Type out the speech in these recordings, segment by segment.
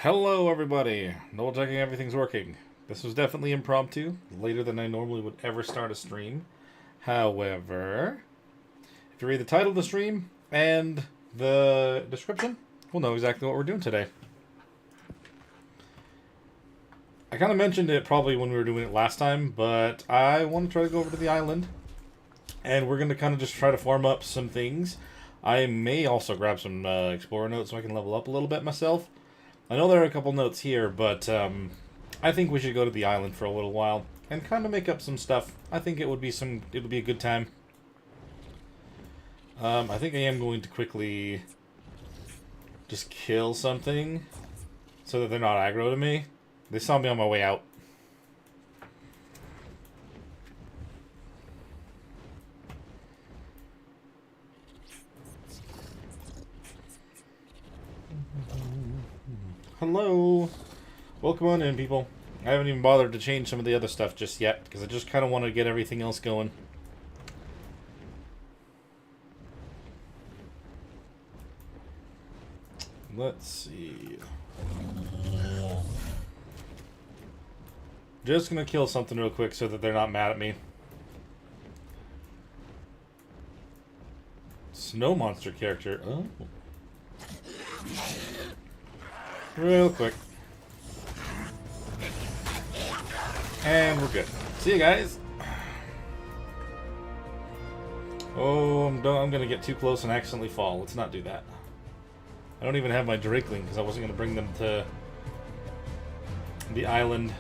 Hello everybody! Double checking everything's working. This was definitely impromptu, later than I normally would ever start a stream. However, if you read the title of the stream and the description, we'll know exactly what we're doing today. I kind of mentioned it probably when we were doing it last time, but I want to try to go over to the island. And we're going to kind of just try to farm up some things. I may also grab some explorer notes so I can level up a little bit myself. I know there are a couple notes here, but I think we should go to the island for a little while and kind of make up some stuff. I think it would be a good time. I think I am going to quickly just kill something so that they're not aggro to me. They saw me on my way out. Hello. Welcome on in, people. I haven't even bothered to change some of the other stuff just yet, because I just kind of want to get everything else going. Let's see. Just gonna kill something real quick so that they're not mad at me. Snow monster character. Oh. Real quick. And we're good. See you guys. Oh, I'm gonna get too close and accidentally fall. Let's not do that. I don't even have my Drakeling because I wasn't gonna bring them to the island.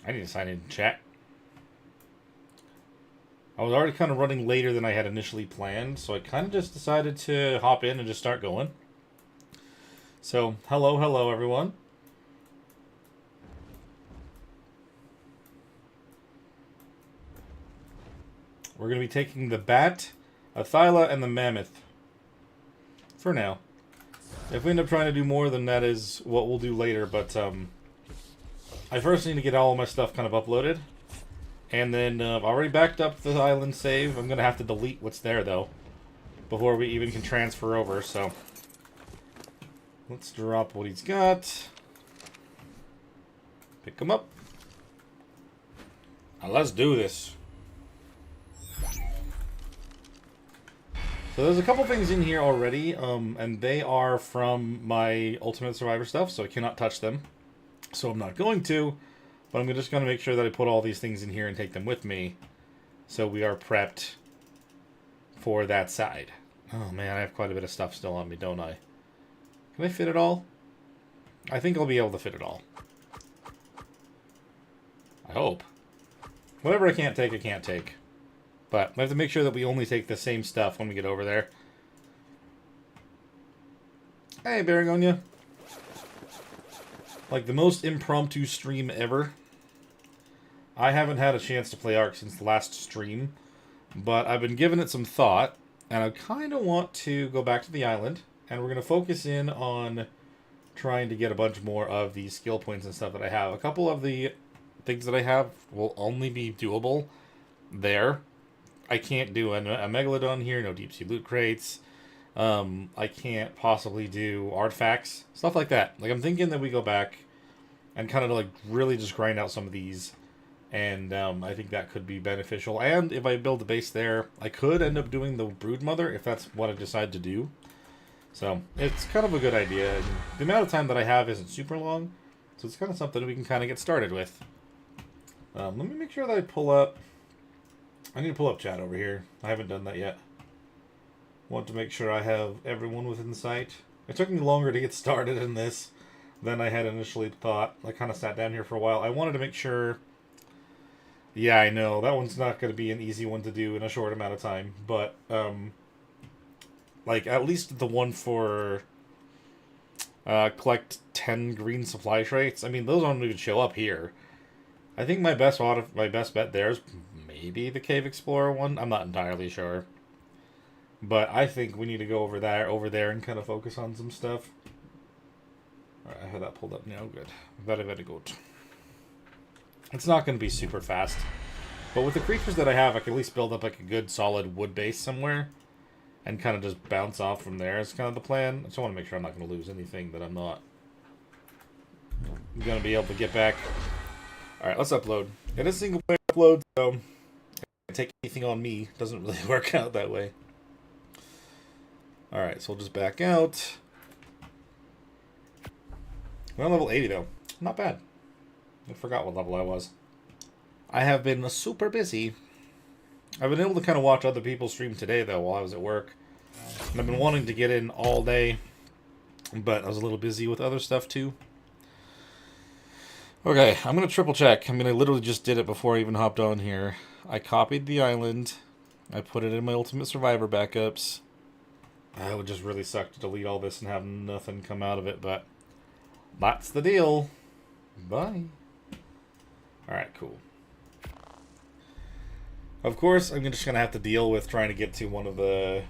I need to sign in chat. I was already kind of running later than I had initially planned, so I kind of just decided to hop in and just start going. So, hello everyone. We're going to be taking the bat, a Thyla, and the mammoth. For now. If we end up trying to do more, then that is what we'll do later, but I first need to get all of my stuff kind of uploaded. And then I've already backed up the island save. I'm going to have to delete what's there, though, before we even can transfer over, so let's drop what he's got. Pick him up. Now let's do this. So there's a couple things in here already, and they are from my Ultimate Survivor stuff, so I cannot touch them. So I'm not going to. But I'm just going to make sure that I put all these things in here and take them with me. So we are prepped for that side. Oh man, I have quite a bit of stuff still on me, don't I? Can I fit it all? I think I'll be able to fit it all. I hope. Whatever I can't take, I can't take. But I have to make sure that we only take the same stuff when we get over there. Hey, Bearingonia. Like the most impromptu stream ever. I haven't had a chance to play Ark since the last stream, but I've been giving it some thought, and I kind of want to go back to the island, and we're going to focus in on trying to get a bunch more of the skill points and stuff that I have. A couple of the things that I have will only be doable there. I can't do a Megalodon here, no deep sea loot crates. I can't possibly do artifacts, stuff like that. Like, I'm thinking that we go back and kind of like really just grind out some of these. And I think that could be beneficial. And if I build a base there, I could end up doing the Broodmother if that's what I decide to do. So it's kind of a good idea. And the amount of time that I have isn't super long. So it's kind of something we can kind of get started with. Let me make sure that I pull up... I need to pull up chat over here. I haven't done that yet. Want to make sure I have everyone within sight. It took me longer to get started in this than I had initially thought. I kind of sat down here for a while. I wanted to make sure... Yeah, I know. That one's not going to be an easy one to do in a short amount of time. But, like, at least the one for collect 10 green supply traits. I mean, those don't even show up here. I think my best bet there is maybe the Cave Explorer one. I'm not entirely sure. But I think we need to go over there and kind of focus on some stuff. Alright, I have that pulled up now. Good. Very, very good. It's not going to be super fast. But with the creatures that I have, I can at least build up like a good solid wood base somewhere. and kind of just bounce off from there is kind of the plan. I just want to make sure I'm not going to lose anything that I'm not going to be able to get back. Alright, let's upload. It is single player upload, so take anything on me. Doesn't really work out that way. Alright, so we'll just back out. We're on level 80 though. Not bad. I forgot what level I was. I have been super busy. I've been able to kind of watch other people stream today though while I was at work. And I've been wanting to get in all day, but I was a little busy with other stuff too. Okay, I'm going to triple check. I mean, I literally just did it before I even hopped on here. I copied the island. I put it in my Ultimate Survivor backups. It would just really suck to delete all this and have nothing come out of it, but that's the deal. Bye. Alright, cool. Of course, I'm just going to have to deal with trying to get to one of the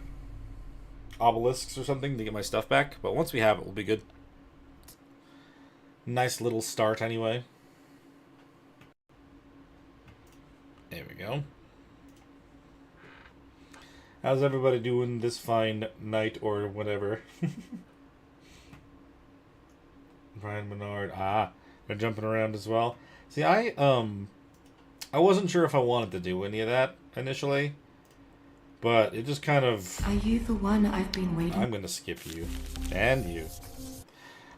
obelisks or something to get my stuff back, but once we have it, we'll be good. Nice little start anyway. There we go. How's everybody doing this fine night or whatever? Brian Menard. They're jumping around as well. See, I wasn't sure if I wanted to do any of that initially, but it just kind of... Are you the one I've been waiting? I'm gonna skip you. And you.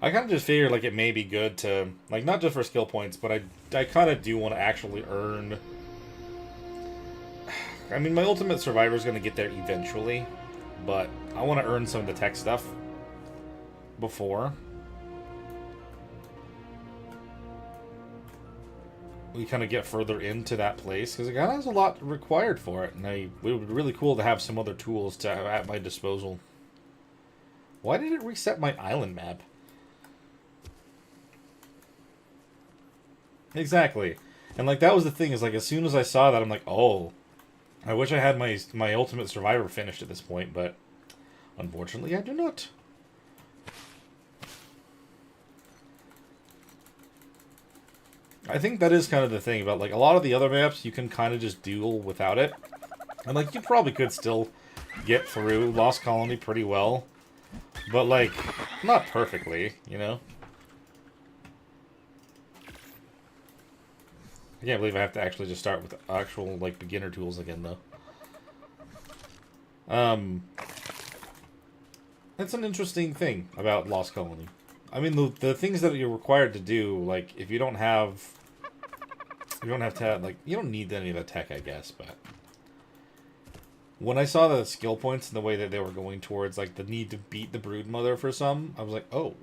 I kind of just figured like it may be good to, like, not just for skill points, but I kind of do want to actually earn... I mean, my Ultimate Survivor is going to get there eventually, but I want to earn some of the tech stuff before we kind of get further into that place, because it kind of has a lot required for it, and it would be really cool to have some other tools to have at my disposal. Why did it reset my island map? Exactly. And, like, that was the thing, is, like, as soon as I saw that, I'm like, oh, I wish I had my Ultimate Survivor finished at this point, but unfortunately I do not. I think that is kind of the thing about, like, a lot of the other maps, you can kind of just deal without it. And, like, you probably could still get through Lost Colony pretty well, but, like, not perfectly, you know? I can't believe I have to actually just start with actual, like, beginner tools again, though. That's an interesting thing about Lost Colony. I mean, the things that you're required to do, like, if you don't have... You don't have to, like, you don't need any of the tech, I guess, but... When I saw the skill points and the way that they were going towards, like, the need to beat the Broodmother for some, I was like, oh.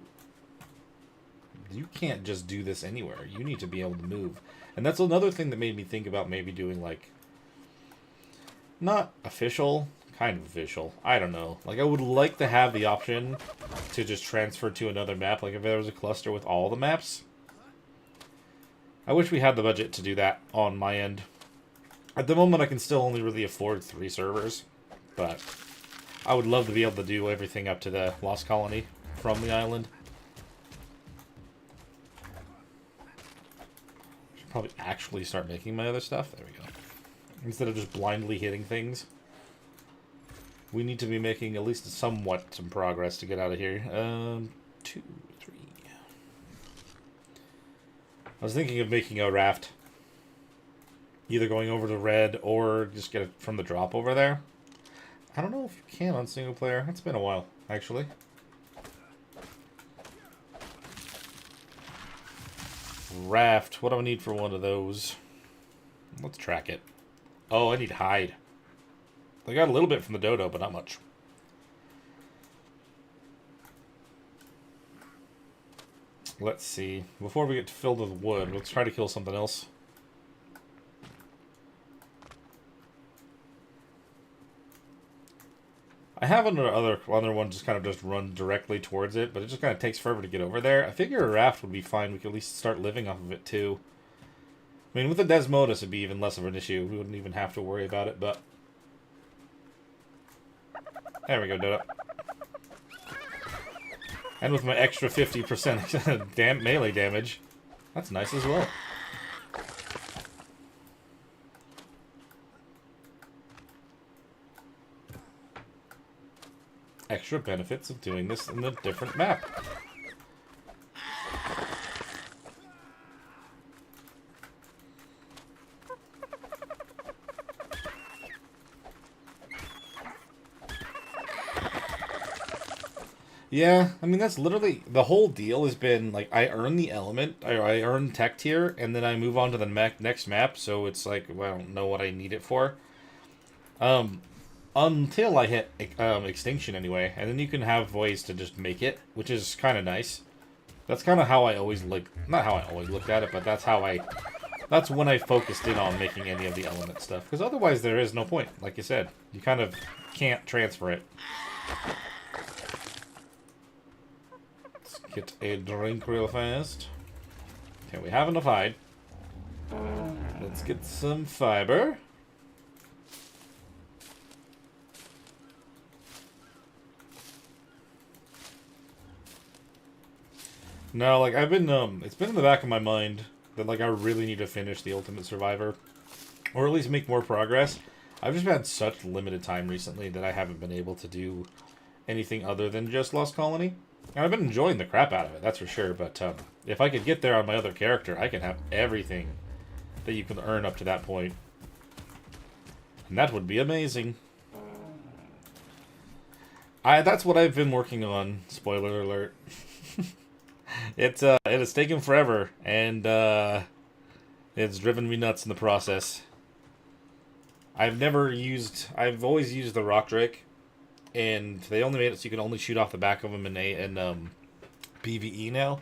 You can't just do this anywhere. You need to be able to move. And that's another thing that made me think about maybe doing, like, not official, kind of official. I don't know. Like, I would like to have the option to just transfer to another map. Like, if there was a cluster with all the maps. I wish we had the budget to do that on my end. At the moment, I can still only really afford 3 servers. But I would love to be able to do everything up to the Lost Colony from the island. Probably actually start making my other stuff. There we go. Instead of just blindly hitting things. We need to be making at least somewhat some progress to get out of here. 2, 3. I was thinking of making a raft. Either going over to red or just get it from the drop over there. I don't know if you can on single player. It's been a while, actually. Raft. What do I need for one of those? Let's track it. Oh, I need hide. I got a little bit from the dodo, but not much. Let's see. Before we get filled with wood, let's try to kill something else. I have another one just kind of just run directly towards it, but it just kind of takes forever to get over there. I figure a raft would be fine. We could at least start living off of it, too. I mean, with the Desmodus, it'd be even less of an issue. We wouldn't even have to worry about it, but... There we go, Dodo. And with my extra 50% melee damage, that's nice as well. extra benefits of doing this in a different map. Yeah, I mean, that's literally the whole deal has been, like, I earn the element, I earn tech tier, and then I move on to the next map, so it's like, well, I don't know what I need it for. Until I hit extinction anyway, and then you can have ways to just make it, which is kind of nice. That's kind of how I always not how I always looked at it, but that's when I focused in on making any of the element stuff, because otherwise there is no point, like you said. You kind of can't transfer it. Get a drink real fast. Okay, we have enough hide. Let's get some fiber. No, like, I've been, it's been in the back of my mind that, like, I really need to finish the Ultimate Survivor. Or at least make more progress. I've just had such limited time recently that I haven't been able to do anything other than just Lost Colony. And I've been enjoying the crap out of it, that's for sure, but if I could get there on my other character, I can have everything that you can earn up to that point. And that would be amazing. That's what I've been working on, spoiler alert. It has taken forever, and it's driven me nuts in the process. I've always used the Rock Drake. And they only made it so you can only shoot off the back of them in PvE now.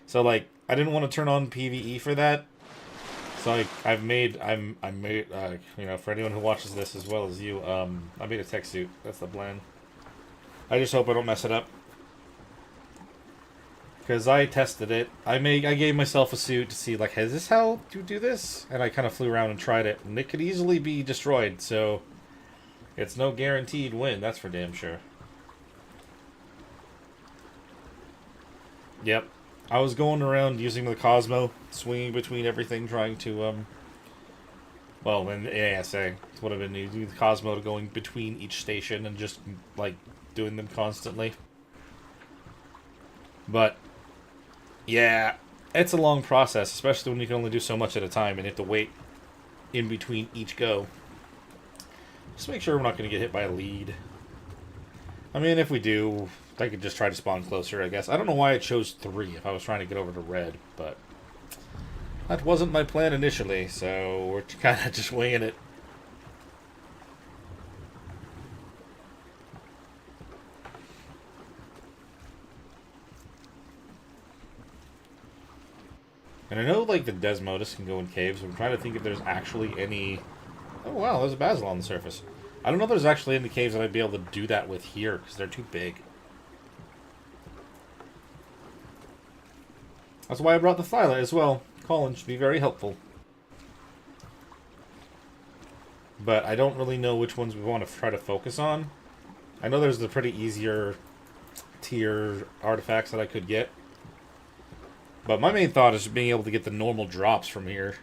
So, like, I didn't want to turn on PvE for that. So I made, you know, for anyone who watches this as well as you, I made a tech suit. That's the plan. I just hope I don't mess it up. Because I tested it. I gave myself a suit to see, like, is this how you do this? And I kind of flew around and tried it. And it could easily be destroyed, so it's no guaranteed win, that's for damn sure. Yep. I was going around using the Cosmo, swinging between everything, trying to, well, in ASA, it's what I've been using the Cosmo to going between each station and just, like, doing them constantly. But, yeah, it's a long process, especially when you can only do so much at a time and you have to wait in between each go. Just make sure we're not going to get hit by a lead. I mean, if we do, I could just try to spawn closer, I guess. I don't know why I chose 3 if I was trying to get over to red, but that wasn't my plan initially, so we're kind of just winging it. And I know, like, the Desmodus can go in caves, but I'm trying to think if there's actually any... Oh, wow, there's a Basil on the surface. I don't know if there's actually any caves that I'd be able to do that with here, because they're too big. That's why I brought the Thyla as well. Colin should be very helpful. But I don't really know which ones we want to try to focus on. I know there's the pretty easier tier artifacts that I could get. But my main thought is being able to get the normal drops from here.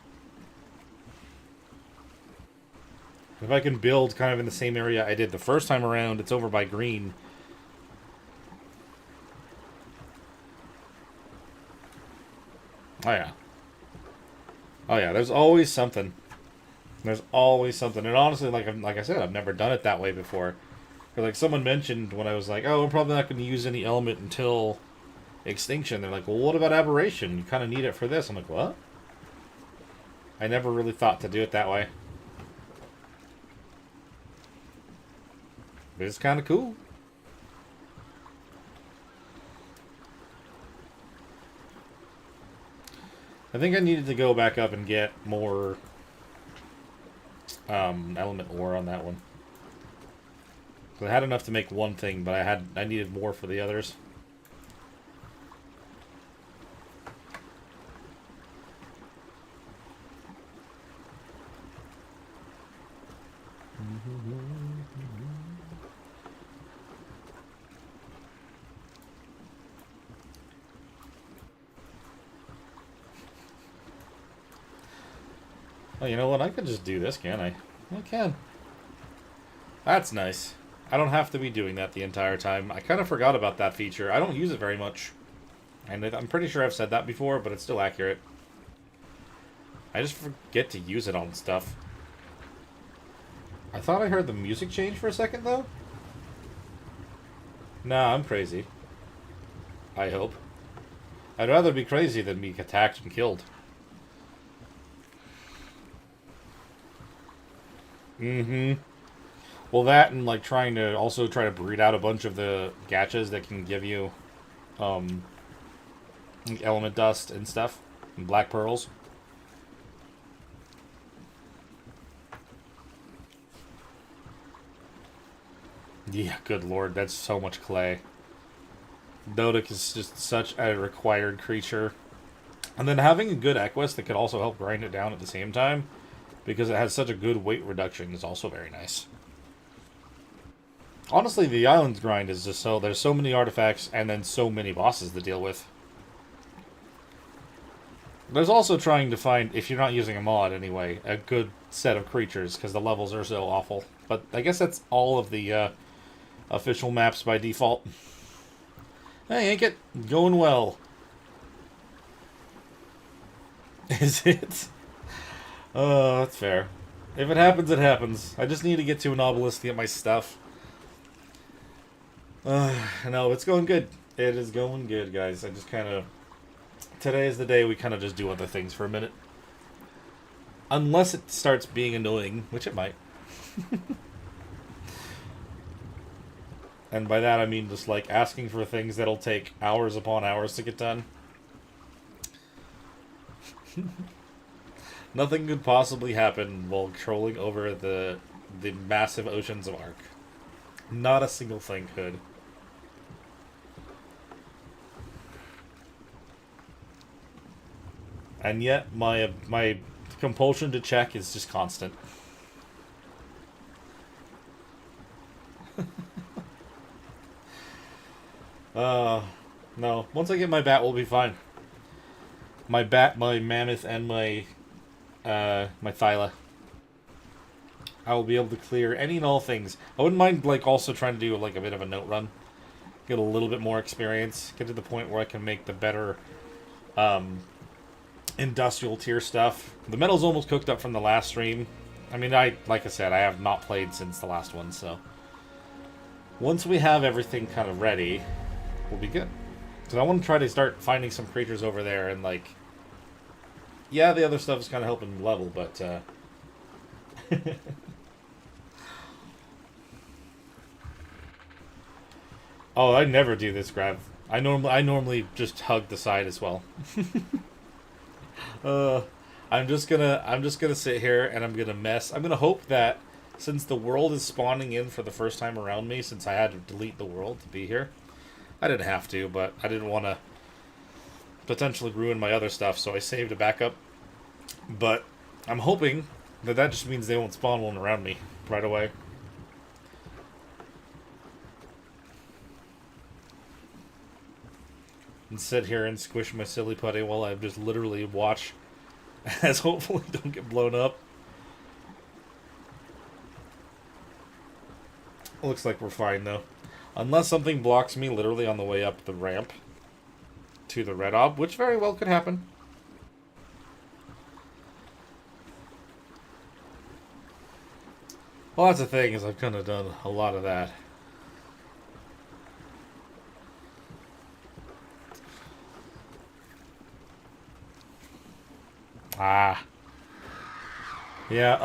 If I can build kind of in the same area I did the first time around, it's over by green. Oh yeah. Oh yeah, there's always something. There's always something. And honestly, like I said, I've never done it that way before. Or like someone mentioned when I was like, oh, we're probably not going to use any element until extinction. They're like, well, what about aberration? You kind of need it for this. I'm like, what? I never really thought to do it that way. But it's kind of cool. I think I needed to go back up and get more element ore on that one. So I had enough to make one thing, but I needed more for the others. Oh, you know what? I could just do this, can't I? I can. That's nice. I don't have to be doing that the entire time. I kind of forgot about that feature. I don't use it very much. And I'm pretty sure I've said that before, but it's still accurate. I just forget to use it on stuff. I thought I heard the music change for a second, though. Nah, I'm crazy. I hope. I'd rather be crazy than be attacked and killed. Mm-hmm. Well, that and, like, trying to breed out a bunch of the gachas that can give you, like element dust and stuff. And black pearls. Yeah, good lord, that's so much clay. Dodic is just such a required creature. And then having a good Equus that could also help grind it down at the same time, because it has such a good weight reduction, is also very nice. Honestly, the island's grind is just so... There's so many artifacts and then so many bosses to deal with. There's also trying to find, if you're not using a mod anyway, a good set of creatures, because the levels are so awful. But I guess that's all of the official maps by default. Hey, ain't it going well? Is it? Oh, that's fair. If it happens, it happens. I just need to get to an obelisk to get my stuff. No, it's going good. It is going good, guys. I just kind of... Today is the day we kind of just do other things for a minute. Unless it starts being annoying, which it might. And by that I mean just like asking for things that'll take hours upon hours to get done. Nothing could possibly happen while trolling over the massive oceans of Ark. Not a single thing could. And yet my compulsion to check is just constant. No. Once I get my bat, we'll be fine. My bat, my mammoth, and my Thyla. I will be able to clear any and all things. I wouldn't mind, like, also trying to do, like, a bit of a note run. Get a little bit more experience. Get to the point where I can make the better, industrial tier stuff. The metal's almost cooked up from the last stream. I mean, like I said, I have not played since the last one, so... Once we have everything kind of ready, we'll be good. Because I want to try to start finding some creatures over there and, like... Yeah, the other stuff is kind of helping level, but, Oh, I never do this grab. I normally just hug the side as well. I'm just gonna sit here and I'm gonna mess. I'm gonna hope that since the world is spawning in for the first time around me, since I had to delete the world to be here, I didn't have to, but I didn't want to potentially ruin my other stuff, so I saved a backup. But I'm hoping that just means they won't spawn one around me right away. And sit here and squish my silly putty while I just literally watch as hopefully don't get blown up. Looks like we're fine though. Unless something blocks me literally on the way up the ramp to the red ob, which very well could happen. Well, that's the thing, is I've kind of done a lot of that. Ah. Yeah,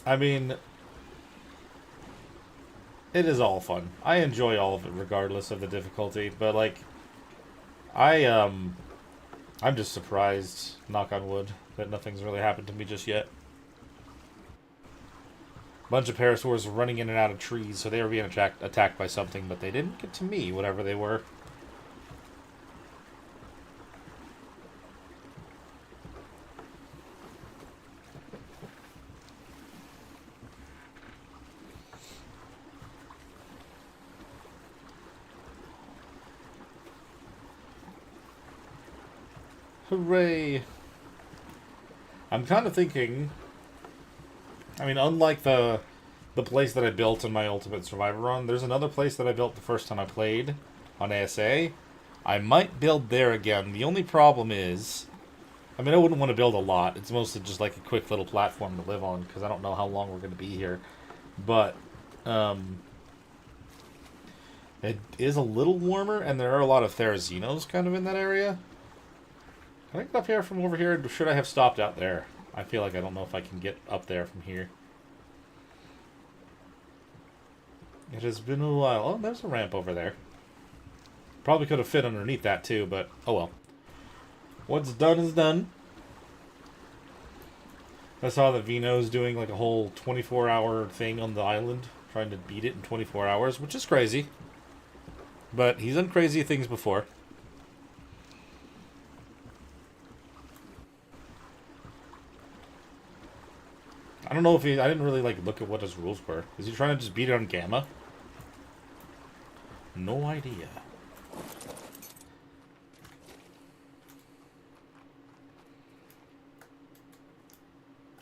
I mean, it is all fun. I enjoy all of it regardless of the difficulty, but, like, I'm just surprised, knock on wood, that nothing's really happened to me just yet. Bunch of parasaurs running in and out of trees, so they were being attacked by something, but they didn't get to me, whatever they were. Hooray! I'm kind of thinking... I mean, unlike the the place that I built in my Ultimate Survivor run. There's another place that I built the first time I played on ASA. I might build there again. The only problem is, I mean, I wouldn't want to build a lot. It's mostly just like a quick little platform to live on, because I don't know how long we're going to be here. But, it is a little warmer, and there are a lot of Therazinos kind of in that area. Can I get up here from over here? Or should I have stopped out there? I feel like I don't know if I can get up there from here. It has been a while. Oh, there's a ramp over there. Probably could have fit underneath that too, but oh well. What's done is done. I saw that Vino's doing like a whole 24-hour thing on the island, trying to beat it in 24 hours, which is crazy. But he's done crazy things before. I don't know if he... I didn't really, like, look at what his rules were. Is he trying to just beat it on Gamma? No idea.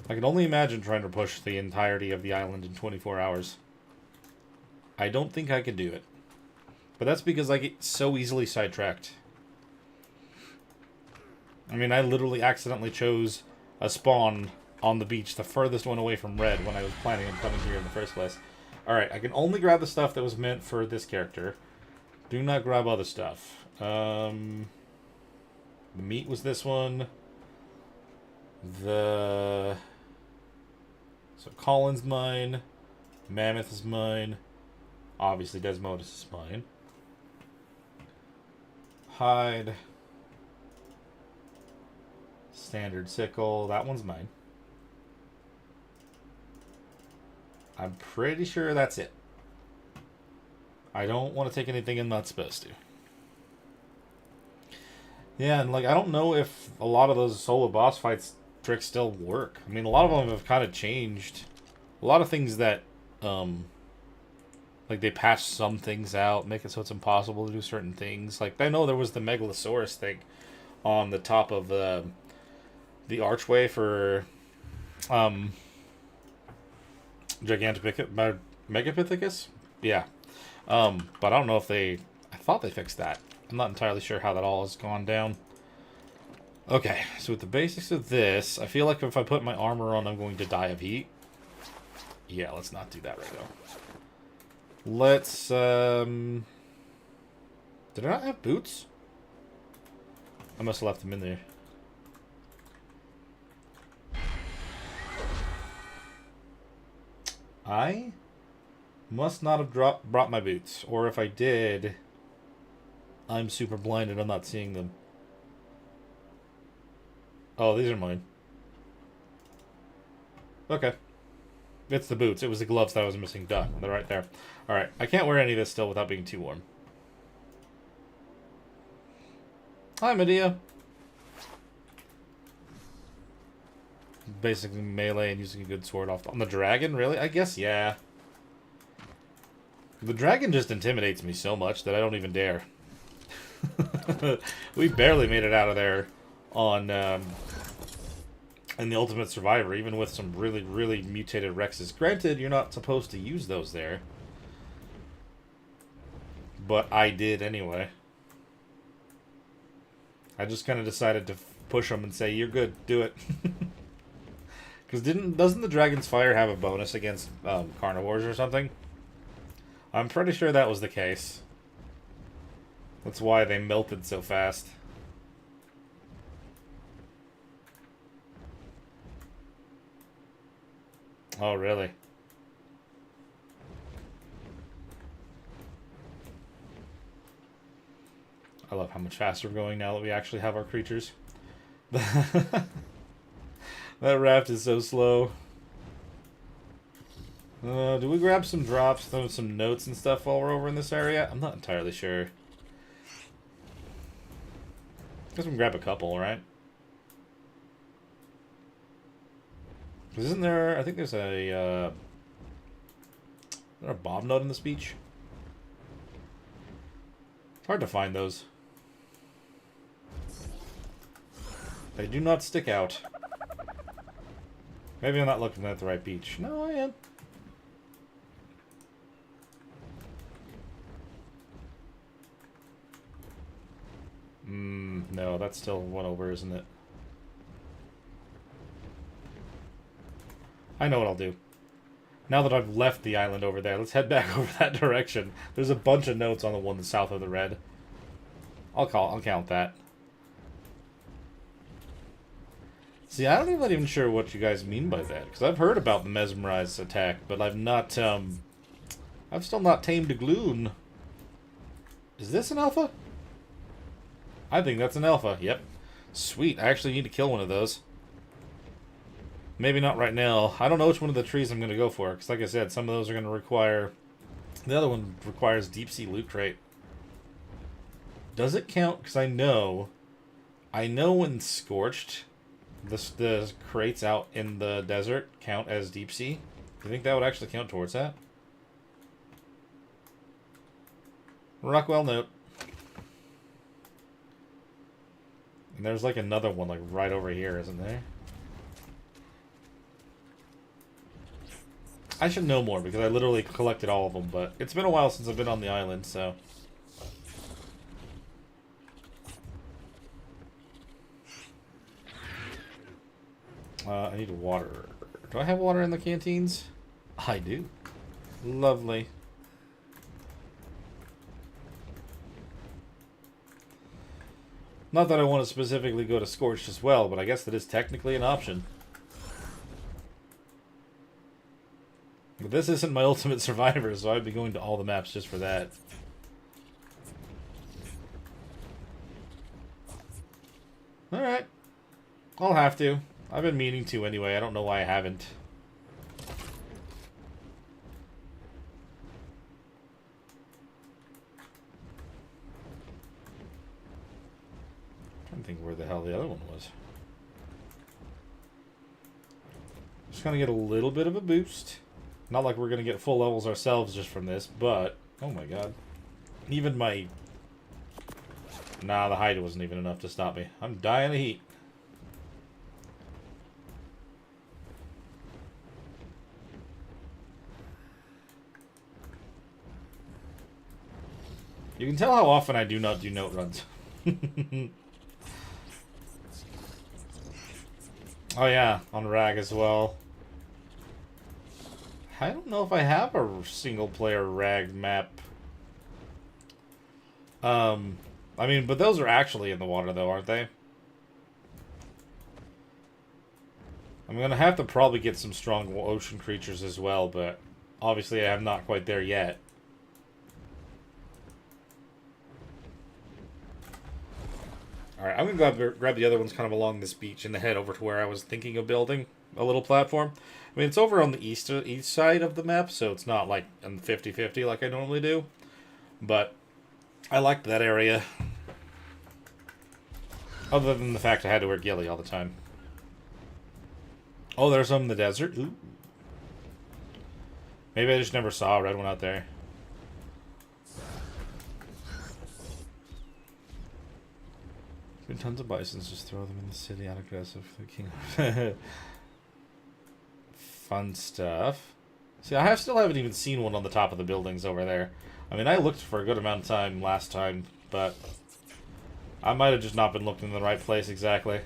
I can only imagine trying to push the entirety of the island in 24 hours. I don't think I could do it. But that's because I get so easily sidetracked. I mean, I literally accidentally chose a spawn on the beach, the furthest one away from red, when I was planning on coming here in the first place. Alright, I can only grab the stuff that was meant for this character. Do not grab other stuff. The meat was this one. So Colin's mine. Mammoth is mine. Obviously Desmodus is mine. Hide. Standard sickle. That one's mine. I'm pretty sure that's it. I don't want to take anything I'm not supposed to. Yeah, and like I don't know if a lot of those solo boss fights tricks still work. I mean, a lot of them have kind of changed. A lot of things that, like they patched some things out, make it so it's impossible to do certain things. Like I know there was the Megalosaurus thing on the top of the archway for, Megapithecus? Yeah. But I don't know if I thought they fixed that. I'm not entirely sure how that all has gone down. Okay, so with the basics of this, I feel like if I put my armor on, I'm going to die of heat. Yeah, let's not do that right now. Let's, did I not have boots? I must have left them in there. I must not have brought my boots. Or if I did, I'm super blind and I'm not seeing them. Oh, these are mine. Okay. It's the boots. It was the gloves that I was missing. Duh. They're right there. Alright. I can't wear any of this still without being too warm. Hi, Medea. Basically melee and using a good sword on the dragon, really? I guess, yeah. The dragon just intimidates me so much that I don't even dare. We barely made it out of there on in the Ultimate Survivor, even with some really, really mutated Rexes. Granted, you're not supposed to use those there. But I did anyway. I just kind of decided to push them and say, you're good, do it. Because doesn't the Dragon's Fire have a bonus against carnivores or something? I'm pretty sure that was the case. That's why they melted so fast. Oh, really? I love how much faster we're going now that we actually have our creatures. That raft is so slow. Do we grab some drops, some notes and stuff while we're over in this area? I'm not entirely sure. Guess we can grab a couple, right? Isn't there... I think there's a... is there a bomb note in this beach? Hard to find those. They do not stick out. Maybe I'm not looking at the right beach. No, I am. No, that's still one over, isn't it? I know what I'll do. Now that I've left the island over there, let's head back over that direction. There's a bunch of notes on the one that's south of the red. I'll count that. See, I'm not even sure what you guys mean by that, because I've heard about the mesmerize attack, but I've not, I've still not tamed a Gloon. Is this an alpha? I think that's an alpha, yep. Sweet, I actually need to kill one of those. Maybe not right now. I don't know which one of the trees I'm going to go for, because like I said, some of those are going to require... The other one requires deep sea loot crate. Does it count? Because I know when scorched, the crates out in the desert count as deep sea. Do you think that would actually count towards that? Rockwell note. And there's like another one like right over here, isn't there? I should know more because I literally collected all of them, but it's been a while since I've been on the island, so... I need water. Do I have water in the canteens? I do. Lovely. Not that I want to specifically go to Scorched as well, but I guess that is technically an option. But this isn't my Ultimate Survivor, so I'd be going to all the maps just for that. Alright. I'll have to. I've been meaning to anyway. I don't know why I haven't. I'm trying to think where the hell the other one was. Just gonna get a little bit of a boost. Not like we're gonna get full levels ourselves just from this, but... Oh my god. Even my... Nah, the hide wasn't even enough to stop me. I'm dying of heat. You can tell how often I do not do note runs. Oh yeah, on RAG as well. I don't know if I have a single player RAG map. I mean, but those are actually in the water though, aren't they? I'm gonna have to probably get some strong ocean creatures as well, but obviously I am not quite there yet. Alright, I'm gonna grab the other ones kind of along this beach and head over to where I was thinking of building a little platform. I mean, it's over on the east side of the map, so it's not like in 50-50 like I normally do. But I liked that area. Other than the fact I had to wear ghillie all the time. Oh, there's some in the desert? Ooh. Maybe I just never saw a red one out there. Been tons of bisons, just throw them in the city, out aggressive. The king. Fun stuff. See, still haven't even seen one on the top of the buildings over there. I mean, I looked for a good amount of time last time, but I might have just not been looking in the right place exactly.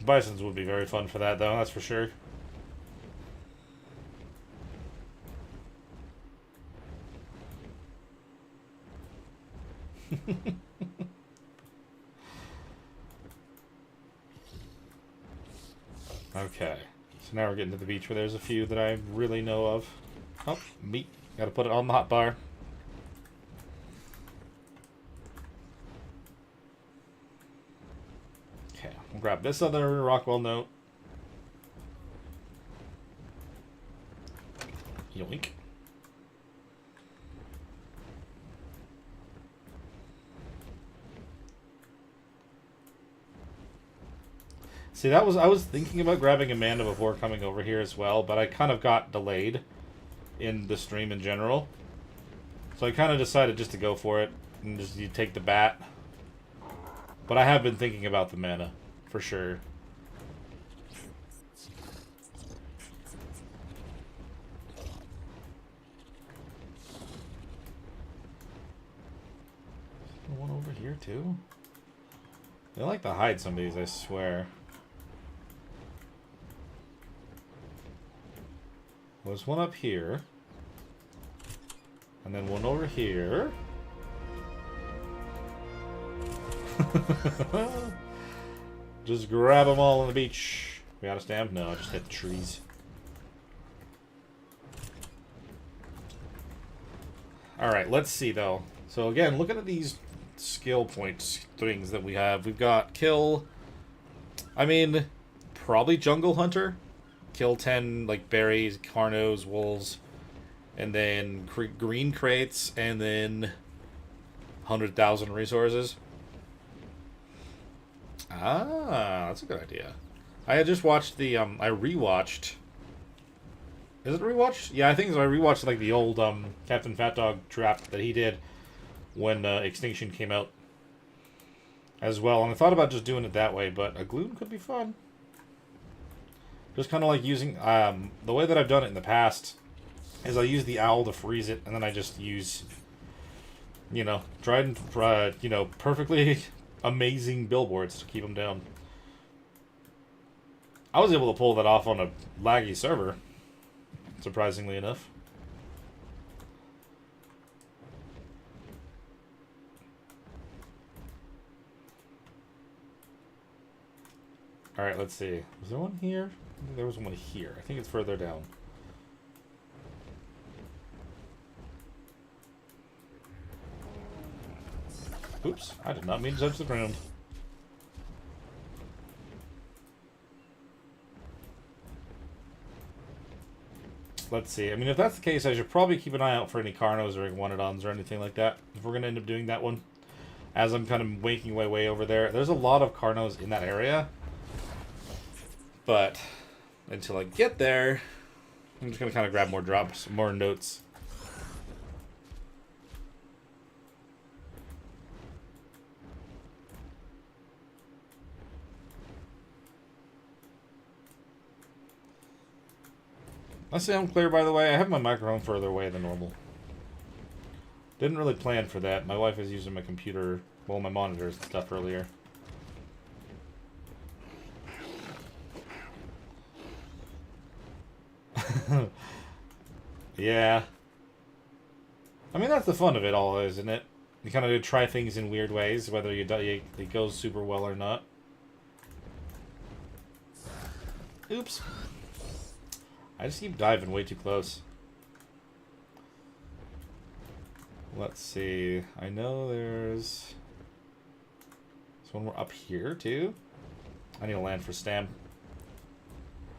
Bisons would be very fun for that, though, that's for sure. Okay, so now we're getting to the beach where there's a few that I really know of. Oh, meat. Gotta put it on the hot bar. Okay, we'll grab this other Rockwell note. Yoink. See, I was thinking about grabbing Amanda before coming over here as well, but I kind of got delayed in the stream in general. So I kind of decided just to go for it and just you take the bat. But I have been thinking about the mana, for sure. one over here too? They like to hide some of these, I swear. Well, there's one up here. And then one over here. Just grab them all on the beach. We out of stamp? No, I just hit the trees. Alright, let's see though. So again, looking at these skill points things that we have. We've got kill... I mean, probably jungle hunter. Kill 10, like, berries, carnos, wolves. And then green crates, and then 100,000 resources. Ah, that's a good idea. I had just watched the, I rewatched... Is it rewatched? Yeah, I think so. I rewatched, like, the old, Captain Fat Dog trap that he did when, Extinction came out. As well, and I thought about just doing it that way, but a gloom could be fun. Just kind of like using, the way that I've done it in the past is I use the owl to freeze it, and then I just use, you know, you know, perfectly amazing billboards to keep them down. I was able to pull that off on a laggy server, surprisingly enough. Alright, let's see. Was there one here? I think there was one here. I think it's further down. Oops, I did not mean to touch the ground. Let's see. I mean, if that's the case, I should probably keep an eye out for any Carnos or Iguanodons or anything like that. If we're going to end up doing that one. As I'm kind of making my way over there. There's a lot of Carnos in that area. But until I get there, I'm just going to kind of grab more drops, more notes. I sound clear, by the way. I have my microphone further away than normal. Didn't really plan for that. My wife is using my computer, well, my monitors and stuff earlier. Yeah. I mean, that's the fun of it all, isn't it? You kind of try things in weird ways, whether it goes super well or not. Oops. I just keep diving way too close. Let's see. I know there's one more up here, too. I need to land for stam.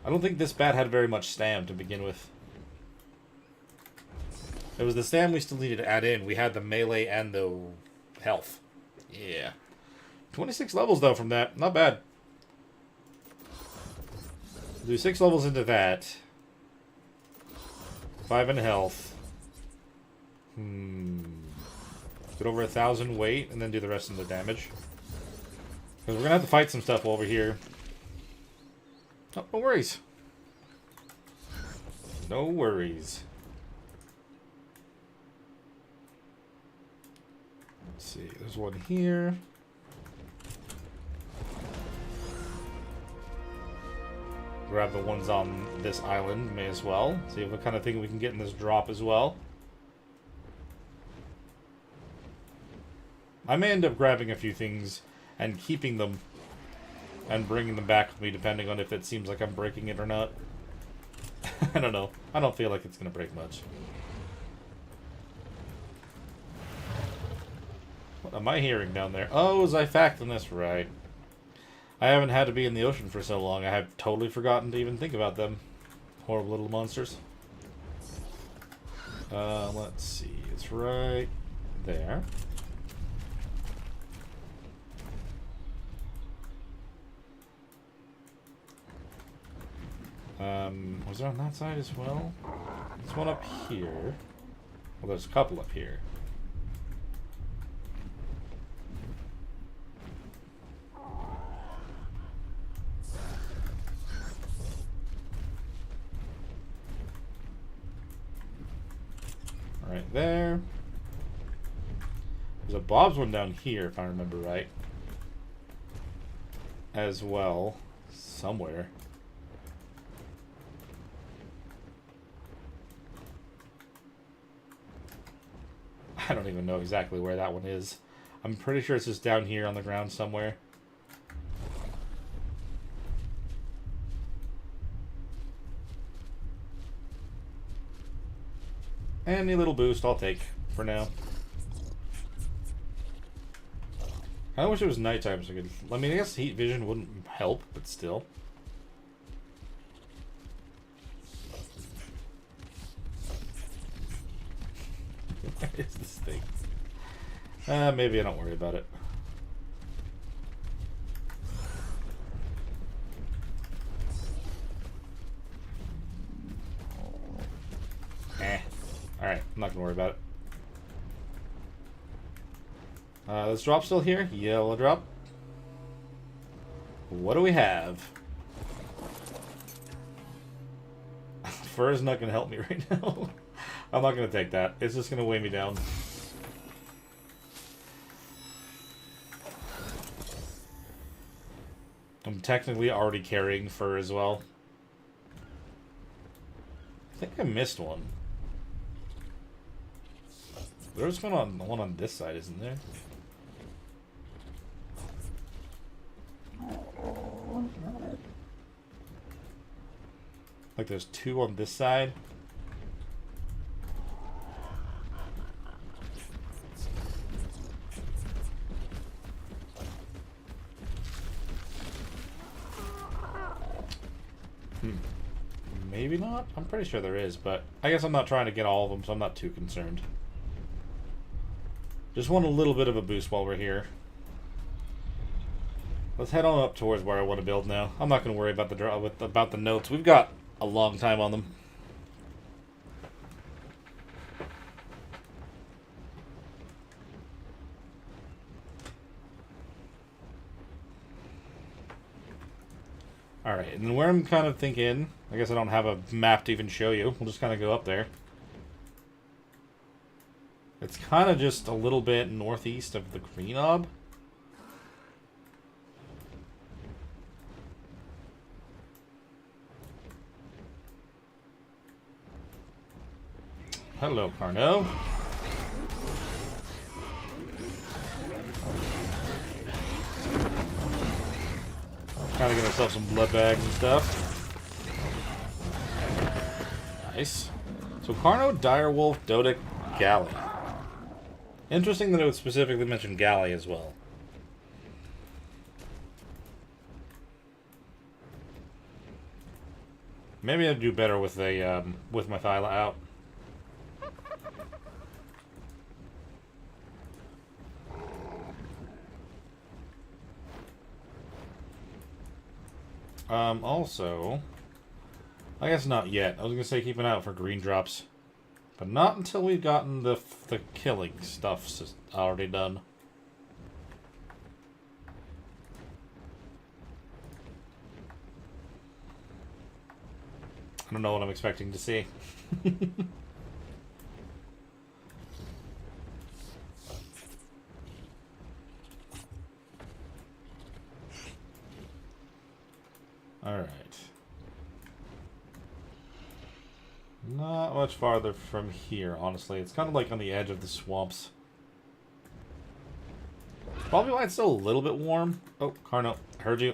I don't think this bat had very much stam to begin with. It was the stam we still needed to add in. We had the melee and the health. Yeah. 26 levels, though, from that. Not bad. Do 6 levels into that. 5 in health. Get over 1,000 weight, and then do the rest of the damage. Because we're going to have to fight some stuff over here. Oh, no worries. No worries. Let's see, there's one here. Grab the ones on this island, may as well. See what kind of thing we can get in this drop as well. I may end up grabbing a few things and keeping them and bringing them back with me, depending on if it seems like I'm breaking it or not. I don't know. I don't feel like it's going to break much. What am I hearing down there? Oh, was I facting this right? I haven't had to be in the ocean for so long, I have totally forgotten to even think about them. Horrible little monsters. Let's see. It's right there. Was there on that side as well? There's one up here. Well, there's a couple up here. Right there. There's a Bob's one down here, if I remember right. As well. Somewhere. I don't even know exactly where that one is. I'm pretty sure it's just down here on the ground somewhere. Any little boost I'll take for now. I wish it was nighttime so I could... I mean, I guess heat vision wouldn't help, but still. Where is this thing? Maybe I don't worry about it. Alright, I'm not gonna worry about it. This drop still here? Yellow drop. What do we have? Fur is not gonna help me right now. I'm not gonna take that. It's just gonna weigh me down. I'm technically already carrying fur as well. I think I missed one. There's one on this side, isn't there? Like there's two on this side. Maybe not? I'm pretty sure there is, but I guess I'm not trying to get all of them, so I'm not too concerned. Just want a little bit of a boost while we're here. Let's head on up towards where I want to build now. I'm not going to worry about the notes. We've got a long time on them. Alright, and then where I'm kind of thinking, I guess I don't have a map to even show you. We'll just kind of go up there. It's kind of just a little bit northeast of the Green Ob. Hello, Carno. Trying to get ourselves some blood bags and stuff. Nice. So Carno, Direwolf, Dodic, Galley. Interesting that it would specifically mention Galley as well. Maybe I'd do better with a with my Thyla out. Also, I guess not yet. I was gonna say keep an eye out for green drops, but not until we've gotten the killing stuff already done. I don't know what I'm expecting to see. Alright. Not much farther from here, honestly. It's kind of like on the edge of the swamps. Probably why it's still a little bit warm. Oh, Carno, heard you.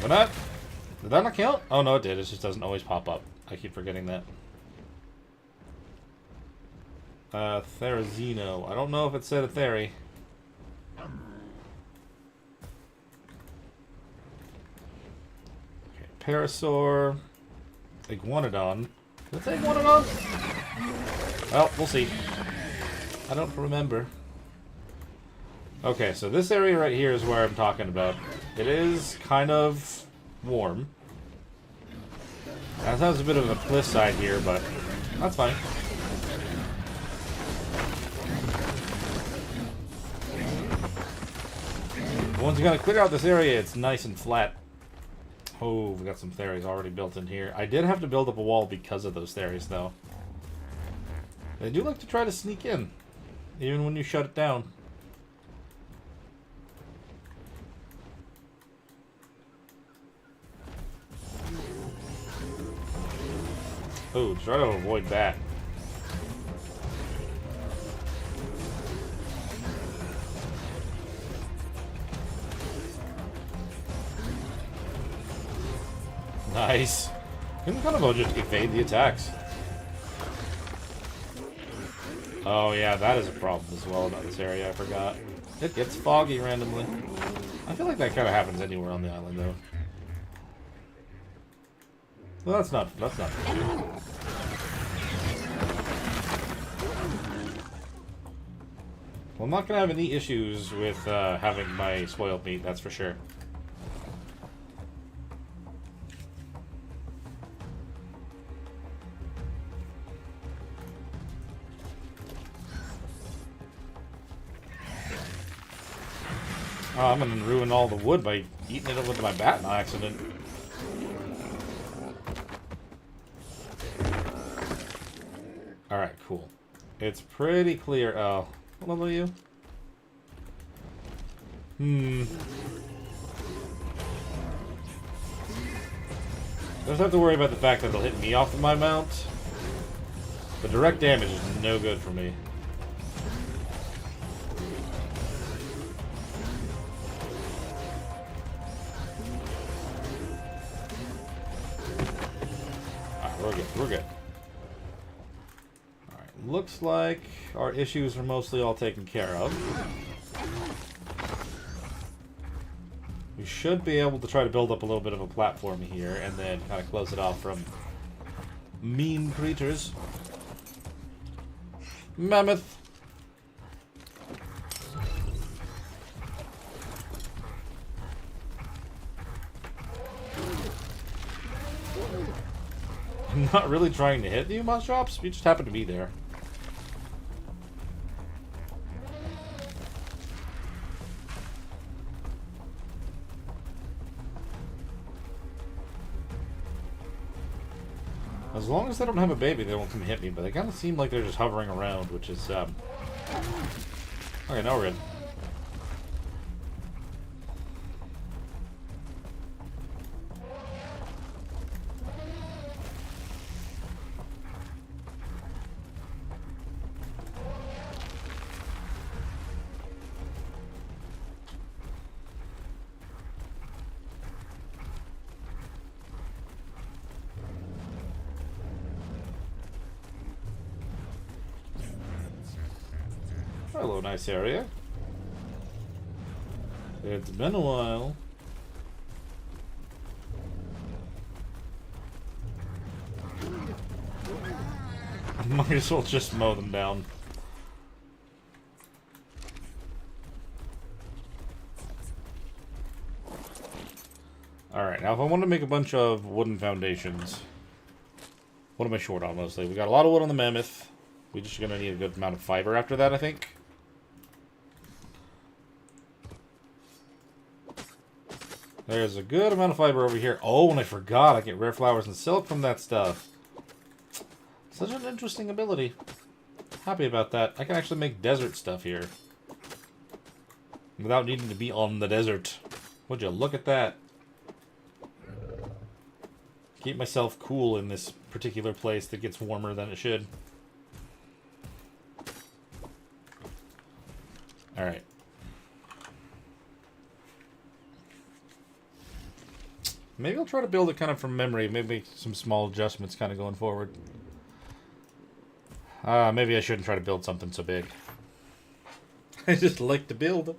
Did that not count? Oh no, it did. It just doesn't always pop up. I keep forgetting that. Therizino. I don't know if it said a Theri. Okay, Parasaur. Iguanodon. Did it say Iguanodon? Well, we'll see. I don't remember. Okay, so this area right here is where I'm talking about. It is kind of warm. That sounds a bit of a cliffside here, but that's fine. Once you gotta clear out this area, it's nice and flat. Oh, we got some theories already built in here. I did have to build up a wall because of those theories, though. They do like to try to sneak in, even when you shut it down. Oh, try to avoid that. Nice. You can kind of just evade the attacks. Oh yeah, that is a problem as well about this area, I forgot. It gets foggy randomly. I feel like that kind of happens anywhere on the island, though. Well, that's not an issue. Well, I'm not going to have any issues with having my spoiled meat, that's for sure. Oh, I'm gonna ruin all the wood by eating it up with my bat on accident. Alright, cool. It's pretty clear. Oh, what level are you? I just have to worry about the fact that they'll hit me off of my mount. The direct damage is no good for me. We're good. Alright, looks like our issues are mostly all taken care of. We should be able to try to build up a little bit of a platform here and then kind of close it off from mean creatures. Mammoth! I'm not really trying to hit you, Mushops. You just happen to be there. As long as they don't have a baby, they won't come hit me, but they kind of seem like they're just hovering around, which is, Okay, now we're good. Hello, nice area. It's been a while. Might as well just mow them down. Alright, now if I want to make a bunch of wooden foundations, what am I short on mostly? We got a lot of wood on the mammoth. We're just going to need a good amount of fiber after that, I think. There's a good amount of fiber over here. Oh, and I forgot. I get rare flowers and silk from that stuff. Such an interesting ability. Happy about that. I can actually make desert stuff here. Without needing to be on the desert. Would you look at that? Keep myself cool in this particular place that gets warmer than it should. Alright. Maybe I'll try to build it kind of from memory. Maybe some small adjustments kind of going forward. Maybe I shouldn't try to build something so big. I just like to build.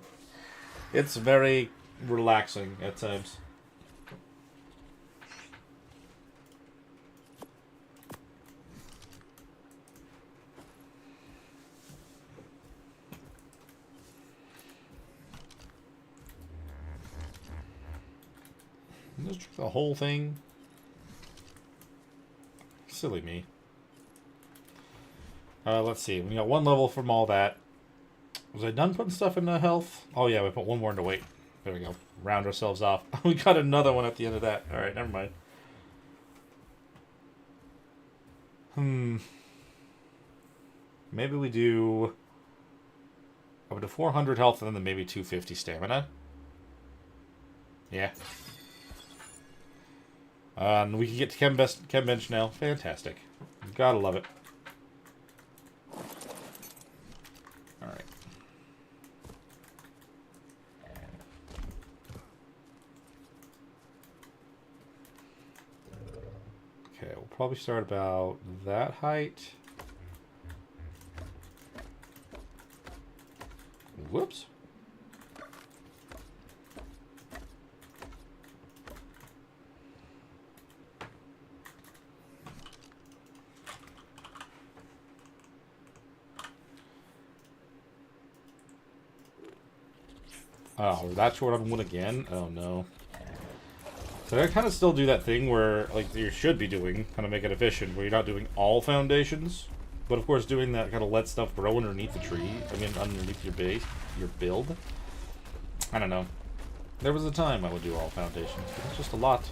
It's very relaxing at times. Just the whole thing. Silly me. Let's see. We got one level from all that. Was I done putting stuff into health? Oh yeah, we put one more into weight. There we go. Round ourselves off. We got another one at the end of that. Alright, never mind. Maybe we do up to 400 health and then maybe 250 stamina. Yeah. And we can get to Chem Bench now. Fantastic. Gotta love it. Alright. Okay, we'll probably start about that height. Whoops. Oh, that's short on wood again? Oh no. So I kind of still do that thing where, like, you should be doing, kind of make it efficient, where you're not doing all foundations. But of course, doing that kind of lets stuff grow underneath the tree. I mean, underneath your base, your build. I don't know. There was a time I would do all foundations, but it's just a lot.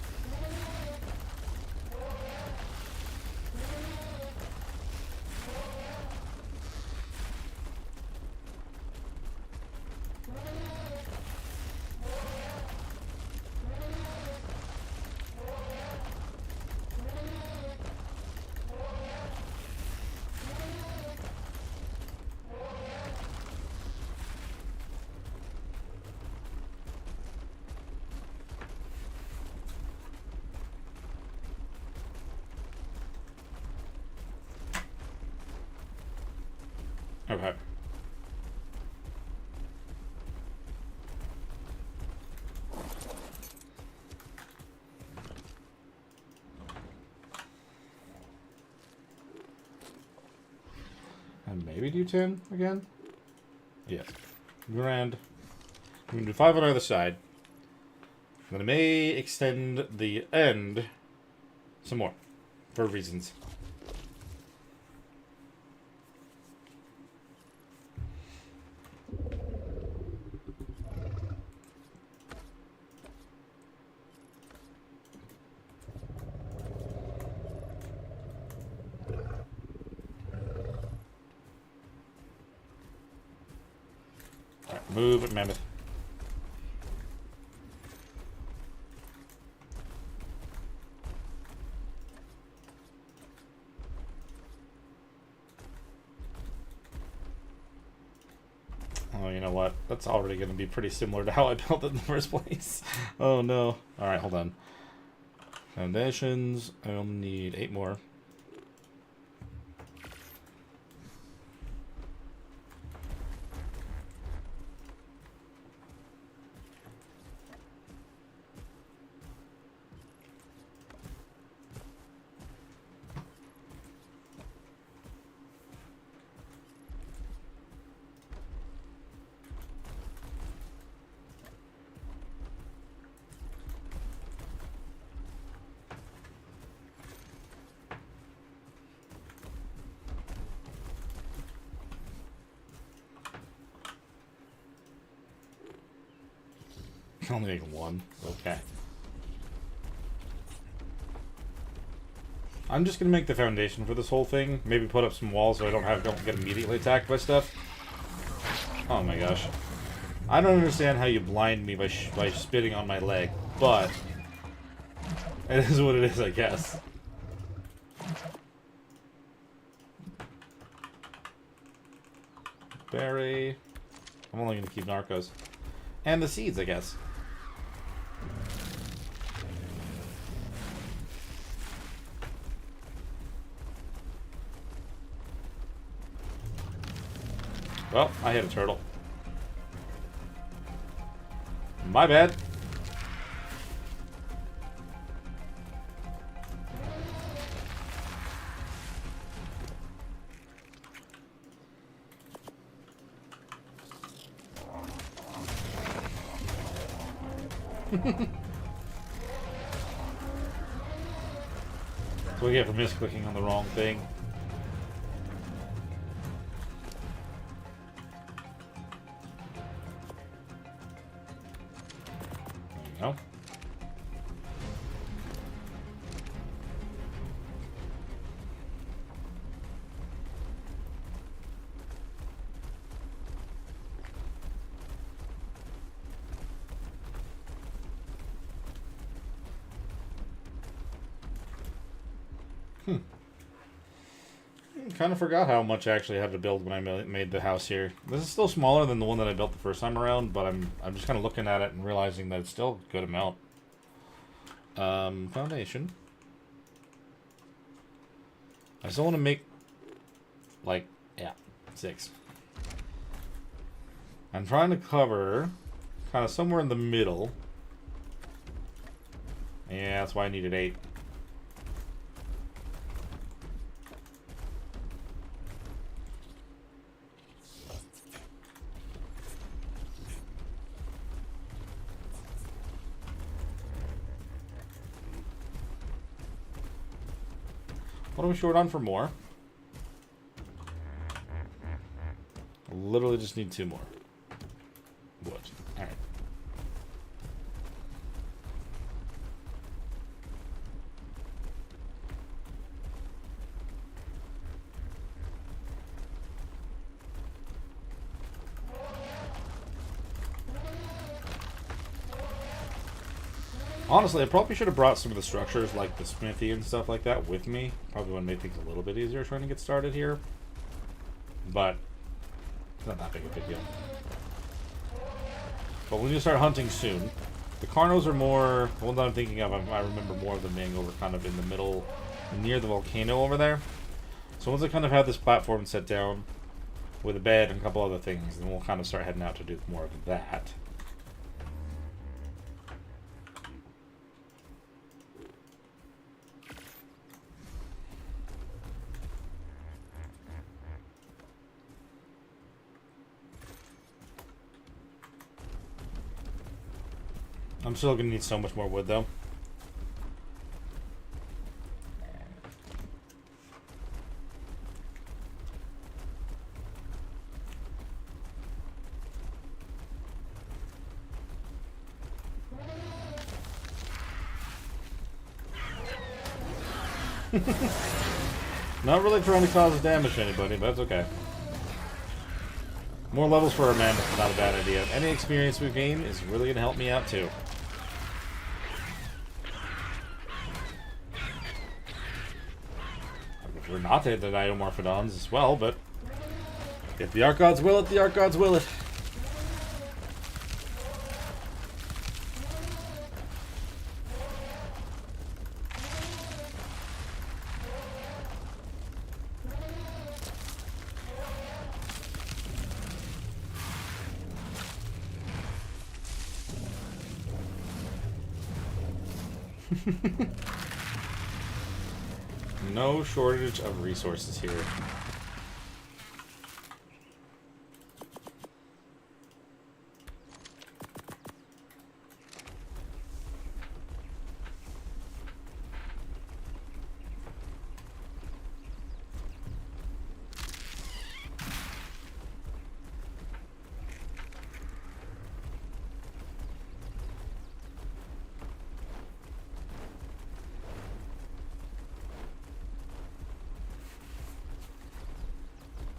Okay. And maybe do 10 again? Yes. Grand. I'm going to do 5 on either side. Then I may extend the end some more. For reasons. Move it, mammoth. Oh, you know what? That's already going to be pretty similar to how I built it in the first place. Oh, no. Alright, hold on. Foundations. I only need 8 more. Only make 1. Okay. I'm just gonna make the foundation for this whole thing. Maybe put up some walls so I don't get immediately attacked by stuff. Oh my gosh. I don't understand how you blind me by spitting on my leg, but it is what it is, I guess. Berry. I'm only gonna keep narcos. And the seeds, I guess. Well, I hit a turtle. My bad. So we get for misclicking on the wrong thing. You know? Kind of forgot how much I actually had to build when I made the house here. This is still smaller than the one that I built the first time around, but I'm just kind of looking at it and realizing that it's still a good amount. Foundation. I still want to make, like, yeah, 6. I'm trying to cover kind of somewhere in the middle. Yeah, that's why I needed 8. What are we short on for more? I literally just need 2 more. Wood. Alright. Honestly, I probably should have brought some of the structures, like the smithy and stuff like that, with me. Probably would have made things a little bit easier trying to get started here. But, it's not that big a big deal. But we need to start hunting soon. The Carnos are more, the one that I'm thinking of, I remember more of them being over kind of in the middle, near the volcano over there. So once I kind of have this platform set down, with a bed and a couple other things, then we'll kind of start heading out to do more of that. I'm still going to need so much more wood, though. Not really trying to cause damage to anybody, but that's okay. More levels for our man is not a bad idea. Any experience we gain is really going to help me out, too. If we're not, they deny Morphodons as well, but if the Ark Gods will it, the Ark Gods will it. No shortage of resources here.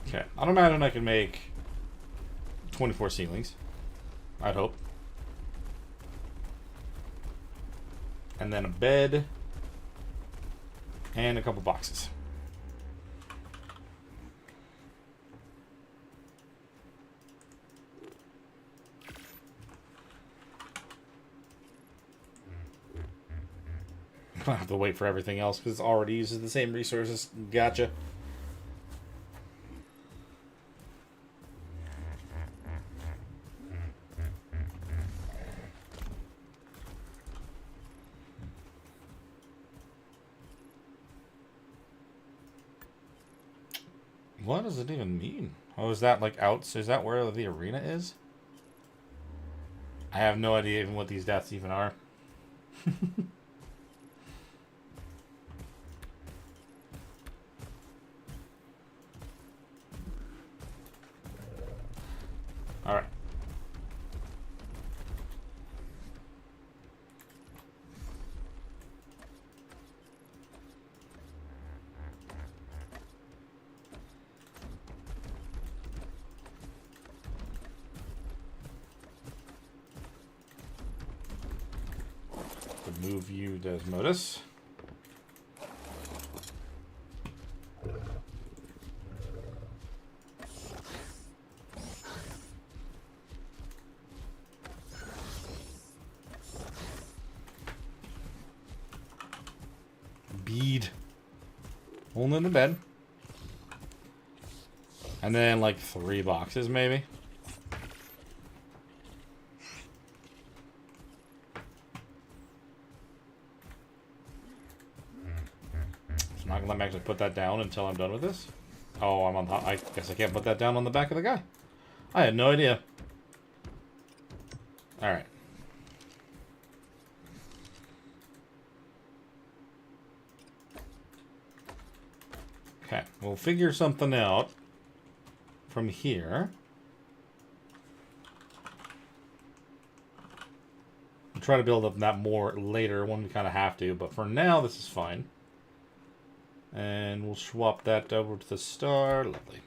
Okay, I don't imagine I can make 24 ceilings. I'd hope. And then a bed. And a couple boxes. I have to wait for everything else because it already uses the same resources. Gotcha. What does it even mean? Oh, is that like out? Is that where the arena is? I have no idea even what these deaths even are. Alright. move you, Desmodus. Bead. Holding in the bed. And then like 3 boxes maybe. So I'm not gonna let me actually put that down until I'm done with this. Oh, I'm on. I guess I can't put that down on the back of the guy. I had no idea. All right. Okay, we'll figure something out from here. We'll try to build up that more later when we kind of have to, but for now, this is fine. And we'll swap that over to the star. Lovely.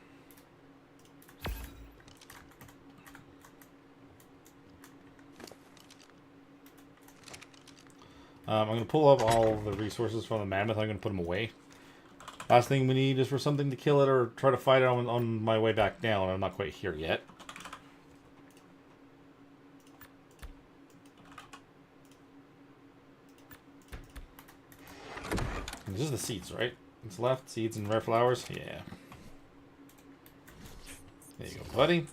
I'm going to pull up all the resources from the mammoth. I'm going to put them away. Last thing we need is for something to kill it or try to fight it on my way back down. I'm not quite here yet. And this is the seeds, right? It's left. Seeds and rare flowers. Yeah. There you go, buddy.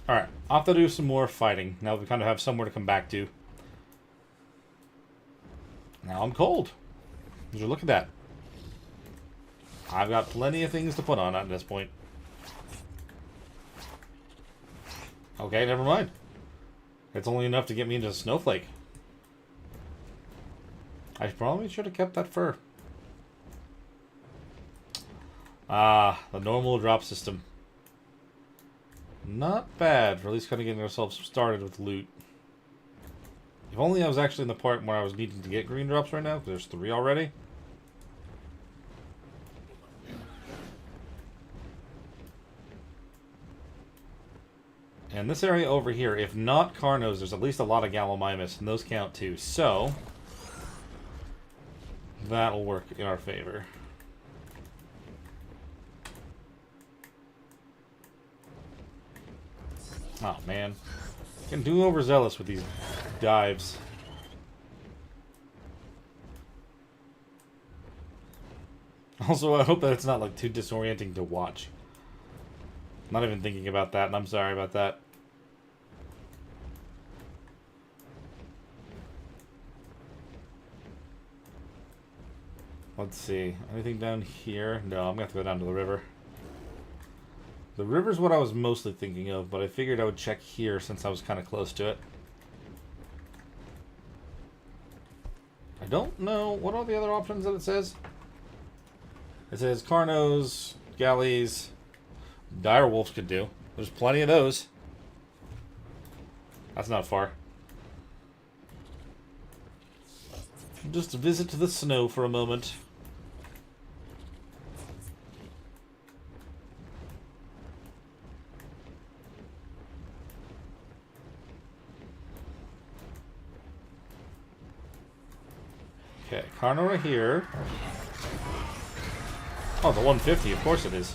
Alright. I'll have to do some more fighting. Now we kind of have somewhere to come back to. Now I'm cold. Would you look at that? I've got plenty of things to put on at this point. Okay, never mind. It's only enough to get me into a snowflake. I probably should have kept that fur. Ah, the normal drop system. Not bad for at least kind of getting ourselves started with loot. If only I was actually in the part where I was needing to get green drops right now, because there's 3 already. And this area over here, if not Carnos, there's at least a lot of Gallimimus, and those count too. So, that'll work in our favor. Oh, man. Getting too overzealous with these dives. Also, I hope that it's not, like, too disorienting to watch. Not even thinking about that, and I'm sorry about that. Let's see. Anything down here? No, I'm gonna have to go down to the river. The river's what I was mostly thinking of, but I figured I would check here since I was kind of close to it. I don't know. What are the other options that it says? It says Carnos, galleys, dire wolves could do. There's plenty of those. That's not far. Just visit the snow for a moment. Okay, Carnora here. Oh, the 150, of course it is.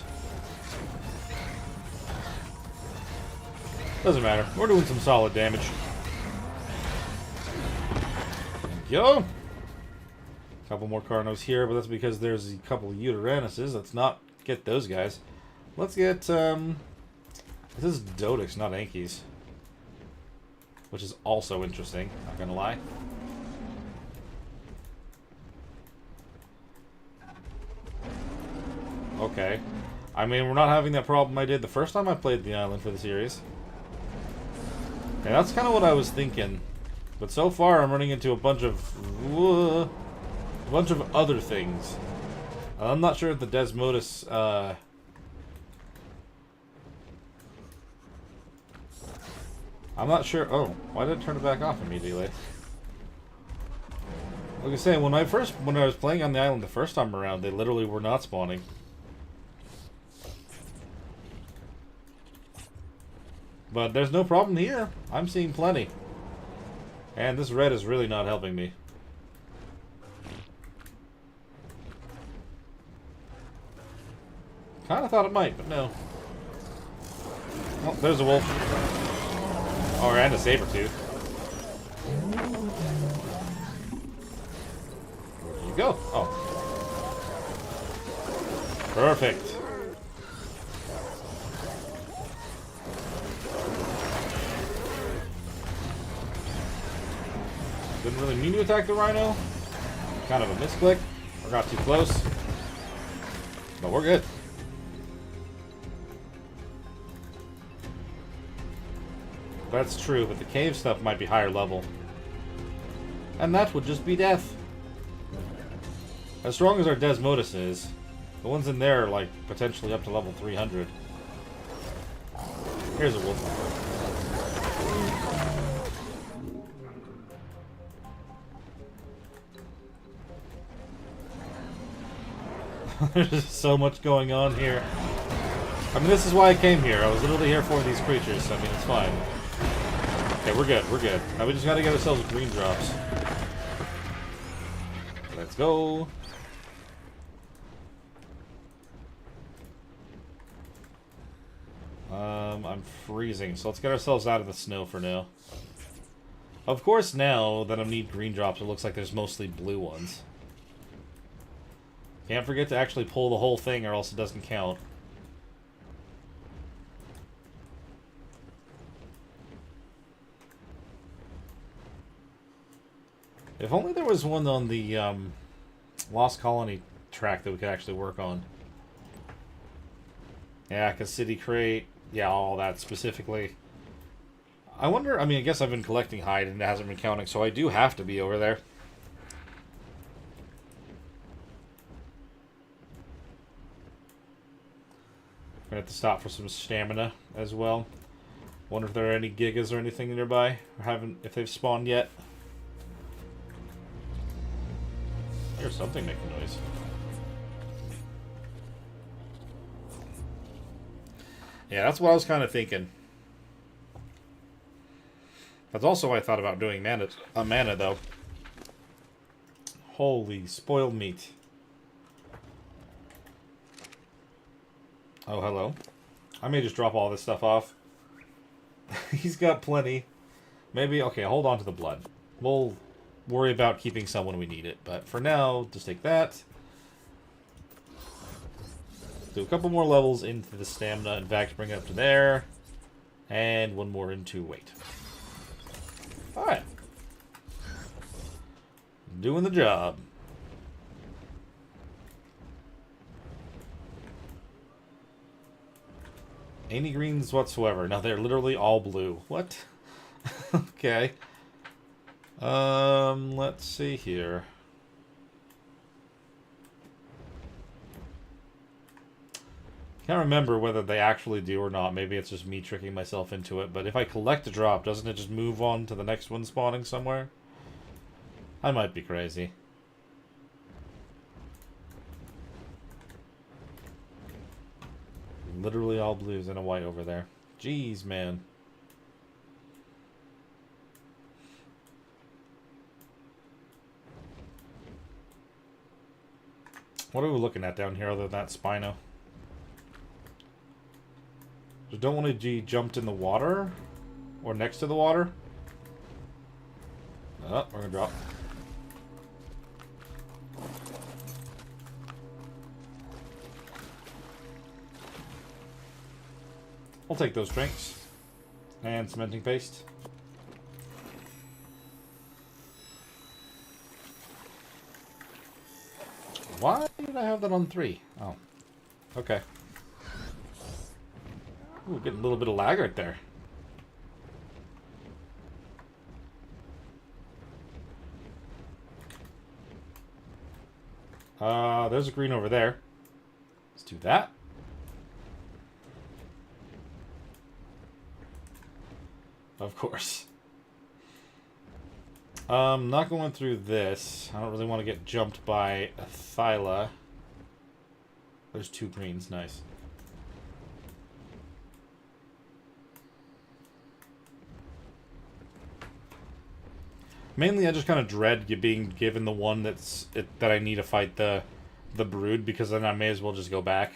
Doesn't matter. We're doing some solid damage. Thank you. Couple more Carnos here, but that's because there's a couple of Uteranuses. Let's not get those guys. Let's get, this is Dodix, not Ankies. Which is also interesting, not gonna lie. Okay. I mean, we're not having that problem I did the first time I played the island for the series. And that's kind of what I was thinking. But so far, I'm running into a bunch of other things. I'm not sure if the Desmodus, I'm not sure. Oh, why did it turn it back off immediately? Like I say, when I was playing on the island the first time around, they literally were not spawning. But there's no problem here. I'm seeing plenty. And this red is really not helping me. Kind of thought it might, but no. Oh, there's a wolf. Oh, and a saber-tooth. Where do you go? Oh. Perfect. Didn't really mean to attack the rhino. Kind of a misclick. Or got too close. But we're good. That's true, but the cave stuff might be higher level. And that would just be death. As strong as our Desmodus is, the ones in there are like potentially up to level 300. Here's a wolf. There's so much going on here. I mean, this is why I came here. I was literally here for these creatures, so I mean, it's fine. Okay, we're good, we're good. Now we just gotta get ourselves green drops. Let's go. I'm freezing, so let's get ourselves out of the snow for now. Of course, now that I need green drops, it looks like there's mostly blue ones. Can't forget to actually pull the whole thing or else it doesn't count. If only there was one on the Lost Colony track that we could actually work on. Yeah, because City Crate, yeah, all that specifically. I wonder, I mean, I guess I've been collecting hide and it hasn't been counting, so I do have to be over there. I'm gonna have to stop for some stamina as well. Wonder if there are any gigas or anything nearby, or if they've spawned yet. Here's something making noise. Yeah, that's what I was kind of thinking. That's also why I thought about doing mana, though. Holy spoiled meat. Oh, hello. I may just drop all this stuff off. He's got plenty. Maybe, okay, hold on to the blood. We'll worry about keeping some when we need it. But for now, just take that. Do a couple more levels into the stamina. In fact, bring it up to there. And one more into weight. Alright. Doing the job. Any greens whatsoever. Now they're literally all blue. What? Okay. Let's see here. Can't remember whether they actually do or not. Maybe it's just me tricking myself into it. But if I collect a drop, doesn't it just move on to the next one spawning somewhere? I might be crazy. Literally all blues and a white over there. Jeez, man. What are we looking at down here other than that Spino? Just don't want to be jumped in the water? Or next to the water? Oh, we're gonna drop. I'll take those drinks. And cementing paste. Why did I have that on 3? Oh. Okay. Ooh, getting a little bit of lag right there. There's a green over there. Let's do that. Of course. Not going through this. I don't really want to get jumped by a Thyla. There's 2 greens. Nice. Mainly, I just kind of dread being given the one that I need to fight the brood, because then I may as well just go back.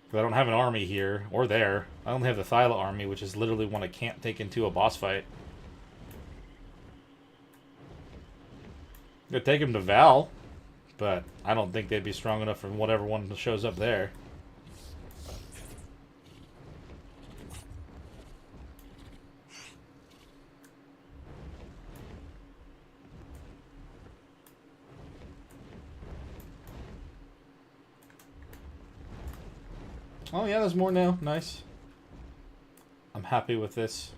Because I don't have an army here or there. I only have the Thyla army, which is literally one I can't take into a boss fight. Could take him to Val, but I don't think they'd be strong enough for whatever one shows up there. Oh yeah, there's more now. Nice. I'm happy with this.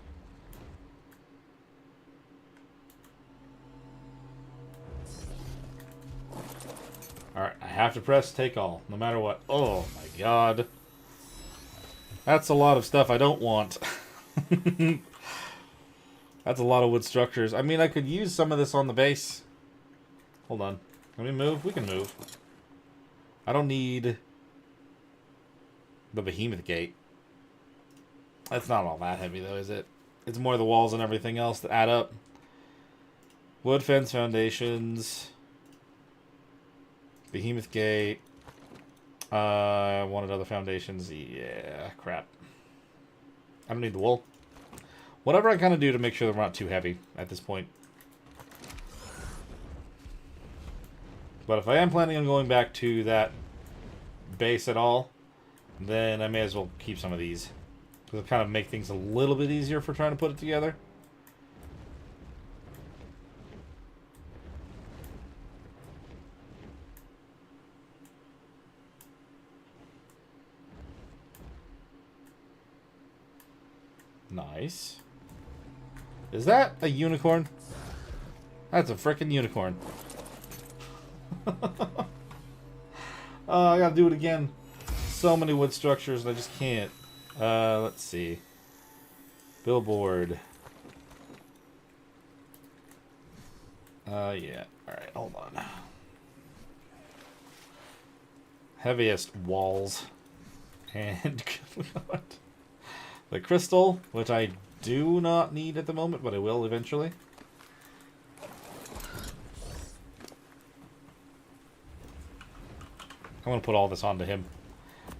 Alright, I have to press take all, no matter what. Oh my god. That's a lot of stuff I don't want. That's a lot of wood structures. I mean, I could use some of this on the base. Hold on. Can we move? We can move. I don't need the behemoth gate. That's not all that heavy, though, is it? It's more the walls and everything else that add up. Wood fence foundations. Behemoth gate. I wanted other foundations. Yeah, crap. I don't need the wool. Whatever I kind of do to make sure they're not too heavy at this point. But if I am planning on going back to that base at all, then I may as well keep some of these. Because it'll kind of make things a little bit easier for trying to put it together. Nice. Is that a unicorn? That's a frickin' unicorn. Oh, I gotta do it again. So many wood structures and I just can't. Let's see. Billboard. Yeah. Alright, hold on. Heaviest walls. And the crystal, which I do not need at the moment, but I will eventually. I'm going to put all this onto him.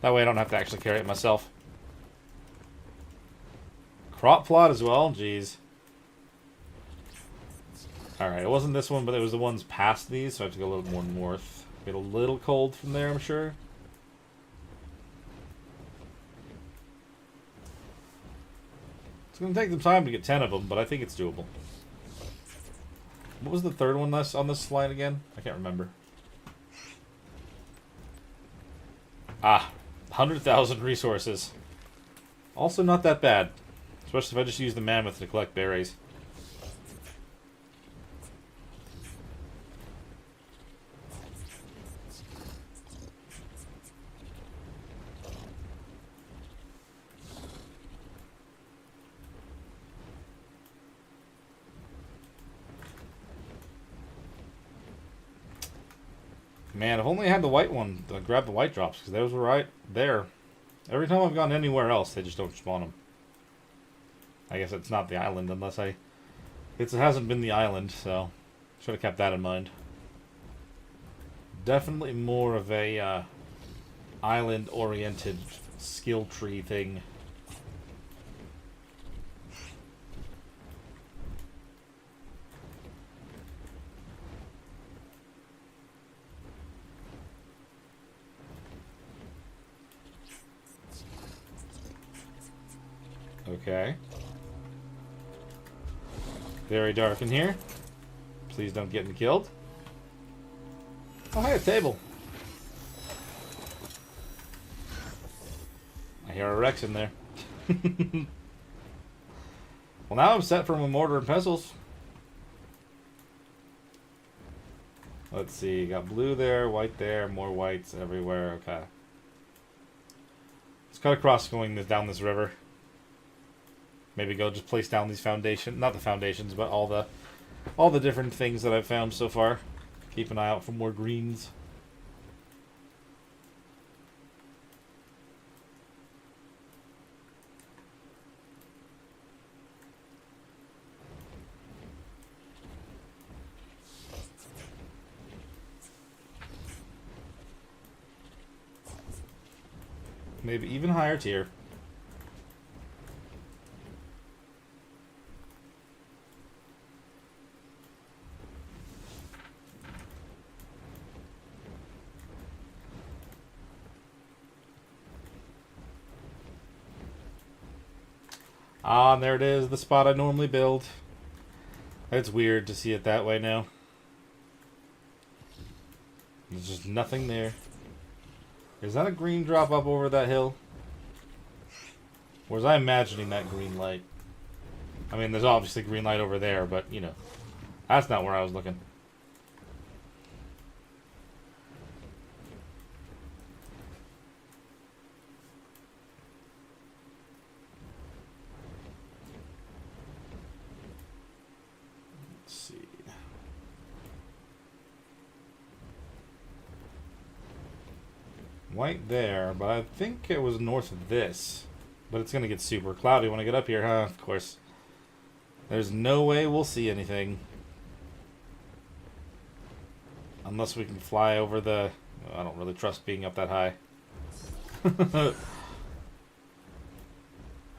That way I don't have to actually carry it myself. Crop plot as well? Jeez. Alright, it wasn't this one, but it was the ones past these, so I have to go a little more north. Get a little cold from there, I'm sure. It's going to take them time to get 10 of them, but I think it's doable. What was the third one on this slide again? I can't remember. Ah, 100,000 resources. Also not that bad. Especially if I just use the mammoth to collect berries. Man, if only I had the white one to grab the white drops, because those were right there. Every time I've gone anywhere else, they just don't spawn them. I guess it's not the island, unless it hasn't been the island, so should have kept that in mind. Definitely more of a island-oriented skill tree thing. Okay. Very dark in here. Please don't get me killed. Oh, hey, a table. I hear a Rex in there. Well, now I'm set for my mortar and pestles. Let's see. Got blue there, white there, more whites everywhere. Okay. Let's cut across going down this river. Maybe go just place down these foundations, not the foundations, but all the different things that I've found so far. Keep an eye out for more greens. maybe even higher tier. Ah, and there it is, the spot I normally build. It's weird to see it that way now. There's just nothing there. Is that a green drop up over that hill? Or was I imagining that green light? I mean, there's obviously green light over there, but, you know. That's not where I was looking. Let's see. White there, but I think it was north of this. But it's going to get super cloudy when I get up here, huh? Of course. There's no way we'll see anything. Unless we can fly over the... I don't really trust being up that high. I've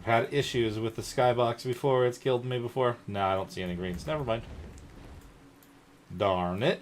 had issues with the skybox before. It's killed me before. No, I don't see any greens. Never mind. Darn it.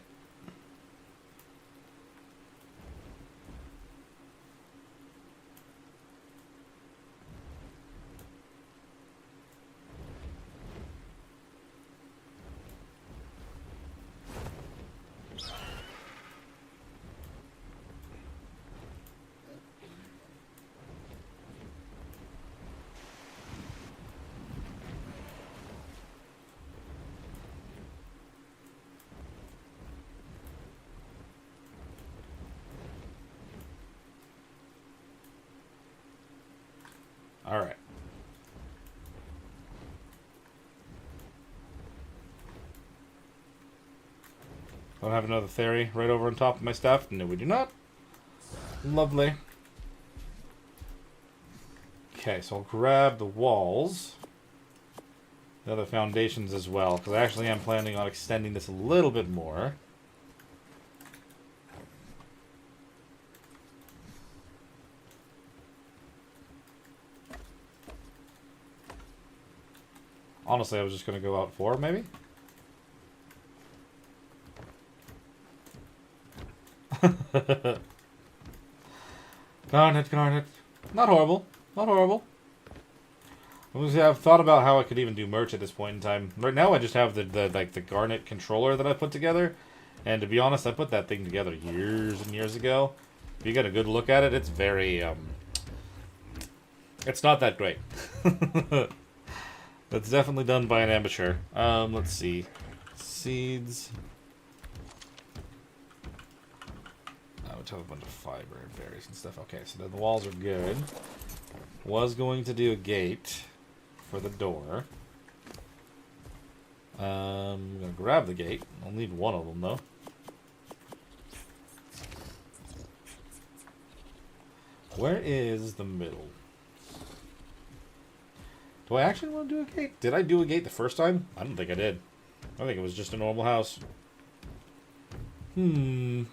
Alright. Don't have another theory right over on top of my stuff? No, we do not. Lovely. Okay, so I'll grab the walls. The other foundations as well, because I actually am planning on extending this a little bit more. Honestly, I was just going to go out 4, maybe? Darn it, darn it. Not horrible. Not horrible. I've thought about how I could even do merch at this point in time. Right now, I just have the garnet controller that I put together. And to be honest, I put that thing together years and years ago. If you get a good look at it, it's very, it's not that great. That's definitely done by an amateur. Let's see. Seeds. I would have a bunch of fiber and berries and stuff. Okay, so then the walls are good. Was going to do a gate for the door. I'm going to grab the gate. I'll need one of them, though. Where is the middle? Do I actually want to do a gate? Did I do a gate the first time? I don't think I did. I think it was just a normal house. 1,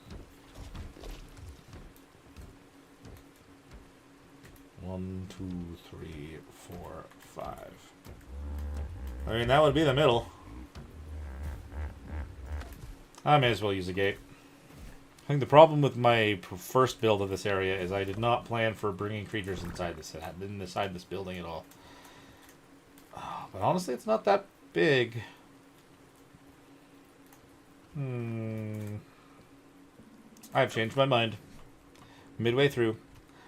2, 3, 4, 5. I mean, that would be the middle. I may as well use a gate. I think the problem with my first build of this area is I did not plan for bringing creatures inside this building at all. But honestly, it's not that big. I've changed my mind. Midway through.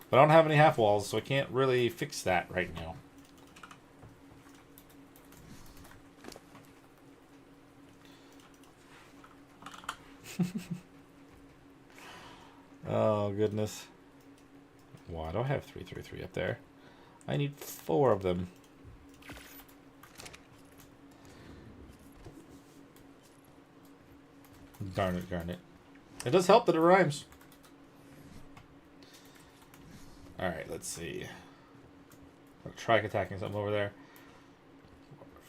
But I don't have any half walls, so I can't really fix that right now. Oh, goodness. Why do I have 333 up there? I need 4 of them. Darn it, darn it. It does help that it rhymes. Alright, let's see. I'll try attacking something over there.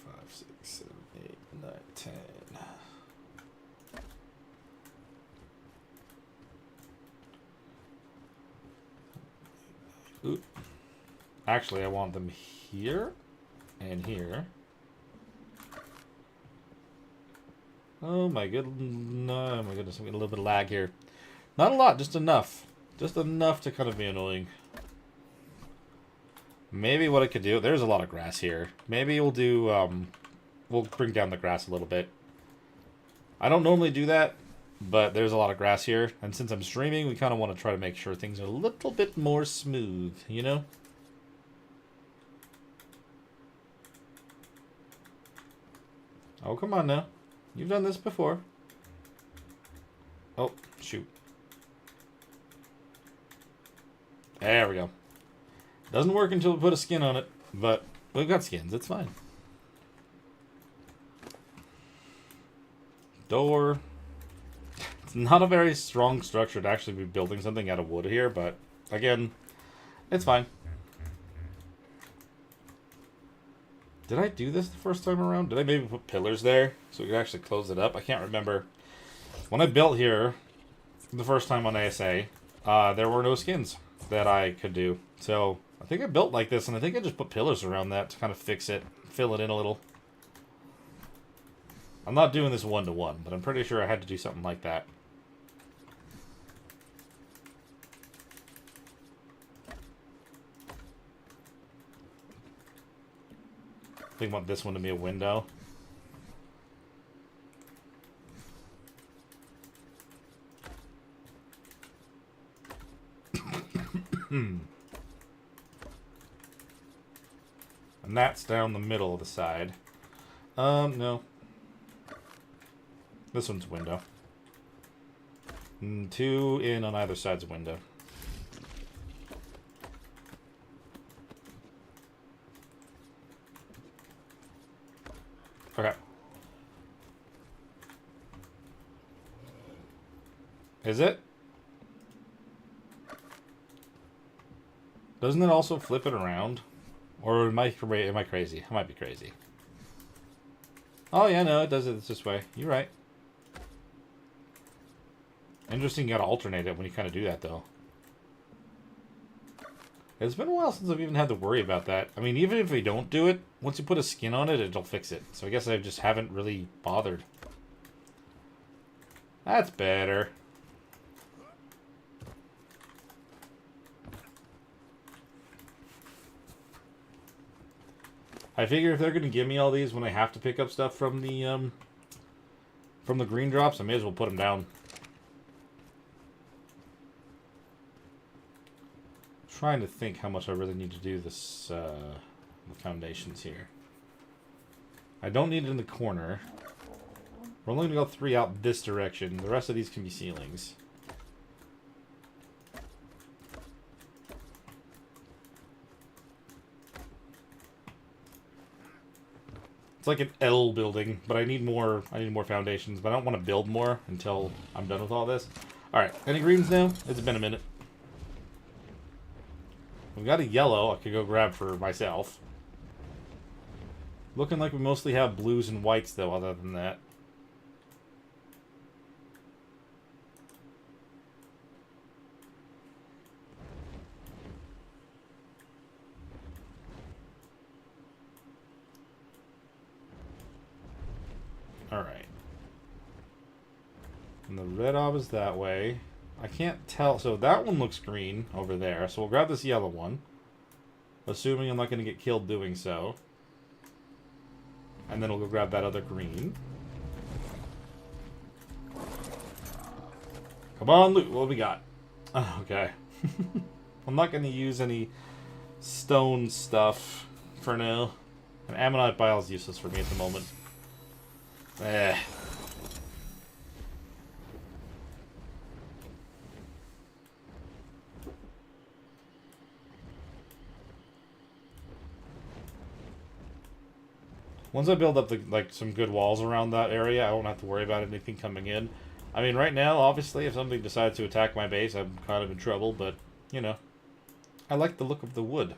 4, 5, 6, 7, 8, 9, 10. Ooh. Actually, I want them here and here. Oh my good, no, my goodness, I'm getting a little bit of lag here. Not a lot, just enough. Just enough to kind of be annoying. Maybe what I could do, there's a lot of grass here. Maybe we'll do, we'll bring down the grass a little bit. I don't normally do that, but there's a lot of grass here. And since I'm streaming, we kind of want to try to make sure things are a little bit more smooth, you know? Oh, come on now. You've done this before. Oh, shoot. There we go. Doesn't work until we put a skin on it, but we've got skins. It's fine. Door. It's not a very strong structure to actually be building something out of wood here, but again, it's fine. Did I do this the first time around? Did I maybe put pillars there so we could actually close it up? I can't remember. When I built here the first time on ASA, there were no skins that I could do. So I think I built like this, and I think I just put pillars around that to kind of fix it, fill it in a little. I'm not doing this one-to-one, but I'm pretty sure I had to do something like that. I think I want this one to be a window. And that's down the middle of the side. No. This one's a window. And 2 in on either side's a window. Okay. Is it? Doesn't it also flip it around? Or am I crazy? I might be crazy. Oh yeah, no, it does it this way. You're right. Interesting, you gotta alternate it when you kind of do that, though. It's been a while since I've even had to worry about that. I mean, even if we don't do it, once you put a skin on it, it'll fix it. So I guess I just haven't really bothered. That's better. I figure if they're going to give me all these when I have to pick up stuff from the green drops, I may as well put them down. Trying to think how much I really need to do this, the foundations here. I don't need it in the corner. We're only going to go 3 out this direction. The rest of these can be ceilings. It's like an L building, but I need more foundations, but I don't want to build more until I'm done with all this. Alright, any greens now? It's been a minute. We've got a yellow I could go grab for myself. Looking like we mostly have blues and whites, though, other than that. Alright. And the red ob is that way. I can't tell. So that one looks green over there. So we'll grab this yellow one. Assuming I'm not going to get killed doing so. And then we'll go grab that other green. Come on, loot. What do we got? Oh, okay. I'm not going to use any stone stuff for now. And ammonite bile is useless for me at the moment. Eh. Once I build up some good walls around that area, I won't have to worry about anything coming in. I mean, right now, obviously, if somebody decides to attack my base, I'm kind of in trouble, but, you know. I like the look of the wood.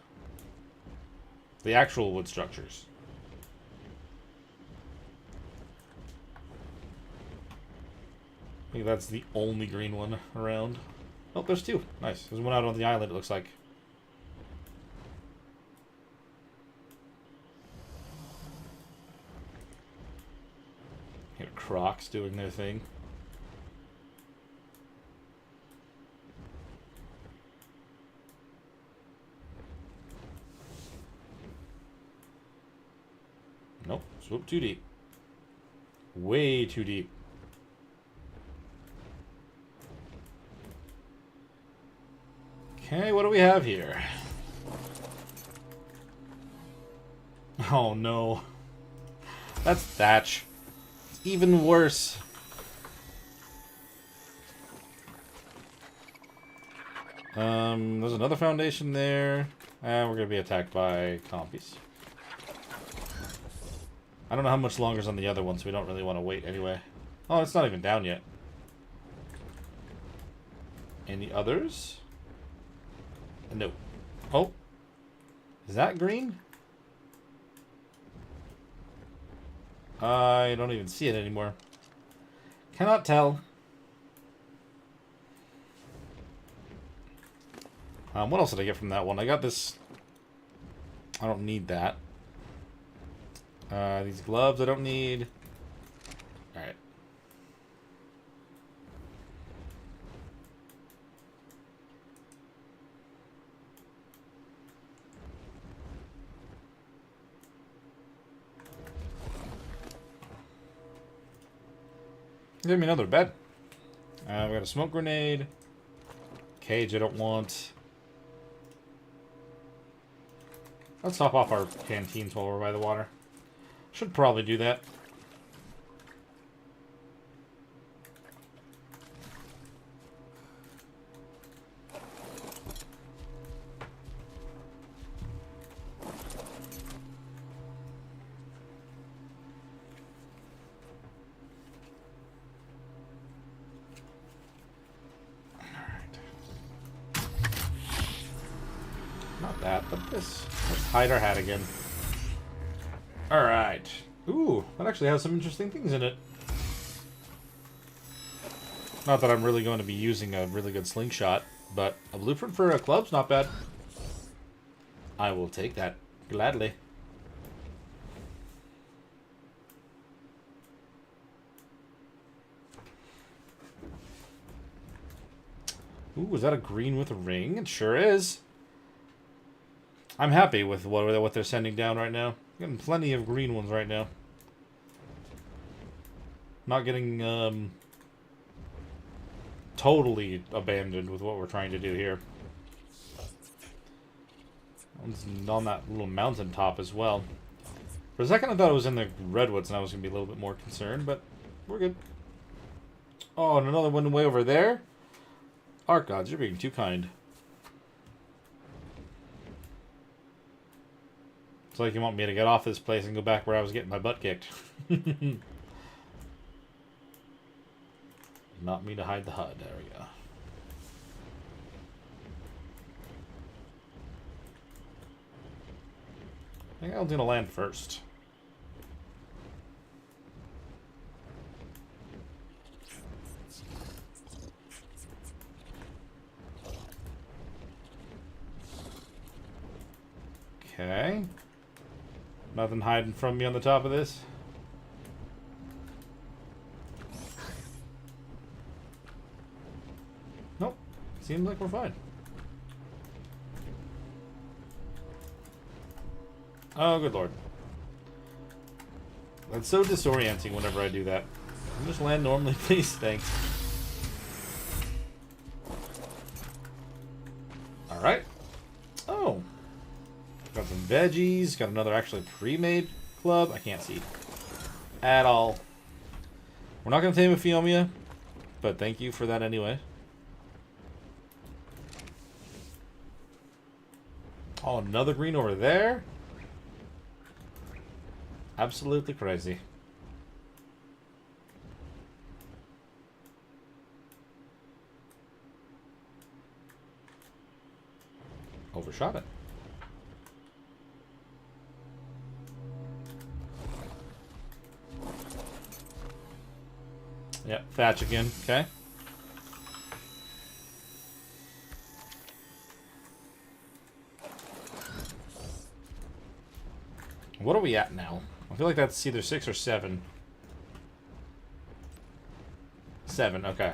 The actual wood structures. I think that's the only green one around. Oh, there's 2. Nice. There's one out on the island, it looks like. Crocs doing their thing. Nope. Swoop too deep. Way too deep. Okay, what do we have here? Oh no. That's thatch. It's even worse. There's another foundation there. And we're gonna be attacked by compies. I don't know how much longer's on the other one, so we don't really want to wait anyway. Oh, it's not even down yet. Any others? No. Oh. Is that green? I don't even see it anymore. Cannot tell. What else did I get from that one? I got this. I don't need that. These gloves I don't need. Alright. Give me another bed. We got a smoke grenade. Cage I don't want. Let's top off our canteens while we're by the water. Should probably do that. Not that, but this. Let's hide our hat again. Alright. Ooh, that actually has some interesting things in it. Not that I'm really going to be using a really good slingshot, but a blueprint for a club's not bad. I will take that gladly. Ooh, is that a green with a ring? It sure is. I'm happy with what they're sending down right now. Getting plenty of green ones right now. Not getting totally abandoned with what we're trying to do here. One's on that little mountain top as well. For a second I thought it was in the redwoods and I was going to be a little bit more concerned, but we're good. Oh, and another one way over there? Arc gods, you're being too kind. It's like you want me to get off this place and go back where I was getting my butt kicked. Not me to hide the HUD. There we go. I think I was going to land first. Okay. Nothing hiding from me on the top of this. Nope. Seems like we're fine. Oh, good lord. That's so disorienting whenever I do that. Can you just land normally, please? Thanks. Alright. Oh. Got some veggies. Got another actually pre-made club. I can't see at all. We're not going to tame a Phiomia, but thank you for that anyway. Oh, another green over there? Absolutely crazy. Overshot it. Yep, thatch again. Okay. What are we at now? I feel like that's either 6 or 7. 7. Okay.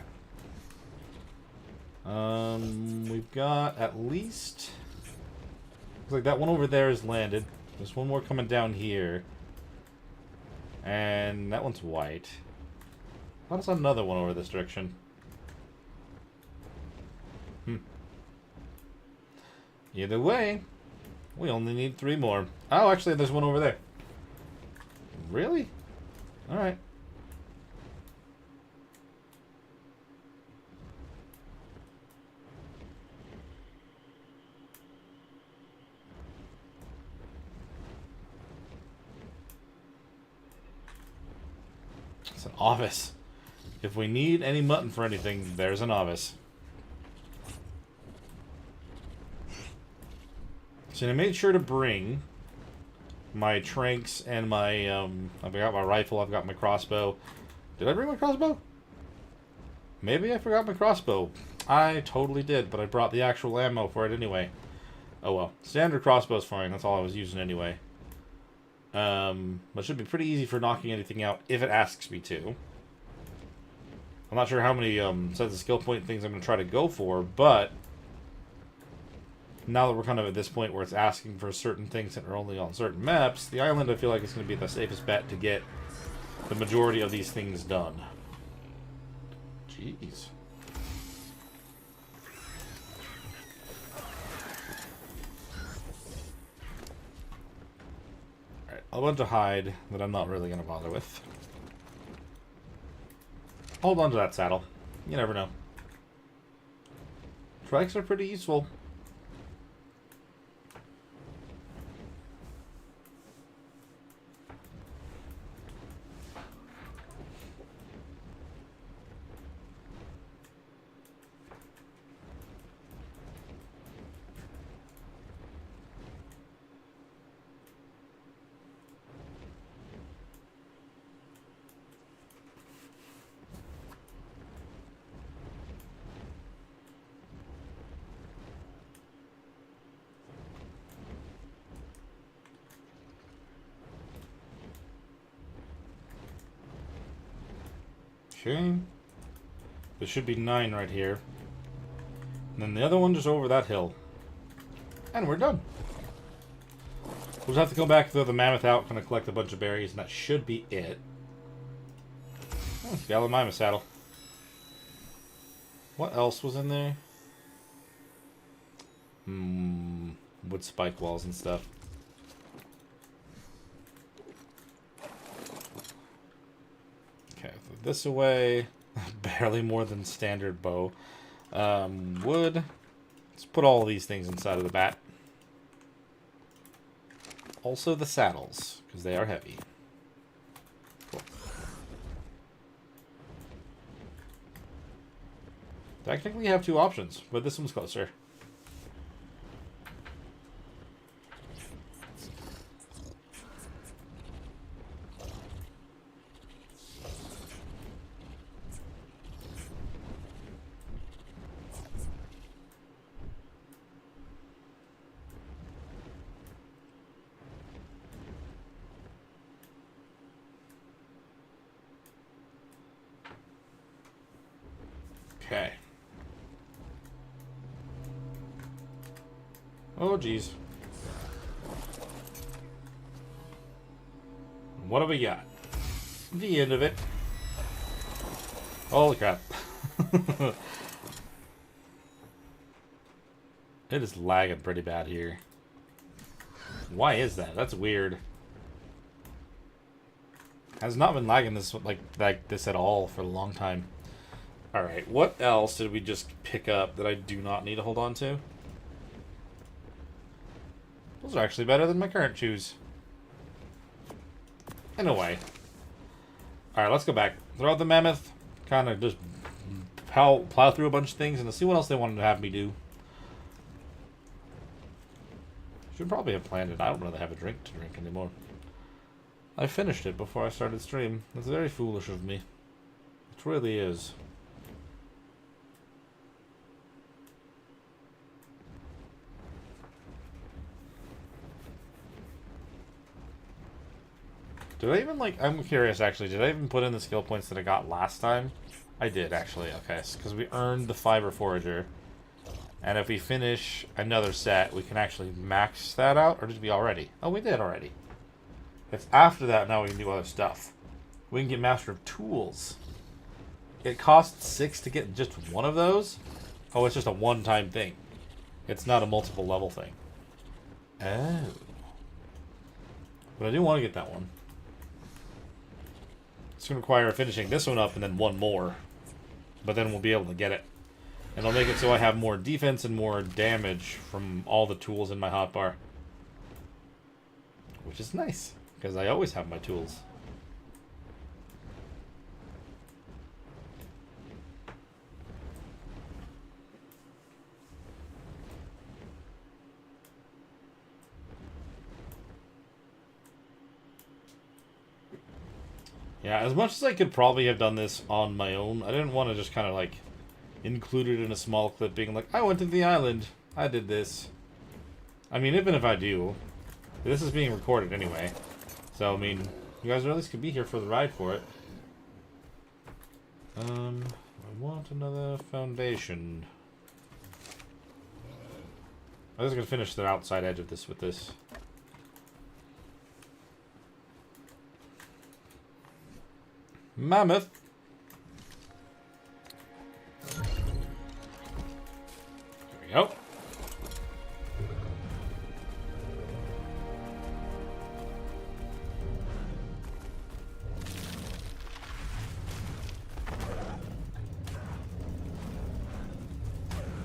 We've got at least... Looks like that one over there is landed. There's one more coming down here. And that one's white. How does another one over this direction? Either way, we only need 3 more. Oh, actually, there's one over there. Really? Alright. It's an office. If we need any mutton for anything, there's an office. So I made sure to bring my tranks and my, I've got my rifle, I've got my crossbow. Did I bring my crossbow? Maybe I forgot my crossbow. I totally did, but I brought the actual ammo for it anyway. Oh well. Standard crossbow's fine, that's all I was using anyway. But it should be pretty easy for knocking anything out if it asks me to. I'm not sure how many sets of skill point things I'm going to try to go for, but now that we're kind of at this point where it's asking for certain things that are only on certain maps, the island I feel like is going to be the safest bet to get the majority of these things done. Jeez. Alright, a bunch of hide that I'm not really going to bother with. Hold on to that saddle. You never know. Trikes are pretty useful. Okay. There should be 9 right here. And then the other one just over that hill. And we're done. We'll just have to go back, throw the mammoth out, kind of collect a bunch of berries, and that should be it. Oh, Gallimimus saddle. What else was in there? Wood spike walls and stuff. Okay, throw this away. Barely more than standard bow. Wood. Let's put all of these things inside of the bat. Also the saddles, because they are heavy. Cool. Technically you have 2 options, but this one's closer. Okay. Oh, geez. What do we got? The end of it. Holy crap. It is lagging pretty bad here. Why is that? That's weird. Has not been lagging this like this at all for a long time. Alright, what else did we just pick up that I do not need to hold on to? Those are actually better than my current shoes. In a way. Alright, let's go back. Throw out the mammoth. Kind of just plow through a bunch of things and see what else they wanted to have me do. Should probably have planned it. I don't really have a drink to drink anymore. I finished it before I started stream. That's very foolish of me. It really is. Did I even, I'm curious, actually, did I even put in the skill points that I got last time? I did, actually. Okay, because we earned the fiber forager. And if we finish another set, we can actually max that out. Or did we already? Oh, we did already. It's after that now we can do other stuff. We can get Master of Tools. It costs 6 to get just one of those? Oh, it's just a one-time thing. It's not a multiple level thing. Oh. But I do want to get that one. It's going to require finishing this one up and then one more. But then we'll be able to get it. And I'll make it so I have more defense and more damage from all the tools in my hotbar. Which is nice, because I always have my tools. Yeah, as much as I could probably have done this on my own, I didn't want to just kind of like include it in a small clip being like, I went to the island, I did this. I mean, even if I do, this is being recorded anyway. So, I mean, you guys at least could be here for the ride for it. I want another foundation. I'm just going to finish the outside edge of this with this. Mammoth. There we go.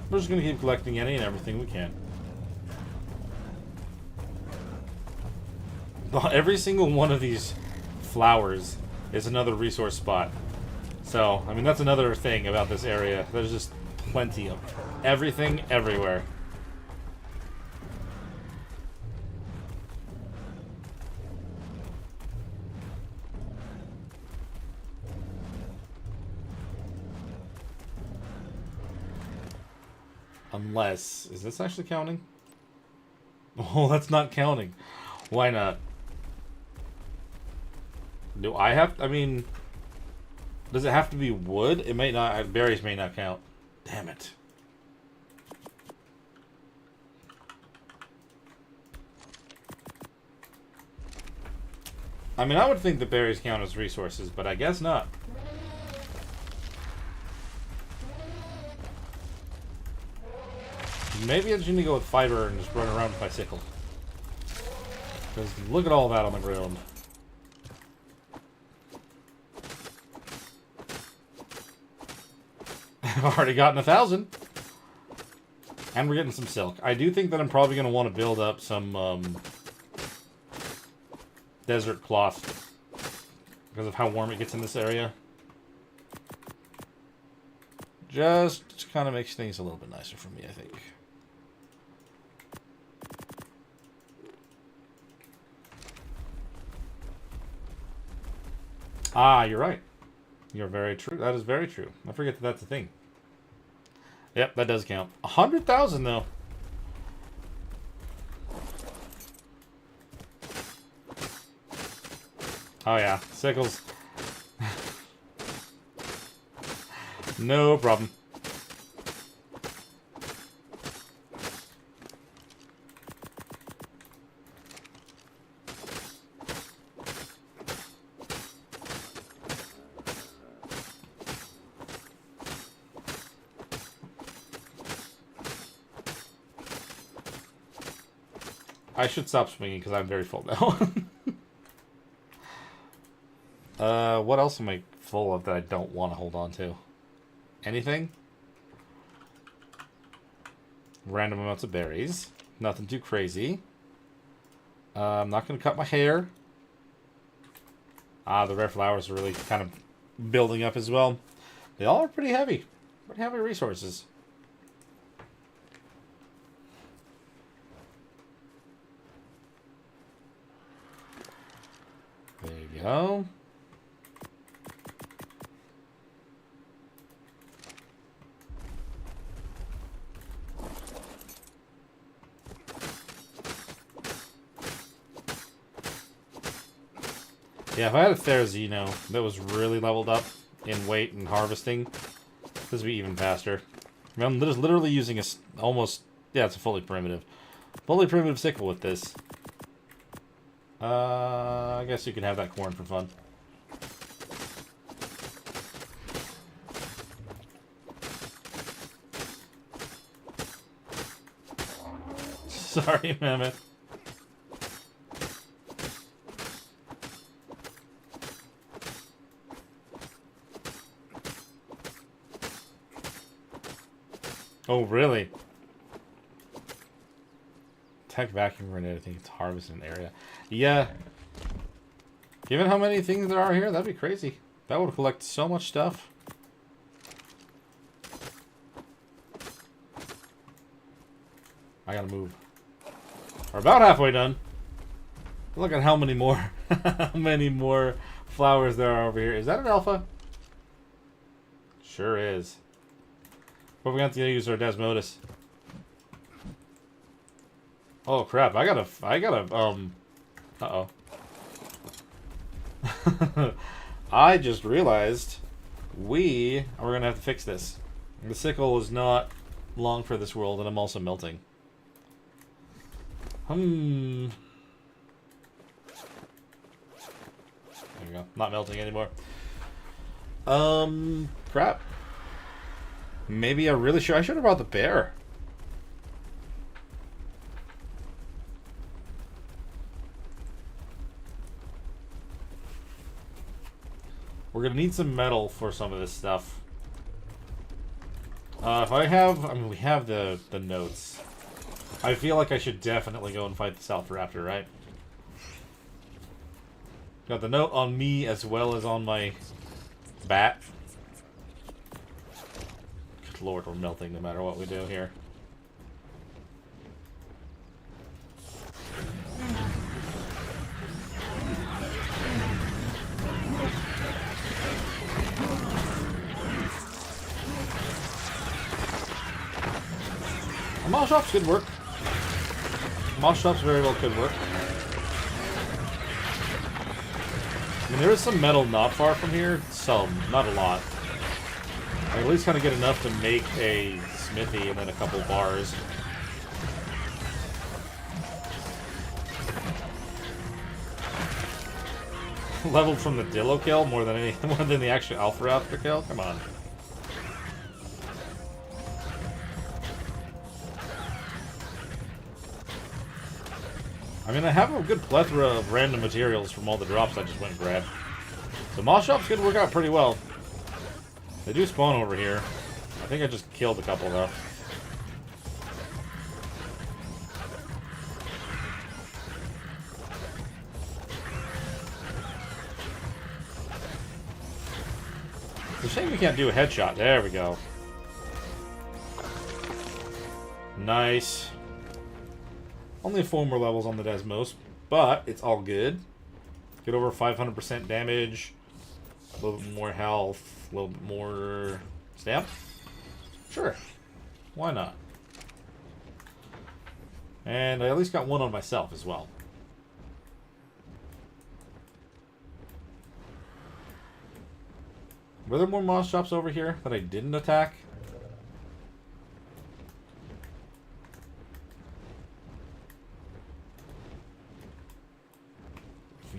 We're just going to keep collecting any and everything we can. Every single one of these flowers is another resource spot. So, I mean, that's another thing about this area. There's just plenty of everything everywhere. Unless, is this actually counting? Oh, that's not counting. Why not? Do I have, I mean, does it have to be wood? It may not, berries may not count. Damn it. I mean, I would think the berries count as resources, but I guess not. Maybe I just need to go with fiber and just run around with my sickle. Because look at all that on the ground. I've already gotten 1,000. And we're getting some silk. I do think that I'm probably going to want to build up some desert cloth. Because of how warm it gets in this area. Just kind of makes things a little bit nicer for me, I think. Ah, you're right. You're very true. That is very true. I forget that that's a thing. Yep, that does count. 100,000 though. Oh yeah, sickles. No problem. I should stop swinging because I'm very full now. What else am I full of that I don't want to hold on to? Anything? Random amounts of berries. Nothing too crazy. I'm not going to cut my hair. Ah, the rare flowers are really kind of building up as well. They all are pretty heavy. Pretty heavy resources. There you go. Yeah, if I had a Therizino that was really leveled up, in weight and harvesting, this would be even faster. I mean, I'm just literally using almost... Yeah, it's a fully primitive sickle with this. I guess you can have that corn for fun. Sorry, Mammoth. Oh, really? Tech vacuum grenade, I think it's harvesting an area. Yeah. Given how many things there are here, that'd be crazy. That would collect so much stuff. I gotta move. We're about halfway done. Look at how many more how many more flowers there are over here. Is that an alpha? Sure is. But we have to use our Desmodus. Oh crap, I gotta uh-oh. I just realized we're gonna have to fix this. The sickle is not long for this world, and I'm also melting. There you go. Not melting anymore. Crap. Maybe I should have brought the bear. We're gonna need some metal for some of this stuff. If I mean, we have the notes. I feel like I should definitely go and fight the South Raptor, right? Got the note on me as well as on my bat. Good lord, we're melting no matter what we do here. Moss shops could work. Moss shops very well could work. I mean, there is some metal not far from here. Some, not a lot. I at least kind of get enough to make a smithy and then a couple bars. Leveled from the Dillo kill more than the actual Alpha Raptor kill. Come on. I mean, I have a good plethora of random materials from all the drops I just went and grabbed. The moss shops could work out pretty well. They do spawn over here. I think I just killed a couple, though. It's a shame we can't do a headshot. There we go. Nice. Only 4 more levels on the Desmos, but it's all good. Get over 500% damage, a little bit more health, a little bit more stamp. Sure, why not? And I at least got one on myself as well. Were there more moss shops over here that I didn't attack?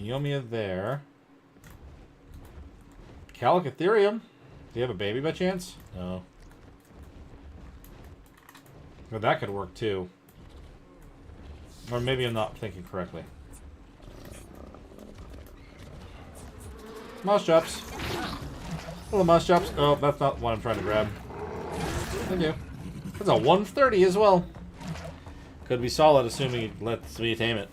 Yomia there. Calicatherium. Do you have a baby by chance? No. But that could work too. Or maybe I'm not thinking correctly. Moss chops. Hello, moss chops. Oh, that's not what I'm trying to grab. Thank you. That's a 130 as well. Could be solid, assuming it lets me tame it.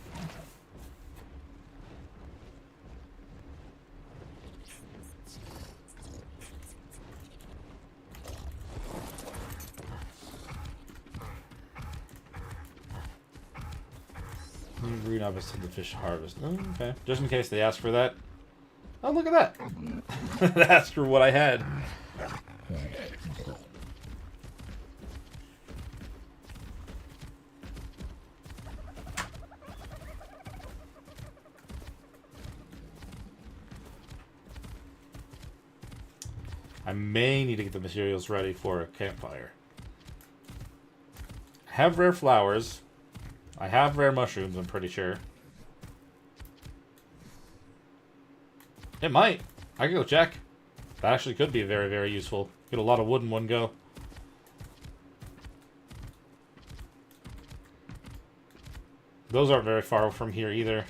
Green obvious to the fish harvest. Oh, okay. Just in case they ask for that. Oh, look at that. They asked for what I had. I may need to get the materials ready for a campfire. I have rare flowers. I have rare mushrooms, I'm pretty sure. It might. I can go check. That actually could be very, very useful. Get a lot of wood in one go. Those aren't very far from here either.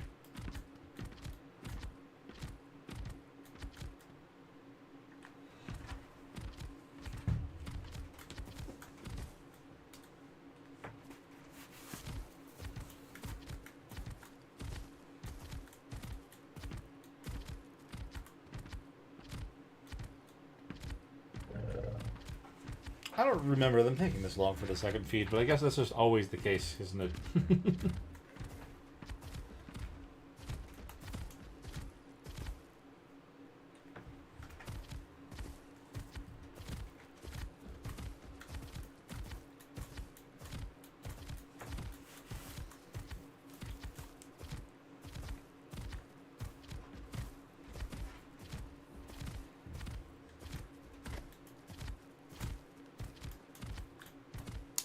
I don't remember them taking this long for the second feed, but I guess that's just always the case, isn't it?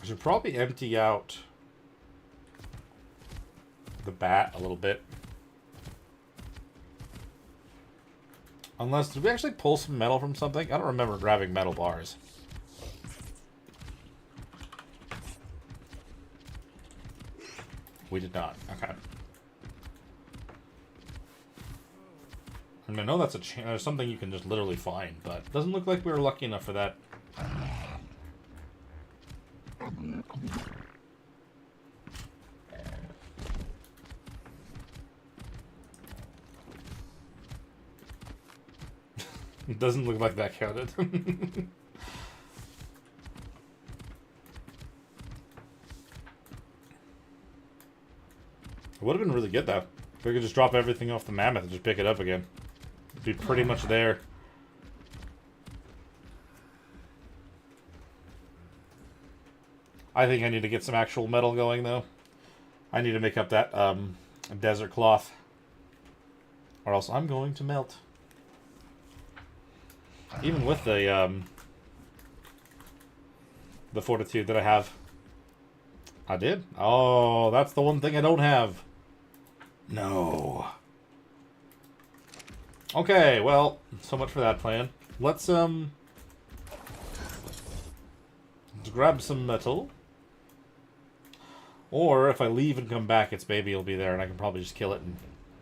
I should probably empty out the bat a little bit. Unless, did we actually pull some metal from something? I don't remember grabbing metal bars. We did not. Okay. I mean, I know that's there's something you can just literally find, but it doesn't look like we were lucky enough for that. It doesn't look like that counted. It would have been really good, though. If we could just drop everything off the mammoth and just pick it up again. It'd be pretty much there. I think I need to get some actual metal going, though. I need to make up that desert cloth. Or else I'm going to melt. Even with the fortitude that I have. I did? Oh, that's the one thing I don't have. No. Okay, well, so much for that plan. Let's grab some metal. Or if I leave and come back, its baby will be there, and I can probably just kill it and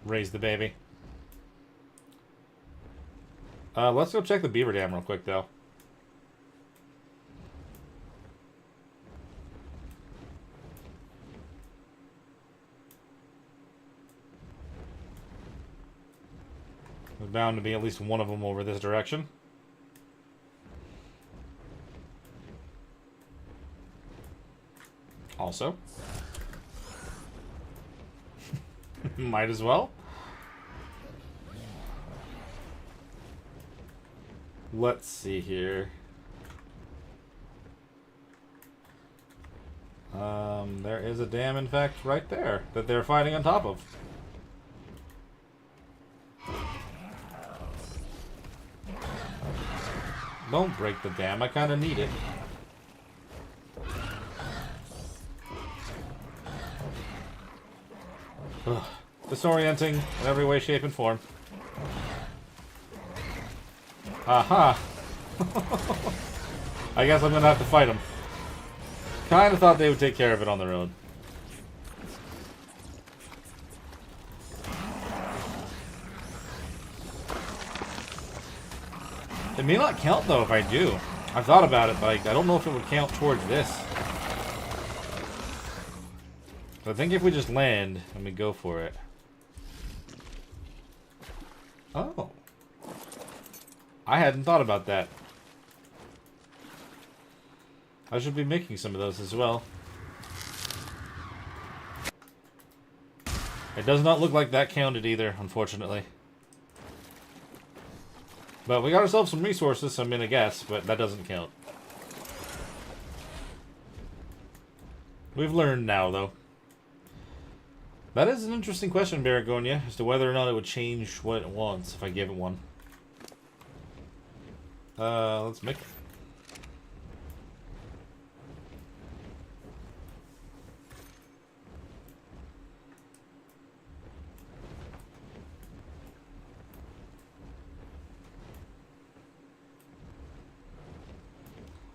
raise the baby. Let's go check the beaver dam real quick, though. There's bound to be at least one of them over this direction. Also. Might as well. Let's see here. There is a dam, in fact, right there that they're fighting on top of. Don't break the dam. I kind of need it. Ugh. Disorienting in every way, shape, and form. Aha! I guess I'm gonna have to fight them. Kinda thought they would take care of it on their own. It may not count, though, if I do. I thought about it, but I don't know if it would count towards this. So I think if we just land and we go for it. Oh. I hadn't thought about that. I should be making some of those as well. It does not look like that counted either, unfortunately. But we got ourselves some resources, so I'm gonna guess, but that doesn't count. We've learned now, though. That is an interesting question, Baragonia, as to whether or not it would change what it wants if I give it one. Let's make it.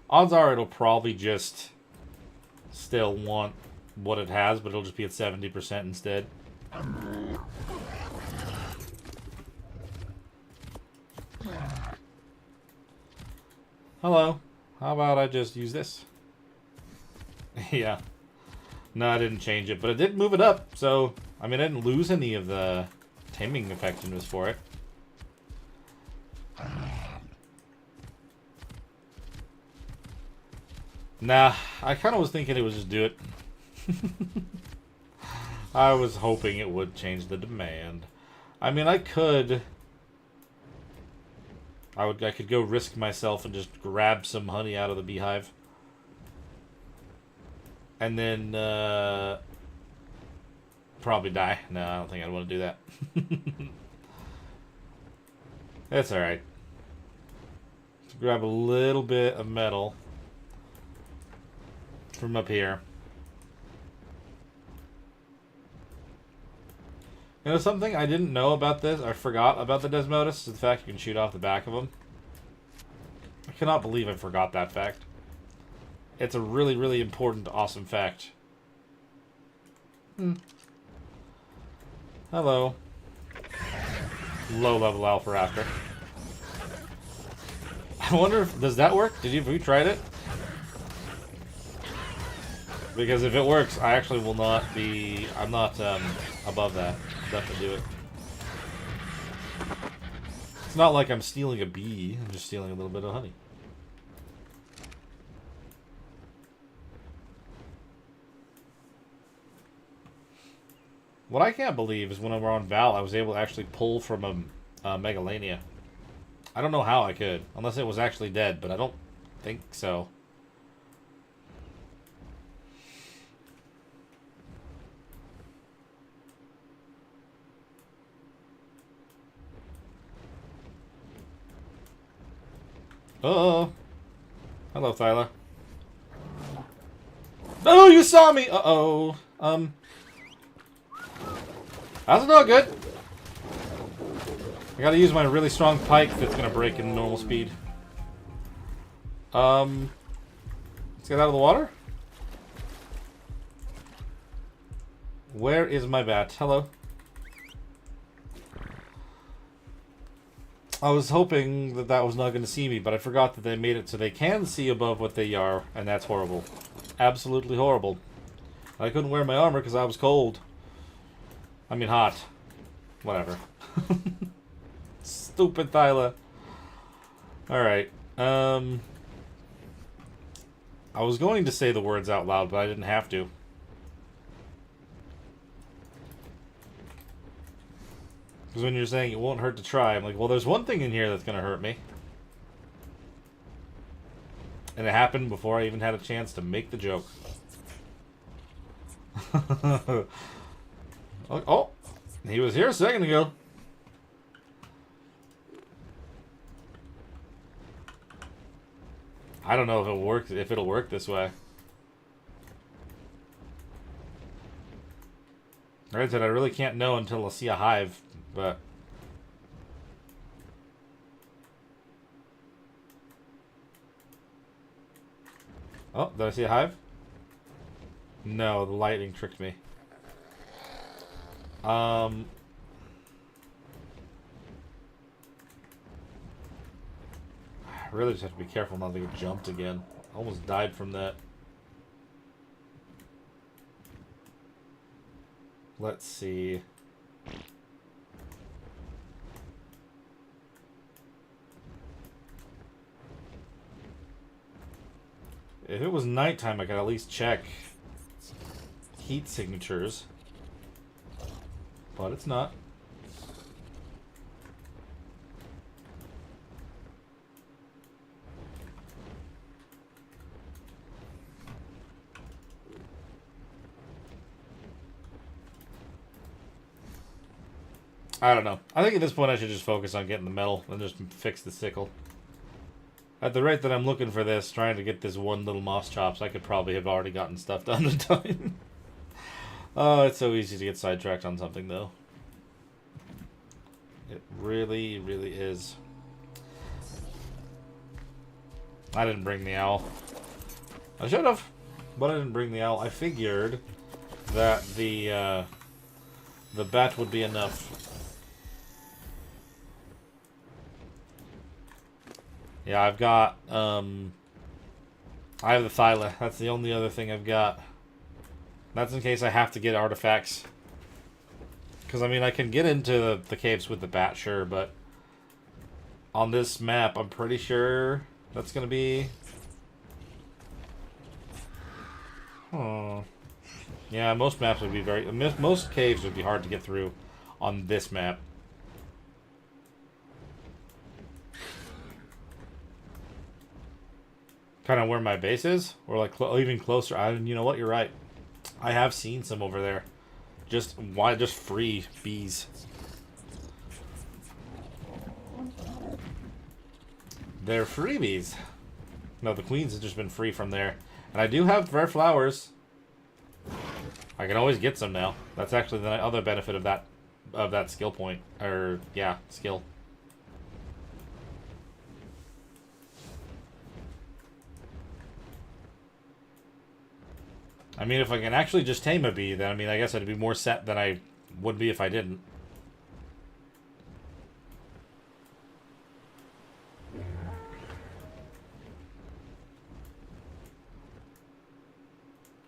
Odds are it'll probably just still want what it has, but it'll just be at 70% instead. Hello. How about I just use this? Yeah. No, I didn't change it, but it did move it up, so... I mean, I didn't lose any of the taming effectiveness for it. Nah, I kind of was thinking it would just do it. I was hoping it would change the demand. I mean, I could... I could go risk myself and just grab some honey out of the beehive. And then, probably die. No, I don't think I'd want to do that. That's alright. Let's grab a little bit of metal from up here. You know something I didn't know about this? I forgot about the Desmodus. The fact you can shoot off the back of them. I cannot believe I forgot that fact. It's a really, really important, awesome fact. Hello. Low level alpha raptor. I wonder if does that work? Have you tried it? Because if it works, I actually will not be... I'm not above that. I'll definitely do it. It's not like I'm stealing a bee. I'm just stealing a little bit of honey. What I can't believe is when we were on Val, I was able to actually pull from a Megalania. I don't know how I could. Unless it was actually dead, but I don't think so. Uh-oh. Hello, Thyla. Oh, you saw me! Uh-oh. That's not good. I gotta use my really strong pike that's gonna break in normal speed. Let's get out of the water. Where is my bat? Hello. I was hoping that that was not going to see me, but I forgot that they made it so they can see above what they are, and that's horrible. Absolutely horrible. I couldn't wear my armor because I was cold. I mean hot. Whatever. Stupid Thyla. Alright. I was going to say the words out loud, but I didn't have to. Because when you're saying it won't hurt to try, I'm like, well, there's one thing in here that's going to hurt me. And it happened before I even had a chance to make the joke. Oh, he was here a second ago. I don't know if it works, if it'll work this way. Like I said, I really can't know until I see a hive, but... Oh, did I see a hive? No, the lightning tricked me. I really just have to be careful not to get jumped again. Almost died from that. Let's see. If it was nighttime, I could at least check heat signatures. But it's not. I don't know. I think at this point I should just focus on getting the metal and just fix the sickle. At the rate that I'm looking for this, trying to get this one little moss chops, I could probably have already gotten stuff done in time. Oh, it's so easy to get sidetracked on something, though. It really, really is. I didn't bring the owl. I should have, but I didn't bring the owl. I figured that the bat would be enough. Yeah, I've got, I have the Thyla. That's the only other thing I've got. That's in case I have to get artifacts. Because, I mean, I can get into the caves with the bat, sure, but on this map, I'm pretty sure that's going to be... Yeah, most maps would be very... Most caves would be hard to get through on this map. Kind of where my base is, or like even closer. You know what? You're right. I have seen some over there. Just free bees. They're freebies. No, the queens have just been free from there, and I do have rare flowers. I can always get some now. That's actually the other benefit of that skill point, or yeah, skill. I mean, if I can actually just tame a bee, then, I mean, I guess I'd be more set than I would be if I didn't.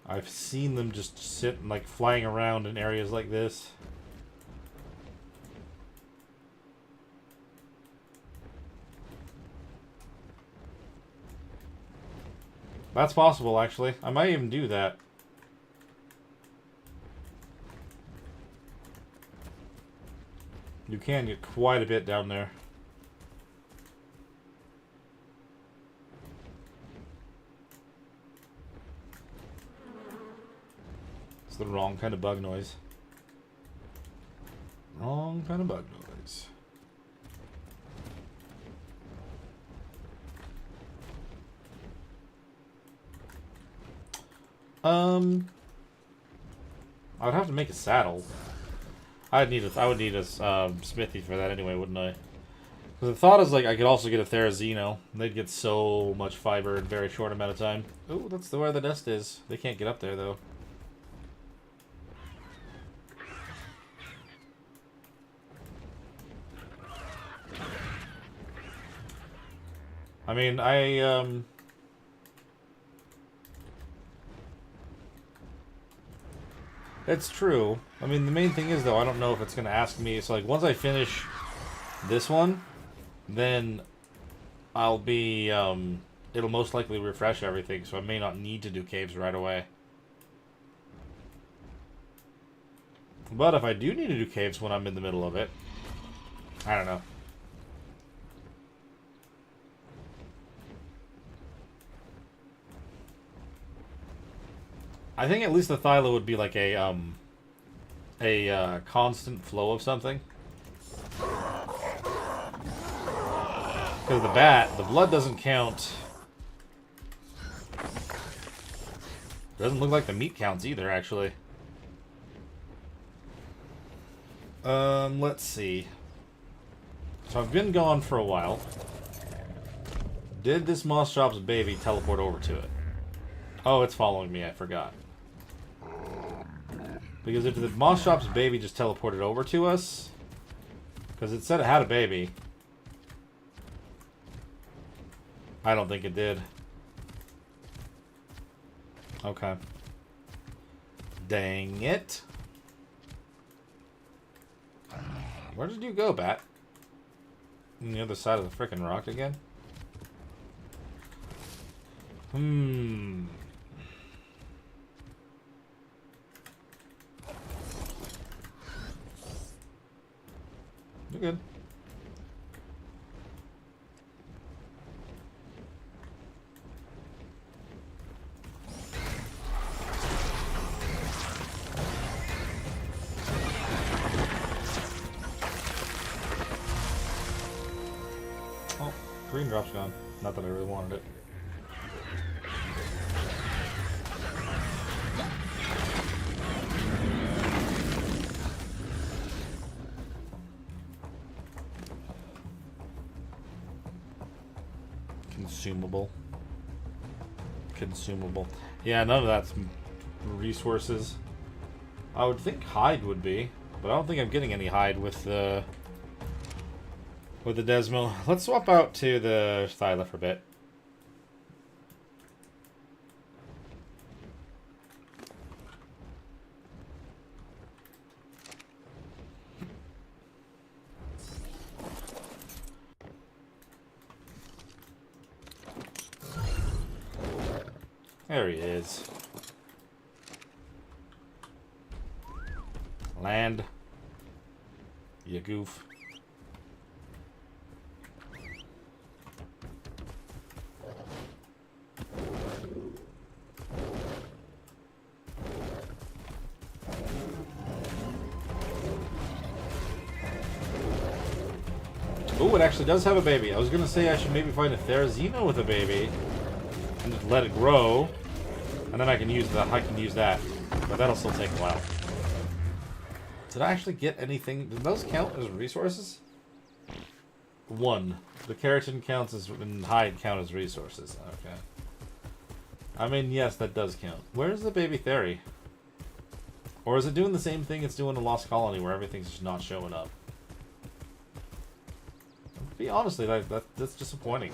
I've seen them just sit, like, flying around in areas like this. That's possible, actually. I might even do that. You can get quite a bit down there. It's the wrong kind of bug noise. Wrong kind of bug noise. I would have to make a saddle. I would need a smithy for that anyway, wouldn't I? Because the thought is, like, I could also get a Therizino. They'd get so much fiber in a very short amount of time. Oh, that's where the nest is. They can't get up there, though. I mean, it's true. I mean, the main thing is, though, I don't know if it's going to ask me. So, like, once I finish this one, then I'll be, it'll most likely refresh everything, so I may not need to do caves right away. But if I do need to do caves when I'm in the middle of it, I don't know. I think at least the Thyla would be like a constant flow of something. Because the bat, the blood doesn't count. Doesn't look like the meat counts either, actually. Let's see. So I've been gone for a while. Did this Moss Shop's baby teleport over to it? Oh, it's following me, I forgot. Because if the Moss Shop's baby just teleported over to us, because it said it had a baby. I don't think it did. Okay. Dang it. Where did you go, Bat? On the other side of the frickin' rock again? You're good. Oh, green drop's gone. Not that I really wanted it. Consumable. Consumable. Yeah, none of that's resources. I would think hide would be, but I don't think I'm getting any hide with the Desmo. Let's swap out to the Thyla for a bit. There he is. Land. You goof. Ooh, it actually does have a baby. I was gonna say I should maybe find a Therizino with a baby and just let it grow, and then I can use that. But that'll still take a while. Did I actually get anything? Did those count as resources? 1. The keratin counts as, and hide count as resources. Okay. I mean, yes, that does count. Where's the baby Theri? Or is it doing the same thing it's doing in Lost Colony, where everything's just not showing up? To be honestly, that's disappointing.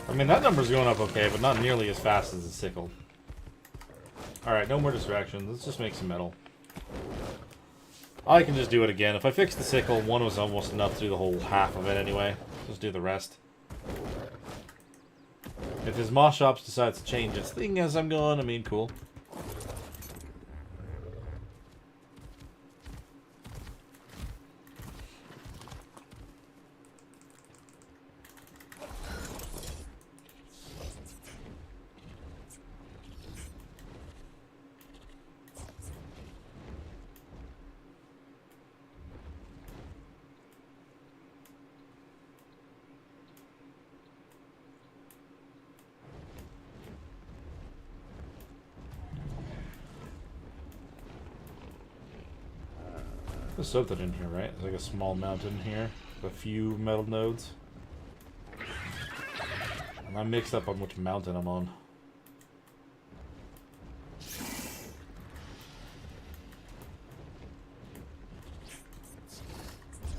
I mean, that number's going up okay, but not nearly as fast as the sickle. Alright, no more distractions. Let's just make some metal. I can just do it again. If I fix the sickle, 1 was almost enough to do the whole half of it anyway. Just do the rest. If his Moss Shops decides to change its thing as I'm going, I mean, cool. There's something in here, right? There's like a small mountain here. A few metal nodes. And I'm mixed up on which mountain I'm on.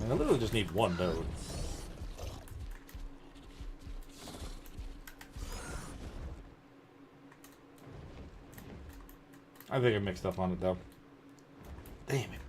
I literally just need 1 node. I think I'm mixed up on it though. Damn it.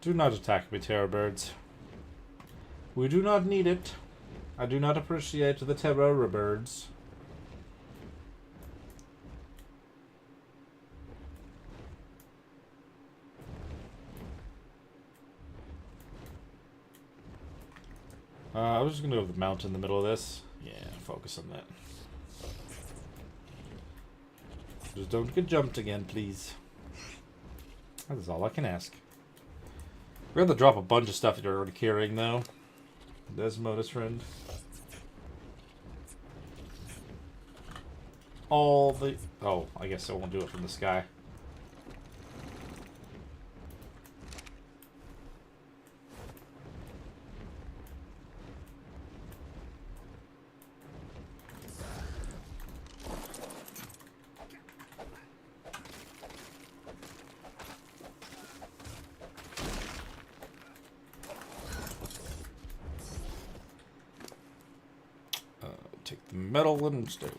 Do not attack me, terror birds. We do not need it. I do not appreciate the terror birds. I was just gonna go with the mountain in the middle of this. Yeah, focus on that. Just don't get jumped again, please. That is all I can ask. We're going to drop a bunch of stuff that you're already carrying, though. Desmodus friend. all the... Oh, I guess I won't do it from the sky. Take the metal and stone.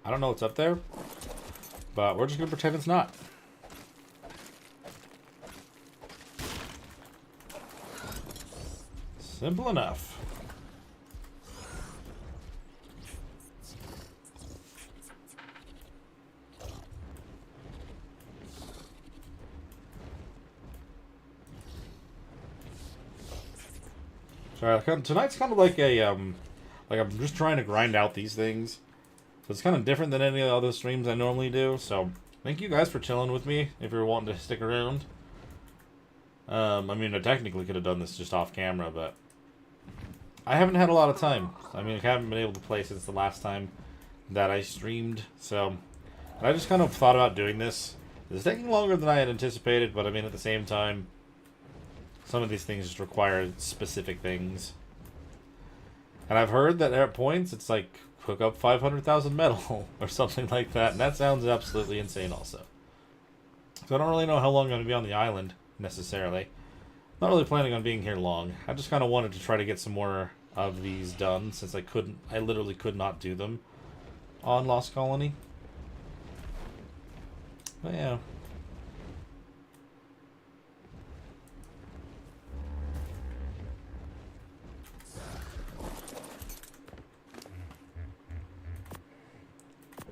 I don't know what's up there, but we're just going to pretend it's not. Simple enough. Sorry, tonight's kind of like a, like I'm just trying to grind out these things. So it's kind of different than any of the other streams I normally do. So thank you guys for chilling with me if you're wanting to stick around. I mean, I technically could have done this just off camera, but I haven't had a lot of time. I mean, I haven't been able to play since the last time that I streamed. So I just kind of thought about doing this. It's taking longer than I had anticipated, but I mean, at the same time, some of these things just require specific things. And I've heard that at points, it's like, hook up 500,000 metal or something like that. And that sounds absolutely insane also. So I don't really know how long I'm going to be on the island, necessarily. Not really planning on being here long. I just kind of wanted to try to get some more of these done, since I literally could not do them on Lost Colony. But yeah.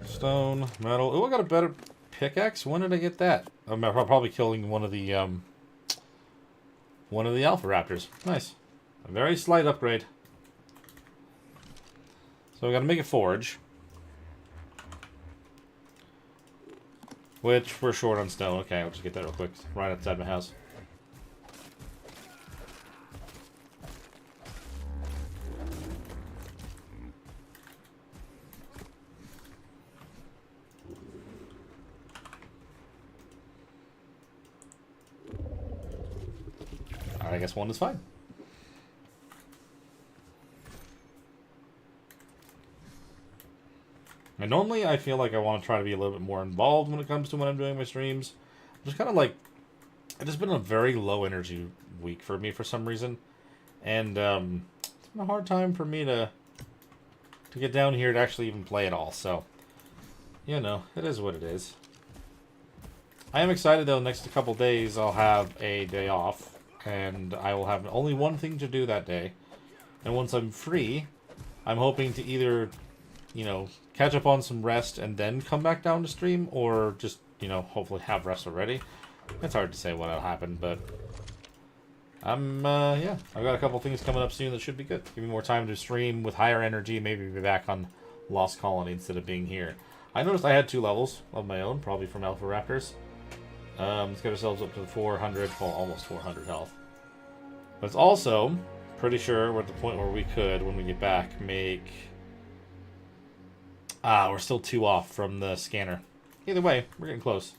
Stone, metal. Oh, I got a better pickaxe. When did I get that? I'm probably killing one of the alpha raptors. Nice. A very slight upgrade. So we got to make a forge, which we're short on stone. Okay, I'll just get that real quick. Right outside my house. I guess one is fine. And normally I feel like I want to try to be a little bit more involved when it comes to when I'm doing my streams. Just kind of like, it's just been a very low energy week for me for some reason. And it's been a hard time for me to get down here to actually even play at all. So, you know, it is what it is. I am excited though, next couple days I'll have a day off. And I will have only one thing to do that day. And once I'm free, I'm hoping to either, you know, catch up on some rest and then come back down to stream, or just, you know, hopefully have rest already. It's hard to say what'll happen, but yeah, I've got a couple things coming up soon that should be good. Give me more time to stream with higher energy, maybe be back on Lost Colony instead of being here. I noticed I had 2 levels of my own, probably from Alpha Raptors. Let's get ourselves up to 400, well, almost 400 health. But it's also pretty sure we're at the point where we could, when we get back, make... we're still 2 off from the scanner. Either way, we're getting close.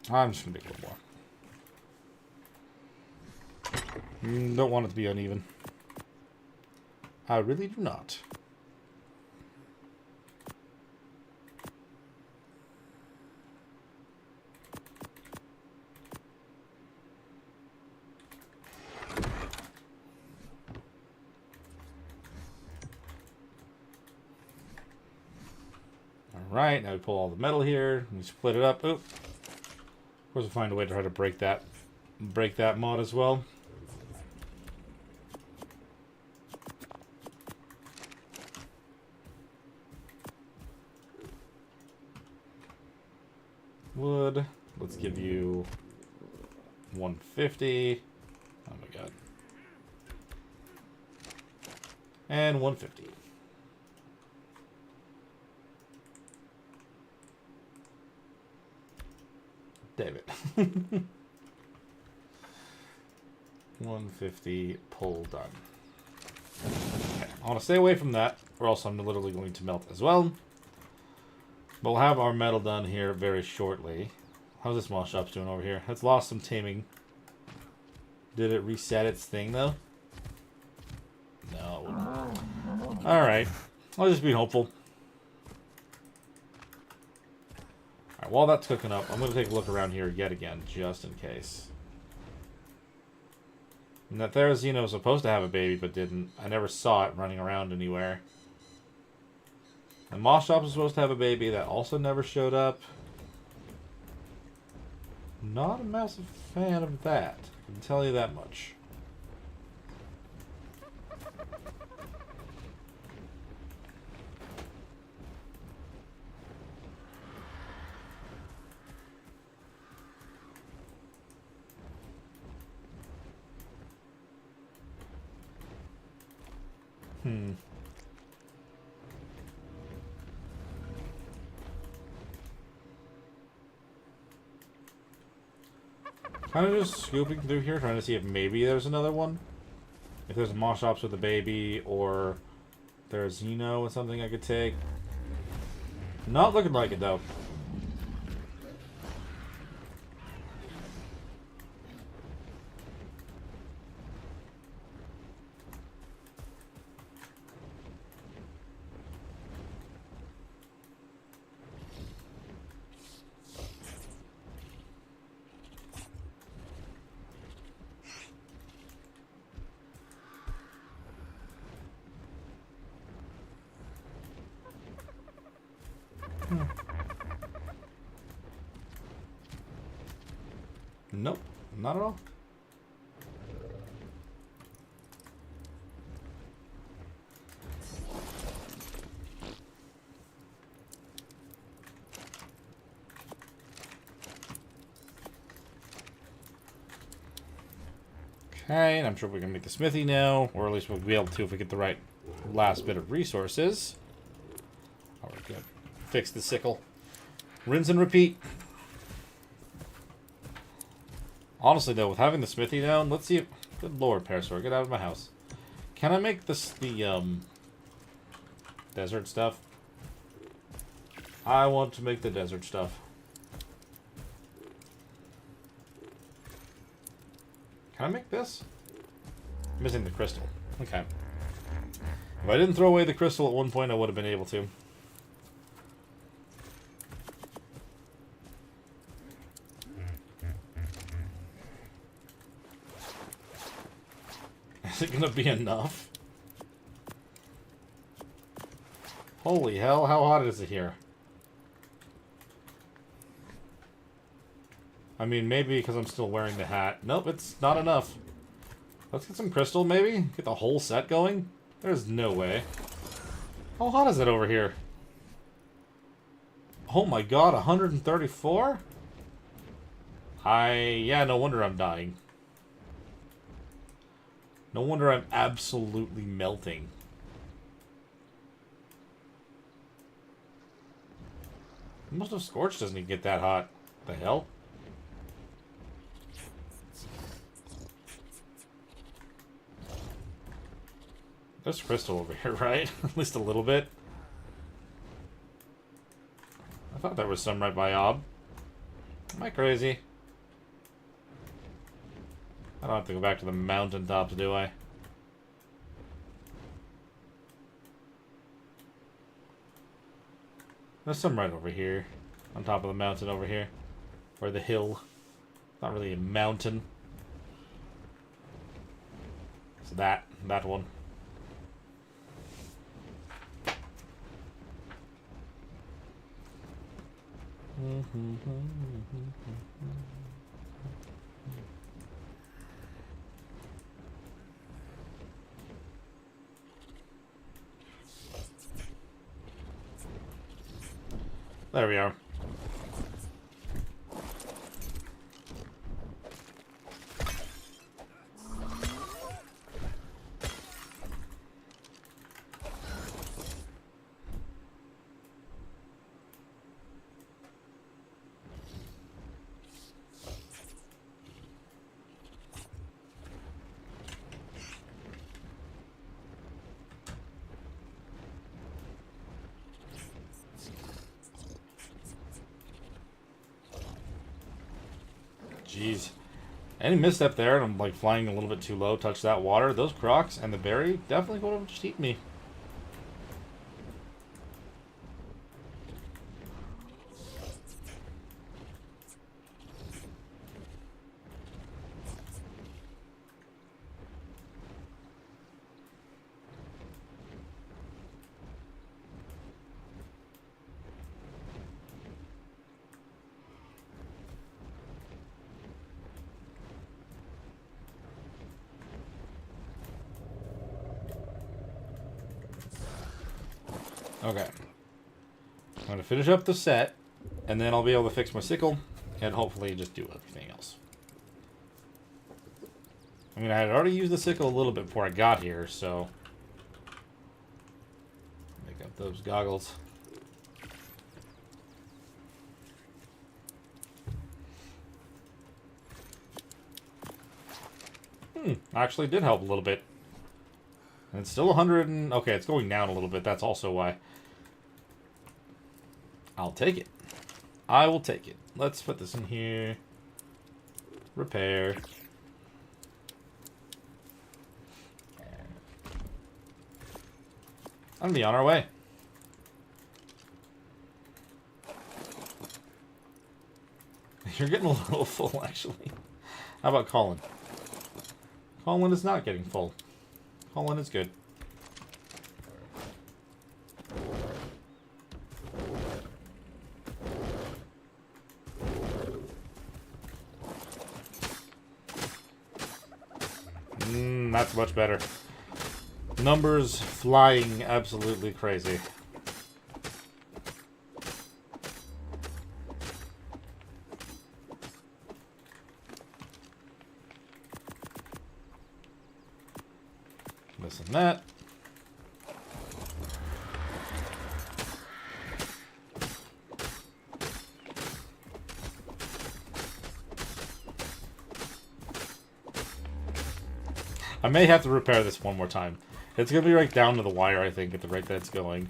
I'm just going to make a little more. Don't want it to be uneven. I really do not. Alright, now we pull all the metal here. We split it up. Oop. Of course, we'll find a way to try to break that mod as well. Wood, Let's give you 150. Oh my god. And 150. Damn it. 150, pull done. Okay, I want to stay away from that, or else I'm literally going to melt as well. But we'll have our metal done here very shortly. How's this small shop's doing over here? It's lost some taming. Did it reset its thing, though? No, it wouldn't. Alright. I'll just be hopeful. Alright, while that's cooking up, I'm going to take a look around here yet again, just in case. And that Therazino was supposed to have a baby, but didn't. I never saw it running around anywhere. And Moss Shop was supposed to have a baby that also never showed up. Not a massive fan of that. I can tell you that much. Kind of just scooping through here, trying to see if maybe there's another one. If there's a Moss Shops with a baby, or there's Xeno with something I could take. Not looking like it, though. Nope, not at all. Okay, and I'm sure we can make the smithy now, or at least we'll be able to if we get the right last bit of resources. Alright, good. Fix the sickle. Rinse and repeat. Honestly, though, with having the smithy down, let's see if... Good lord, Parasaur, get out of my house. Can I make this the, desert stuff? I want to make the desert stuff. Can I make this? I'm missing the crystal. Okay. If I didn't throw away the crystal at one point, I would have been able to. Is it gonna be enough? Holy hell, how hot is it here? I mean, maybe because I'm still wearing the hat. Nope, it's not enough. Let's get some crystal, maybe? Get the whole set going? There's no way. How hot is it over here? Oh my god, 134? Yeah, no wonder I'm dying. No wonder I'm absolutely melting. Most of Scorch doesn't even get that hot. The hell? There's crystal over here, right? At least a little bit. I thought there was some right by Ob. Am I crazy? I don't have to go back to the mountaintops, do I? There's some right over here. On top of the mountain over here. Or the hill. Not really a mountain. So that one. There we are. jeez. Any misstep there, and I'm like flying a little bit too low, touch that water. Those crocs and the berry definitely would have just eaten me. Okay. I'm going to finish up the set, and then I'll be able to fix my sickle, and hopefully just do everything else. I mean, I had already used the sickle a little bit before I got here, so... Make up those goggles. Actually did help a little bit. And it's still 100 and... Okay, it's going down a little bit. That's also why. I'll take it. I will take it. Let's put this in here. Repair. I'm gonna be on our way. You're getting a little full, actually. How about Colin? Colin is not getting full. Colin is good. That's much better. Numbers flying absolutely crazy. This and that. I may have to repair this one more time. It's going to be right down to the wire, I think, at the rate that it's going.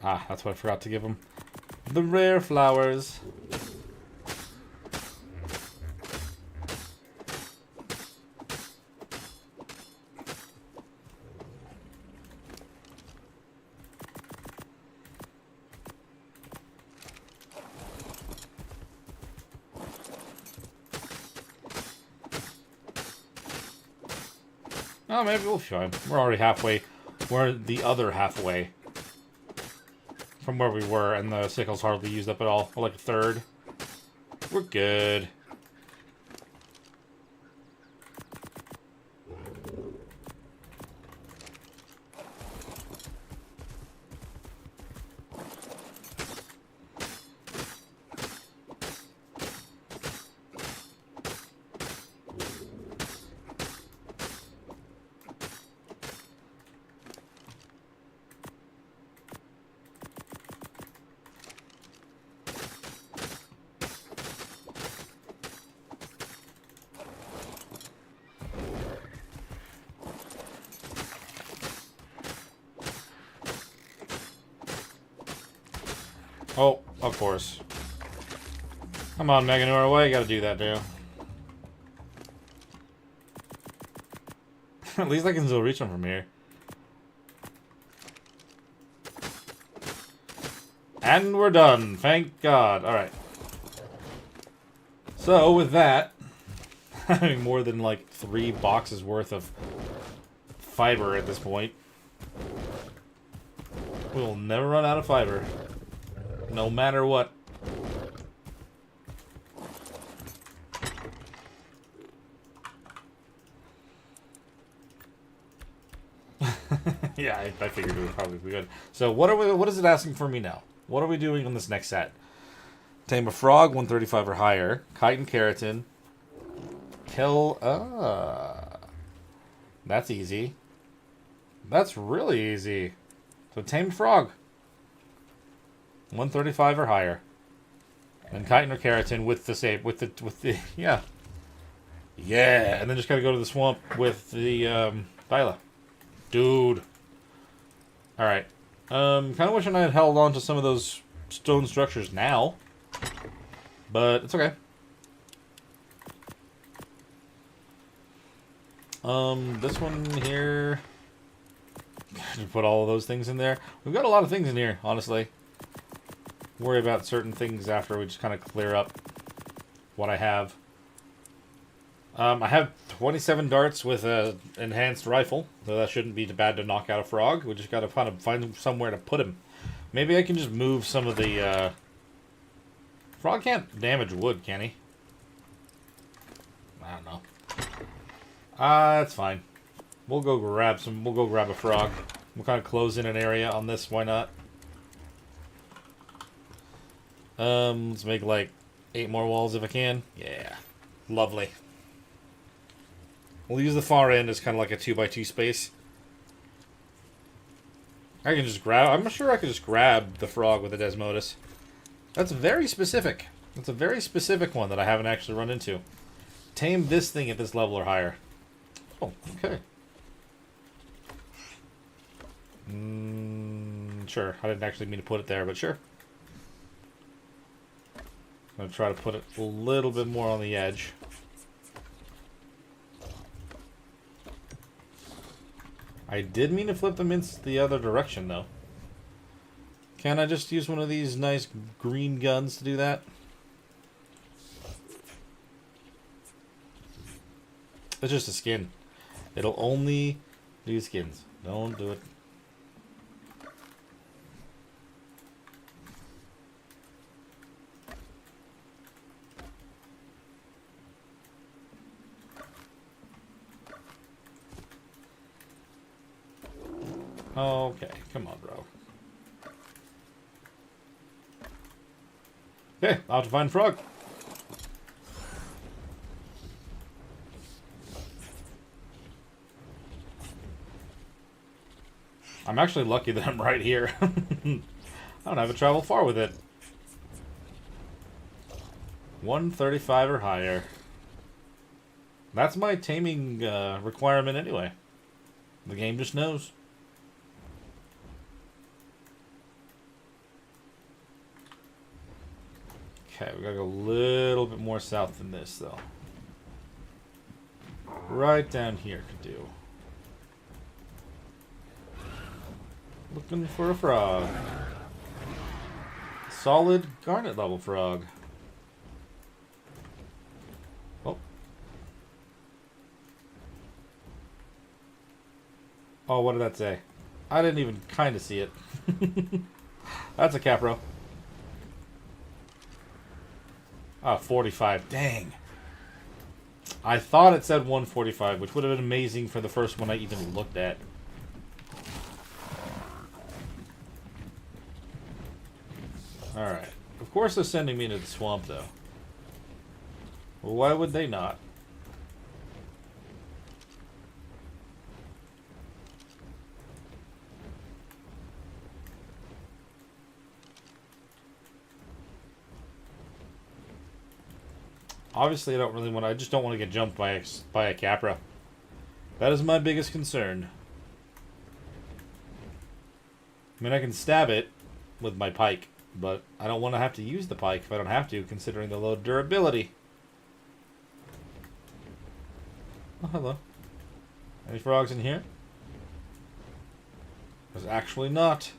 Ah, that's what I forgot to give him. The rare flowers. Oh, maybe we'll show him. We're already halfway. We're the other halfway from where we were, and the sickle's hardly used up at all. We're like a third. We're good. Oh, of course. Come on, Meganora, why you gotta do that, dude? At least I can still reach him from here. And we're done, thank God. Alright. So, with that, having more than like 3 boxes worth of fiber at this point, we'll never run out of fiber. No matter what. Yeah, I figured it would probably be good. So what are we? What is it asking for me now? What are we doing on this next set? Tame a frog, 135 or higher. Chitin keratin. Kill. That's easy. That's really easy. So tame a frog. 135 or higher. And chitin or keratin with the save with the yeah. Yeah, and then just gotta go to the swamp with the Thyla. Dude. Alright. Kinda wishing I had held on to some of those stone structures now. But it's okay. This one here. Put all of those things in there. We've got a lot of things in here, honestly. Worry about certain things after we just kind of clear up what I have. I have 27 darts with an enhanced rifle, so that shouldn't be too bad to knock out a frog. We just gotta kind of find somewhere to put him. Maybe I can just move some of the, Frog can't damage wood, can he? I don't know. That's fine. We'll go grab a frog. We'll kind of close in an area on this, why not? Let's make like 8 more walls if I can. Yeah. Lovely. We'll use the far end as kind of like a 2x2 space. I can just grab... I'm sure I could just grab the frog with the Desmodus. That's very specific. That's a very specific one that I haven't actually run into. Tame this thing at this level or higher. Oh, okay. Sure. I didn't actually mean to put it there, but sure. I'm going to try to put it a little bit more on the edge. I did mean to flip them in the other direction, though. Can I just use one of these nice green guns to do that? It's just a skin. It'll only do skins. Don't do it. Okay, come on, bro. Okay, I'll have to find frog. I'm actually lucky that I'm right here. I don't have to travel far with it. 135 or higher. That's my taming requirement anyway. The game just knows. Okay, we gotta go a little bit more south than this, though. Right down here could do. Looking for a frog. Solid garnet level frog. Oh. Oh, what did that say? I didn't even kind of see it. That's a capro. Ah, 45. Dang. I thought it said 145, which would have been amazing for the first one I even looked at. Alright. Of course they're sending me to the swamp, though. Well, why would they not? Obviously, I don't really want to... I just don't want to get jumped by a Capra. That is my biggest concern. I mean, I can stab it with my pike, but I don't want to have to use the pike if I don't have to, considering the low durability. Oh, hello. Any frogs in here? There's actually not.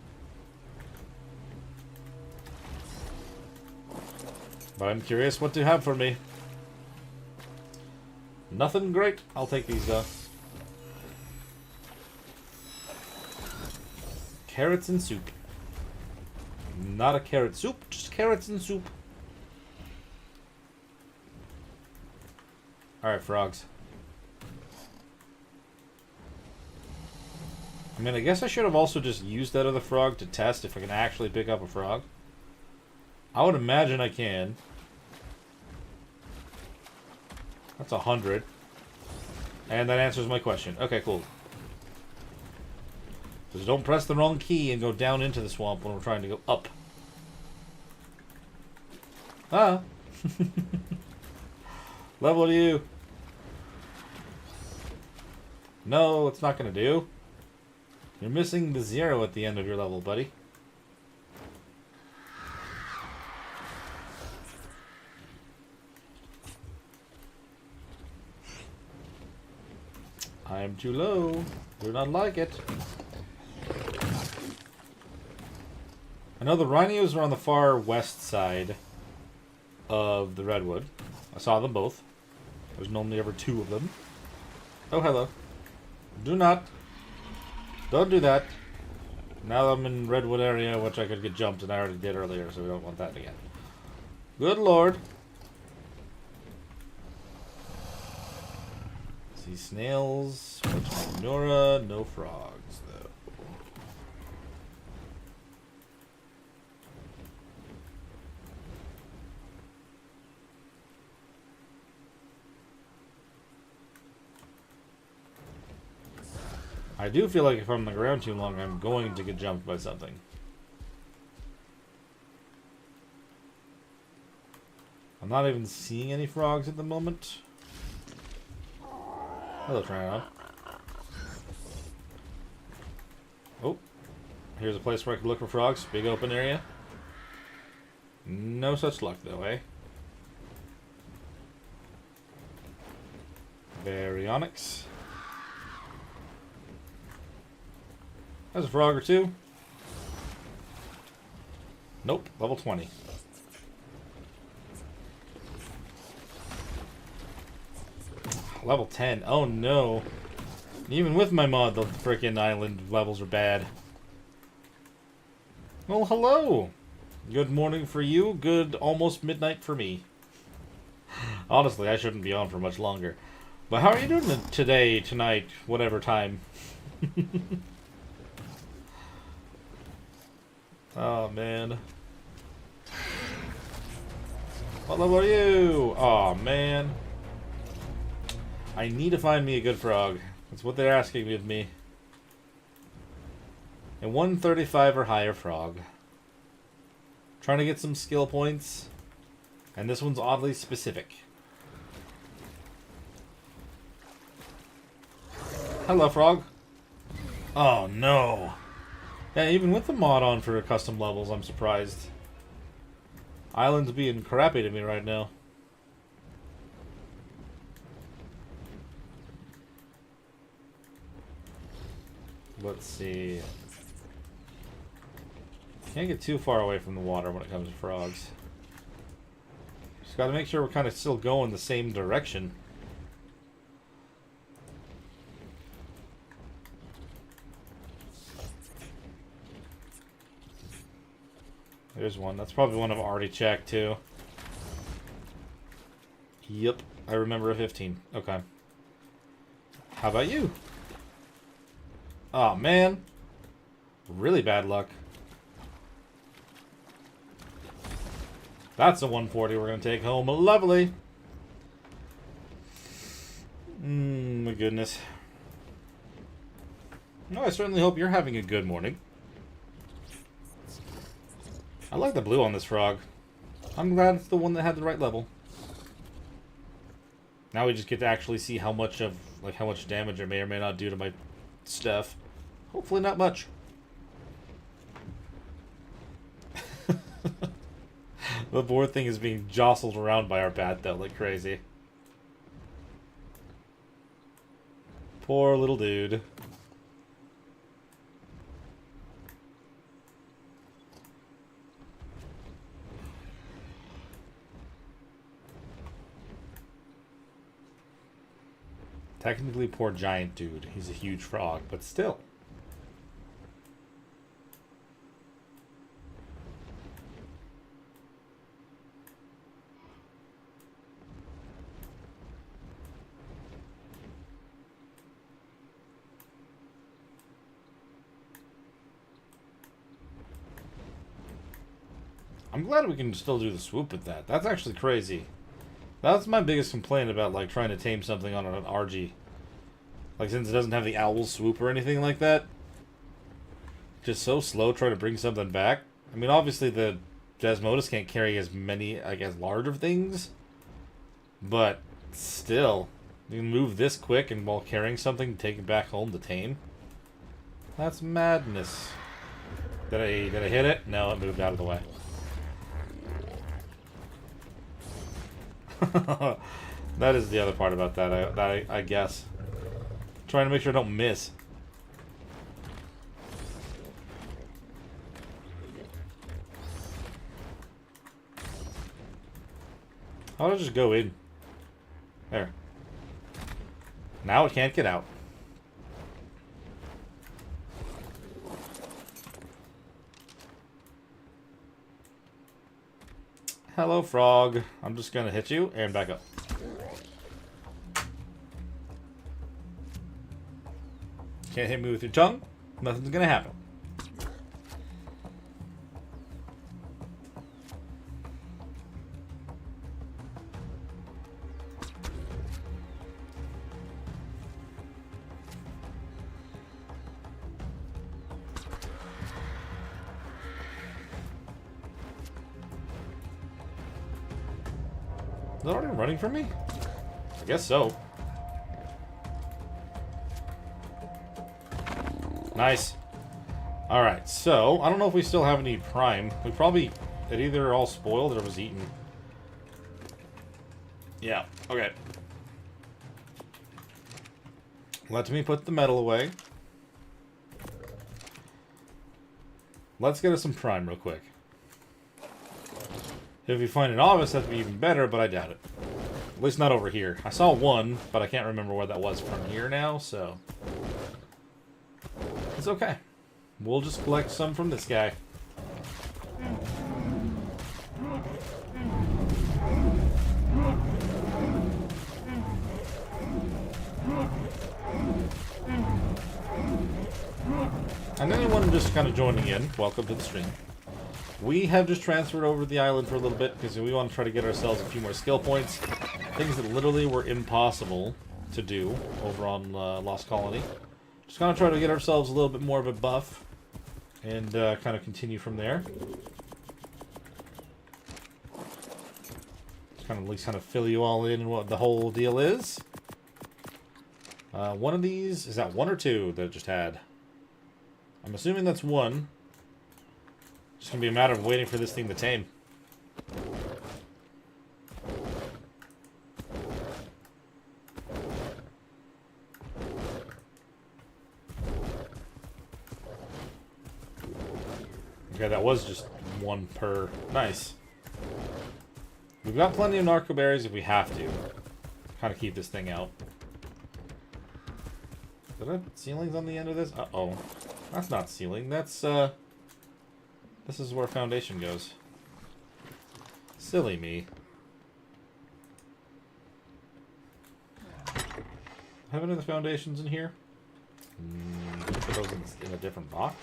But I'm curious what to have for me. Nothing great. I'll take these, though. Carrots and soup. Not a carrot soup, just carrots and soup. Alright, frogs. I mean, I guess I should have also just used that other frog to test if I can actually pick up a frog. I would imagine I can. That's 100. And that answers my question. Okay, cool. Just don't press the wrong key and go down into the swamp when we're trying to go up. Ah. Level to you. No, it's not going to do. You're missing the 0 at the end of your level, buddy. I am too low. Do not like it. I know the rhinos are on the far west side of the redwood. I saw them both. There's normally ever 2 of them. Oh, hello. Do not. Don't do that. Now I'm in redwood area, which I could get jumped, and I already did earlier, so we don't want that again. Good lord. See snails, Nora, no frogs, though. I do feel like if I'm on the ground too long, I'm going to get jumped by something. I'm not even seeing any frogs at the moment. Hello, Triano. Oh, here's a place where I can look for frogs. Big open area. No such luck, though, eh? Baryonyx. There's a frog or 2. Nope, level 20. Level 10. Oh no. Even with my mod, the frickin' island levels are bad. Well, hello. Good morning for you. Good almost midnight for me. Honestly, I shouldn't be on for much longer. But how are you doing today, tonight, whatever time? Oh, man. What level are you? Oh, man. I need to find me a good frog. That's what they're asking of me. A 135 or higher frog. Trying to get some skill points. And this one's oddly specific. Hello, frog. Oh, no. Yeah, even with the mod on for custom levels, I'm surprised. Island's being crappy to me right now. Let's see. Can't get too far away from the water when it comes to frogs. Just gotta make sure we're kind of still going the same direction. There's one. That's probably one I've already checked, too. Yep. I remember a 15. Okay. How about you? Oh, man. Really bad luck. That's a 140 we're going to take home. Lovely. My goodness. No, I certainly hope you're having a good morning. I like the blue on this frog. I'm glad it's the one that had the right level. Now we just get to actually see how much damage I may or may not do to my stuff. Hopefully not much. The board thing is being jostled around by our bat, though, like crazy. Poor little dude. Technically, poor giant dude. He's a huge frog, but still. I'm glad we can still do the swoop with that. That's actually crazy. That's my biggest complaint about, like, trying to tame something on an RG. Like, since it doesn't have the owl swoop or anything like that. Just so slow trying to bring something back. I mean, obviously the Desmodus can't carry as many, I guess, large of things. But still, you can move this quick and while carrying something, take it back home to tame. That's madness. Did I hit it? No, it moved out of the way. That is the other part about that, I guess. Trying to make sure I don't miss. How did I just go in? There. Now it can't get out. Hello, frog. I'm just gonna hit you and back up. Can't hit me with your tongue. Nothing's gonna happen. Is it already running from me? I guess so. Nice. Alright, so, I don't know if we still have any prime. We probably, it either all spoiled or was eaten. Yeah, okay. Let me put the metal away. Let's get us some prime real quick. If we find an obvious, that'd be even better, but I doubt it. At least not over here. I saw one, but I can't remember where that was from here now, so... It's okay. We'll just collect some from this guy. And anyone just kind of joining in, welcome to the stream. We have just transferred over to the island for a little bit because we want to try to get ourselves a few more skill points. Things that literally were impossible to do over on Lost Colony. Just going to try to get ourselves a little bit more of a buff and kind of continue from there. Just kind of at least kind of fill you all in what the whole deal is. One of these, is that one or two that I just had? I'm assuming that's one. It's going to be a matter of waiting for this thing to tame. Okay, that was just one per. Nice. We've got plenty of narco berries if we have to. Kind of keep this thing out. Did I have ceilings on the end of this? Uh-oh. That's not ceiling. That's, this is where foundation goes. Silly me. Have any of the foundations in here? Put those in a different box.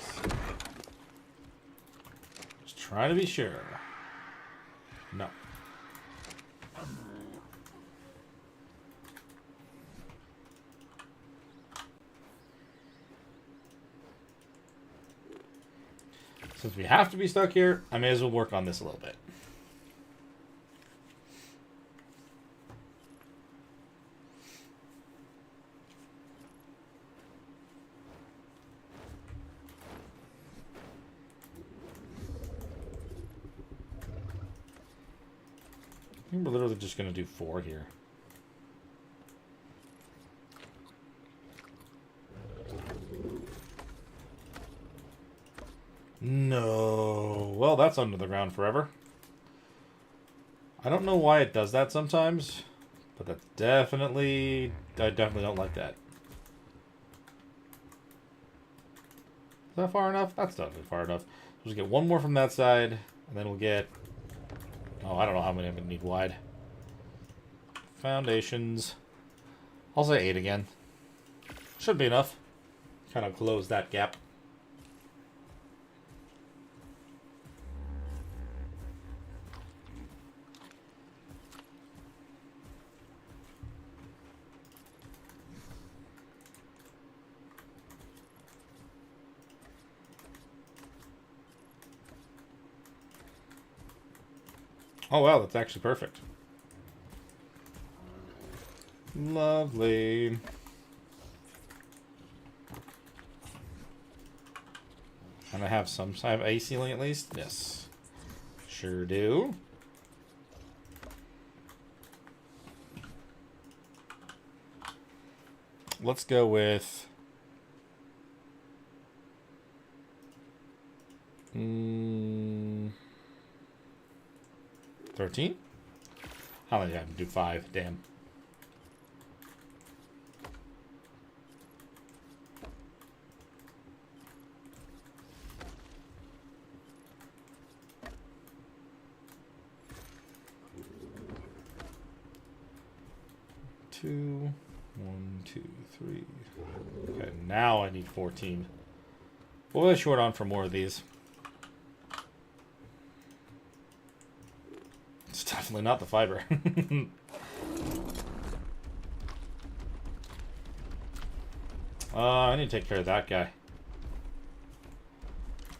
Just trying to be sure. No. Since we have to be stuck here, I may as well work on this a little bit. I think we're literally just going to do 4 here. No. Well, that's under the ground forever. I don't know why it does that sometimes, but that's definitely... I definitely don't like that. Is that far enough? That's definitely far enough. We'll just get one more from that side, and then we'll get... Oh, I don't know how many I'm going to need wide. Foundations. I'll say 8 again. Should be enough. Kind of close that gap. Oh, wow, that's actually perfect. Lovely. And I have some. I have a ceiling at least? Yes. Sure do. Let's go with... 13? How many do I have to do? 5? Damn. Two, 1, 2, 3. Okay, now I need 14. What was I short on for more of these? It's definitely not the fiber. I need to take care of that guy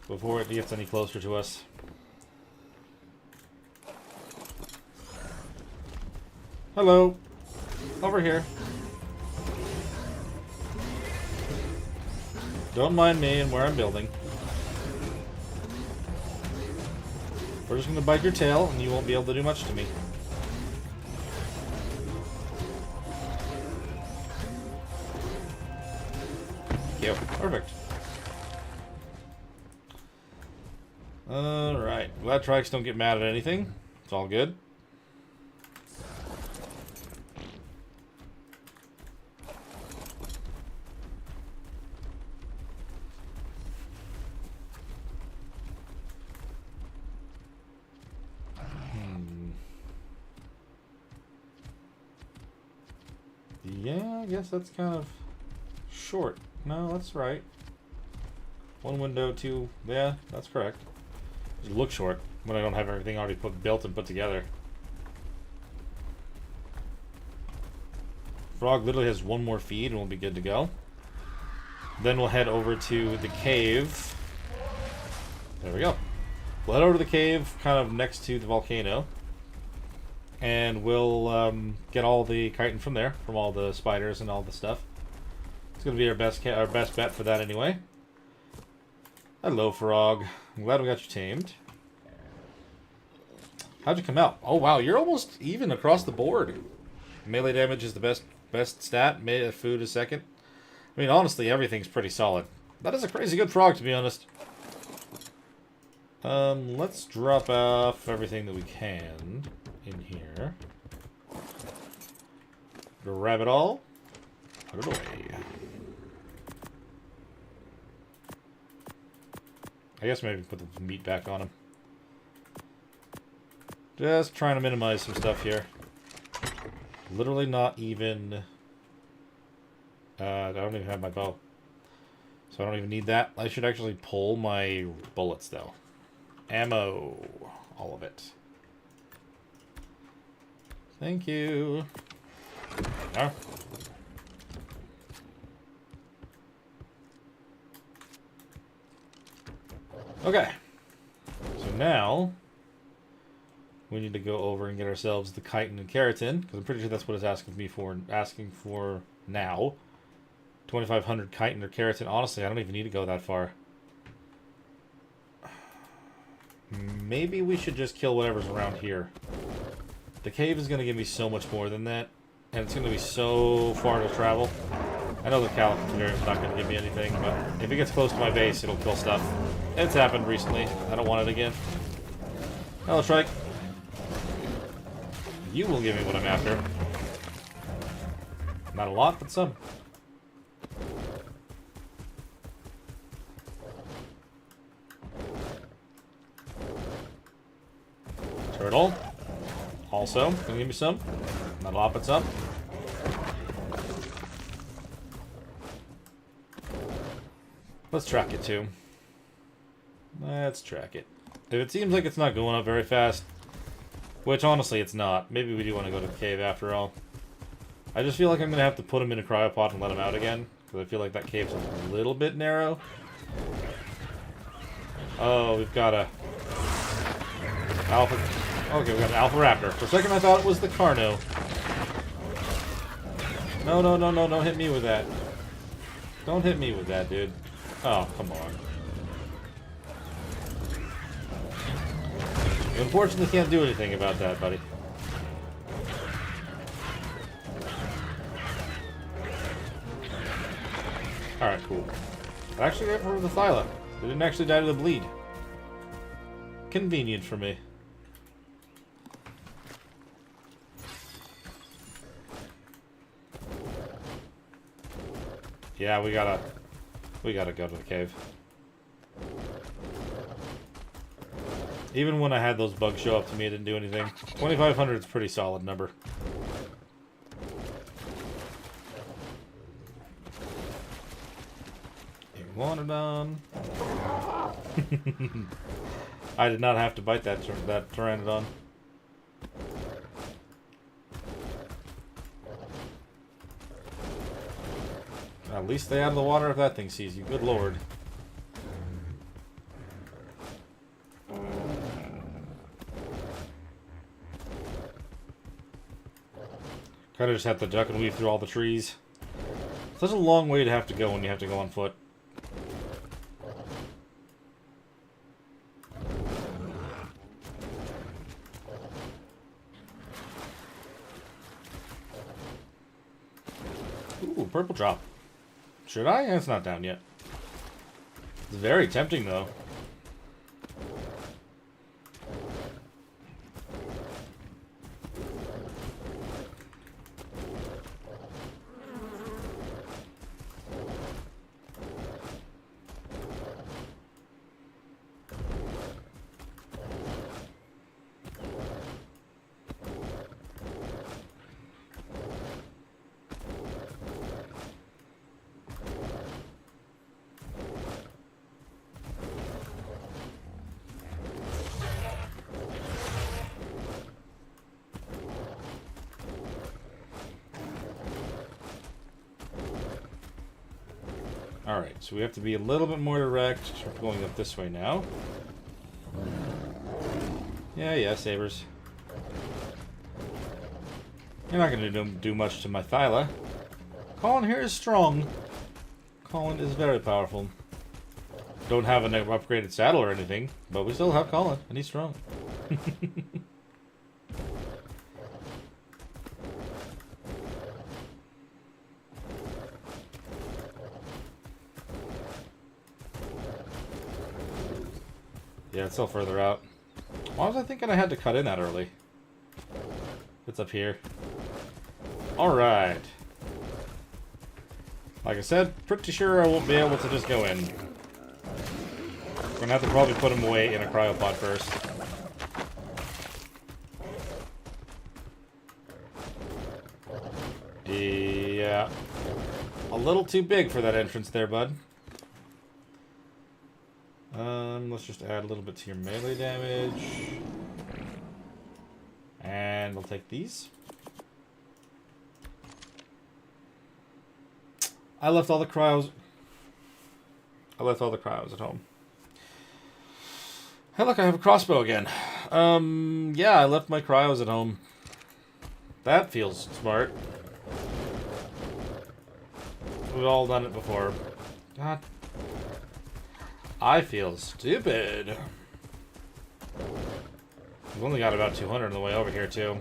before it gets any closer to us. Hello. Over here. Don't mind me and where I'm building. We're just going to bite your tail and you won't be able to do much to me. Yep, perfect. Alright, glad trikes don't get mad at anything. It's all good. Yeah, I guess that's kind of short. No, that's right. One window, two. Yeah, that's correct. It looks short when I don't have everything already built and put together. Frog literally has one more feed and we'll be good to go. Then we'll head over to the cave. There we go. We'll head over to the cave kind of next to the volcano. And we'll get all the chitin from there, from all the spiders and all the stuff. It's gonna be our best bet for that anyway. Hello, frog. I'm glad we got you tamed. How'd you come out? Oh wow, you're almost even across the board. Melee damage is the best stat. Food is second. I mean, honestly, everything's pretty solid. That is a crazy good frog, to be honest. Let's drop off everything that we can in here. Grab it all. Put it away. I guess maybe put the meat back on him. Just trying to minimize some stuff here. Literally not even... I don't even have my bow. So I don't even need that. I should actually pull my bullets, though. Ammo. All of it. Thank you. There. Okay. So now we need to go over and get ourselves the chitin and keratin, because I'm pretty sure that's what it's asking for now. 2,500 chitin or keratin. Honestly, I don't even need to go that far. Maybe we should just kill whatever's around here. The cave is going to give me so much more than that, and it's going to be so far to travel. I know the California is not going to give me anything, but if it gets close to my base, it'll kill stuff. It's happened recently. I don't want it again. Hello, Shrike. You will give me what I'm after. Not a lot, but some. Turtle. Also, can you give me some? Not a lot, but some. Let's track it too. Let's track it. If it seems like it's not going up very fast, which honestly it's not, maybe we do want to go to the cave after all. I just feel like I'm going to have to put him in a cryopod and let him out again, because I feel like that cave's a little bit narrow. Oh, we've got a alpha. Okay, we got an Alpha Raptor. For a second I thought it was the Carno. No, no, no, no, don't hit me with that. Don't hit me with that, dude. Oh, come on. You unfortunately can't do anything about that, buddy. Alright, cool. I actually got rid of the Thyla. They didn't actually die to the bleed. Convenient for me. Yeah, we gotta go to the cave. Even when I had those bugs show up to me, it didn't do anything. 2,500 is a pretty solid number. Iguanodon. I did not have to bite that Pteranodon. At least stay out of the water if that thing sees you. Good lord. Kinda just have to duck and weave through all the trees. Such a long way to have to go when you have to go on foot. Ooh, purple drop. Should I? It's not down yet. It's very tempting, though. Alright, so we have to be a little bit more direct. We're going up this way now. Yeah, sabers. You're not going to do much to my Thyla. Colin here is strong. Colin is very powerful. Don't have an upgraded saddle or anything, but we still have Colin, and he's strong. Yeah, it's still further out. Why was I thinking I had to cut in that early? It's up here. Alright. Like I said, pretty sure I won't be able to just go in. We're gonna have to probably put him away in a cryopod first. Yeah. A little too big for that entrance there, bud. Let's just add a little bit to your melee damage. And we'll take these. I left all the cryos at home. Hey, look, I have a crossbow again. Yeah, I left my cryos at home. That feels smart. We've all done it before. God. I feel stupid. We've only got about 200 on the way over here, too.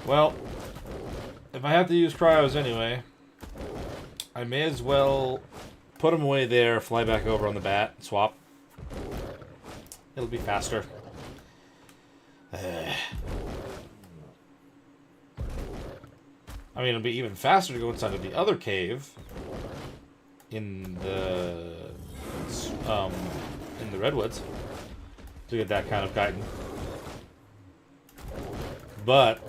Well, if I have to use cryos anyway, I may as well put them away there, fly back over on the bat, swap. It'll be faster. I mean, it'll be even faster to go inside of the other cave in the redwoods to get that kind of chitin. But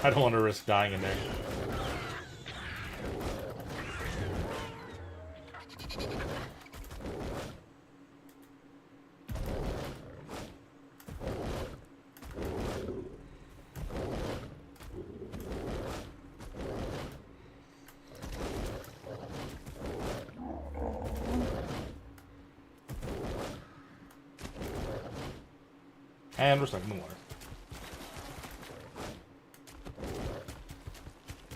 I don't want to risk dying in there. And we're stuck in the water.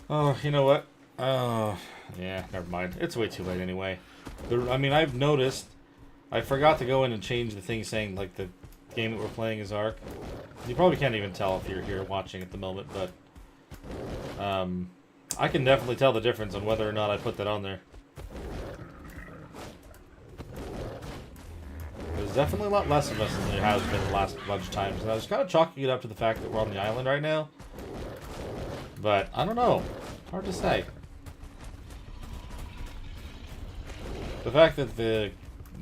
Oh, you know what? Oh, yeah, never mind. It's way too late anyway. I mean, I've noticed. I forgot to go in and change the thing saying, like, the game that we're playing is Ark. You probably can't even tell if you're here watching at the moment, but... I can definitely tell the difference on whether or not I put that on there. There's definitely a lot less of us than there has been the last bunch of times. And I was kind of chalking it up to the fact that we're on the island right now. But, I don't know. Hard to say. The fact that the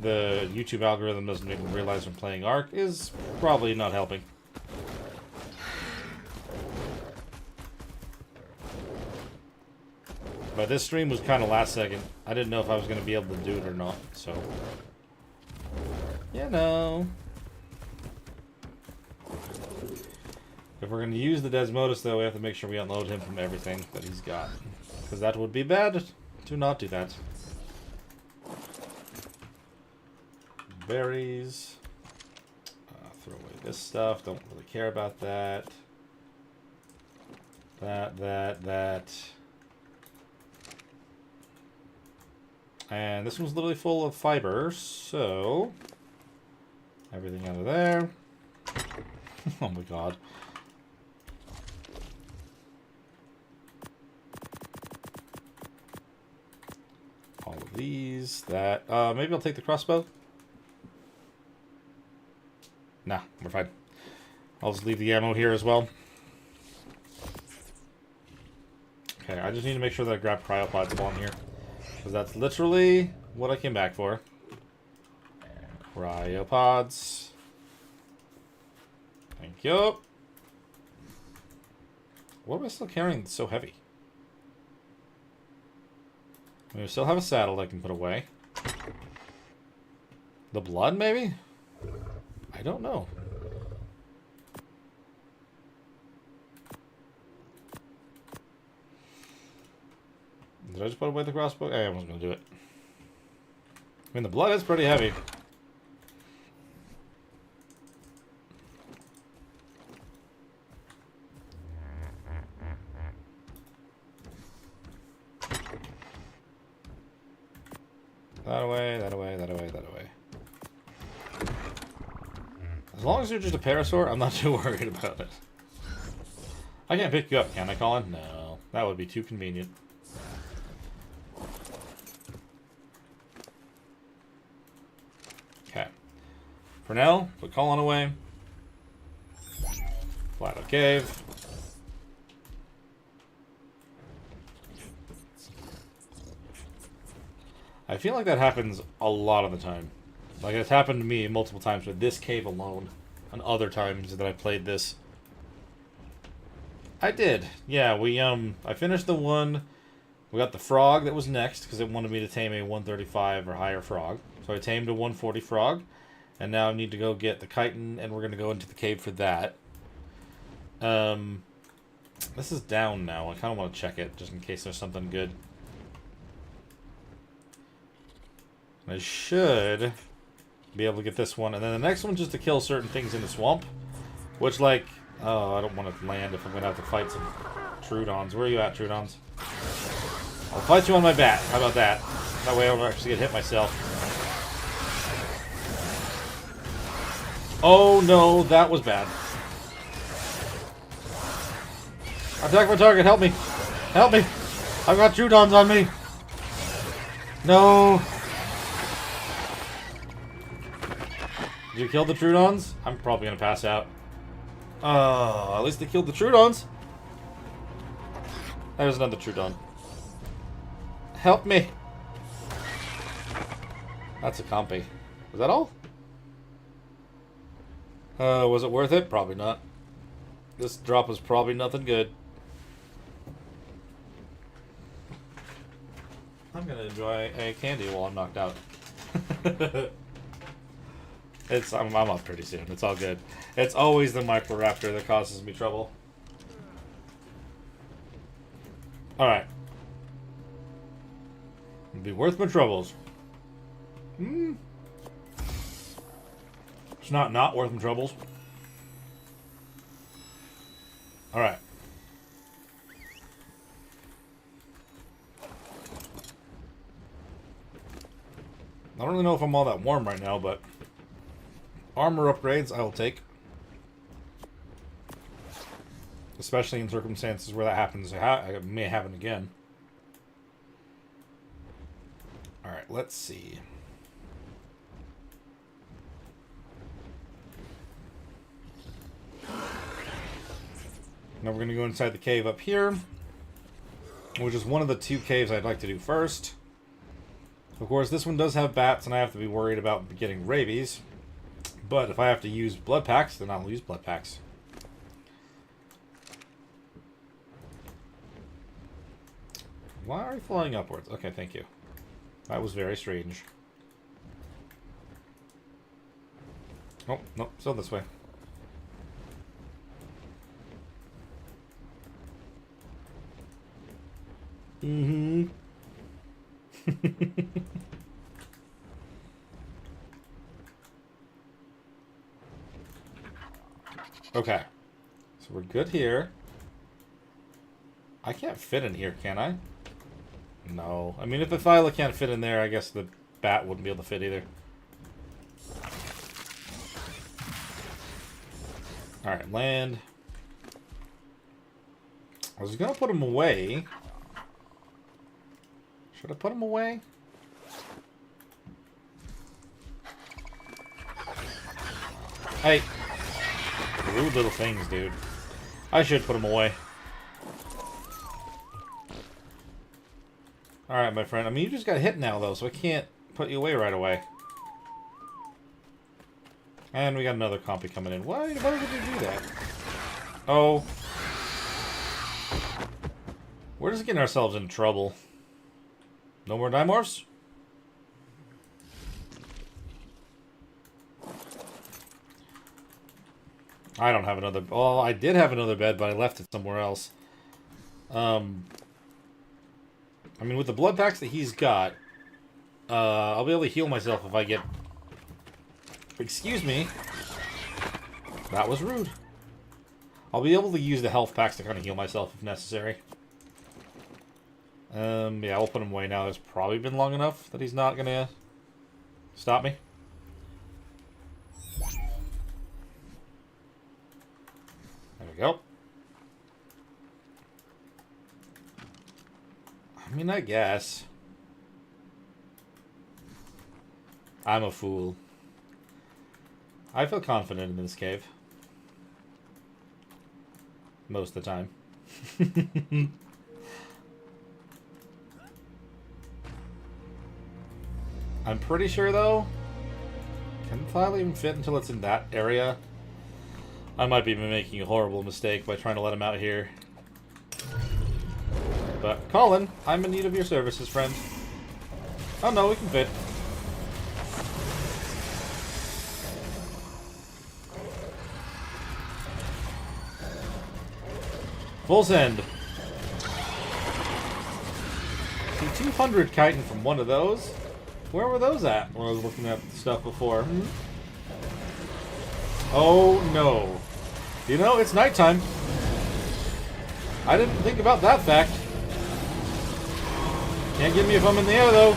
YouTube algorithm doesn't even realize I'm playing Ark is probably not helping. But this stream was kind of last second. I didn't know if I was going to be able to do it or not, so... You know... If we're going to use the Desmodus, though, we have to make sure we unload him from everything that he's got. Because that would be bad to not do that. Berries. Throw away this stuff. Don't really care about that. That. And this one's literally full of fiber, so... Everything out of there. Oh my god. All of these, that. Maybe I'll take the crossbow. Nah, we're fine. I'll just leave the ammo here as well. Okay, I just need to make sure that I grab cryopods while I'm here. Because that's literally what I came back for. Cryopods. Thank you. What am I still carrying that's so heavy? We still have a saddle I can put away. The blood, maybe? I don't know. Did I just put away the crossbow? I wasn't going to do it. I mean, the blood is pretty heavy. That away, that away, that away, that away. As long as you're just a parasaur, I'm not too worried about it. I can't pick you up, can I, Colin? No. That would be too convenient. Okay. For now, put Colin away. Flatout Cave. I feel like that happens a lot of the time. Like, it's happened to me multiple times with this cave alone. And other times that I played this. I did. Yeah, I finished the one. We got the frog that was next, because it wanted me to tame a 135 or higher frog. So I tamed a 140 frog. And now I need to go get the chitin, and we're going to go into the cave for that. This is down now. I kind of want to check it, just in case there's something good. I should be able to get this one. And then the next one just to kill certain things in the swamp. Which, like... Oh, I don't want to land if I'm going to have to fight some Trudons. Where are you at, Trudons? I'll fight you on my bat. How about that? That way I don't actually get hit myself. Oh, no. That was bad. Attack my target. Help me. Help me. I've got Trudons on me. No. Did you kill the Trudons? I'm probably going to pass out. At least they killed the Trudons. There's another Trudon. Help me. That's a compy. Was that all? Was it worth it? Probably not. This drop was probably nothing good. I'm gonna enjoy a candy while I'm knocked out. I'm up pretty soon. It's all good. It's always the Microraptor that causes me trouble. Alright. It'd be worth my troubles. It's not worth my troubles. Alright. I don't really know if I'm all that warm right now, but armor upgrades I will take. Especially in circumstances where that happens. It may happen again. Alright, let's see. Now we're going to go inside the cave up here, which is one of the 2 caves I'd like to do first. Of course, this one does have bats, and I have to be worried about getting rabies. But if I have to use blood packs, then I'll use blood packs. Why are you flying upwards? Okay, thank you. That was very strange. Oh, no, still this way. Mm-hmm. Okay. So we're good here. I can't fit in here, can I? No. I mean, if the Thyla can't fit in there, I guess the bat wouldn't be able to fit either. Alright, land. I was gonna put him away. Should I put him away? Hey. Rude little things, dude. I should put him away. Alright, my friend. I mean, you just got hit now, though, so I can't put you away right away. And we got another compy coming in. Why would you do that? Oh. We're just getting ourselves in trouble. No more dimorphs? I don't have another... Well, I did have another bed, but I left it somewhere else. I mean, with the blood packs that he's got, I'll be able to heal myself if I get... Excuse me. That was rude. I'll be able to use the health packs to kind of heal myself if necessary. Yeah, I'll put him away now. It's probably been long enough that he's not gonna stop me. There we go. I mean, I guess. I'm a fool. I feel confident in this cave. Most of the time. I'm pretty sure, though, can the Thyla even fit until it's in that area? I might be making a horrible mistake by trying to let him out here. But, Colin, I'm in need of your services, friend. Oh no, we can fit. Full send. See, 200 chitin from one of those. Where were those at when I was looking at stuff before? Hmm? Oh no. You know, it's nighttime. I didn't think about that fact. Can't get me if I'm in the air, though.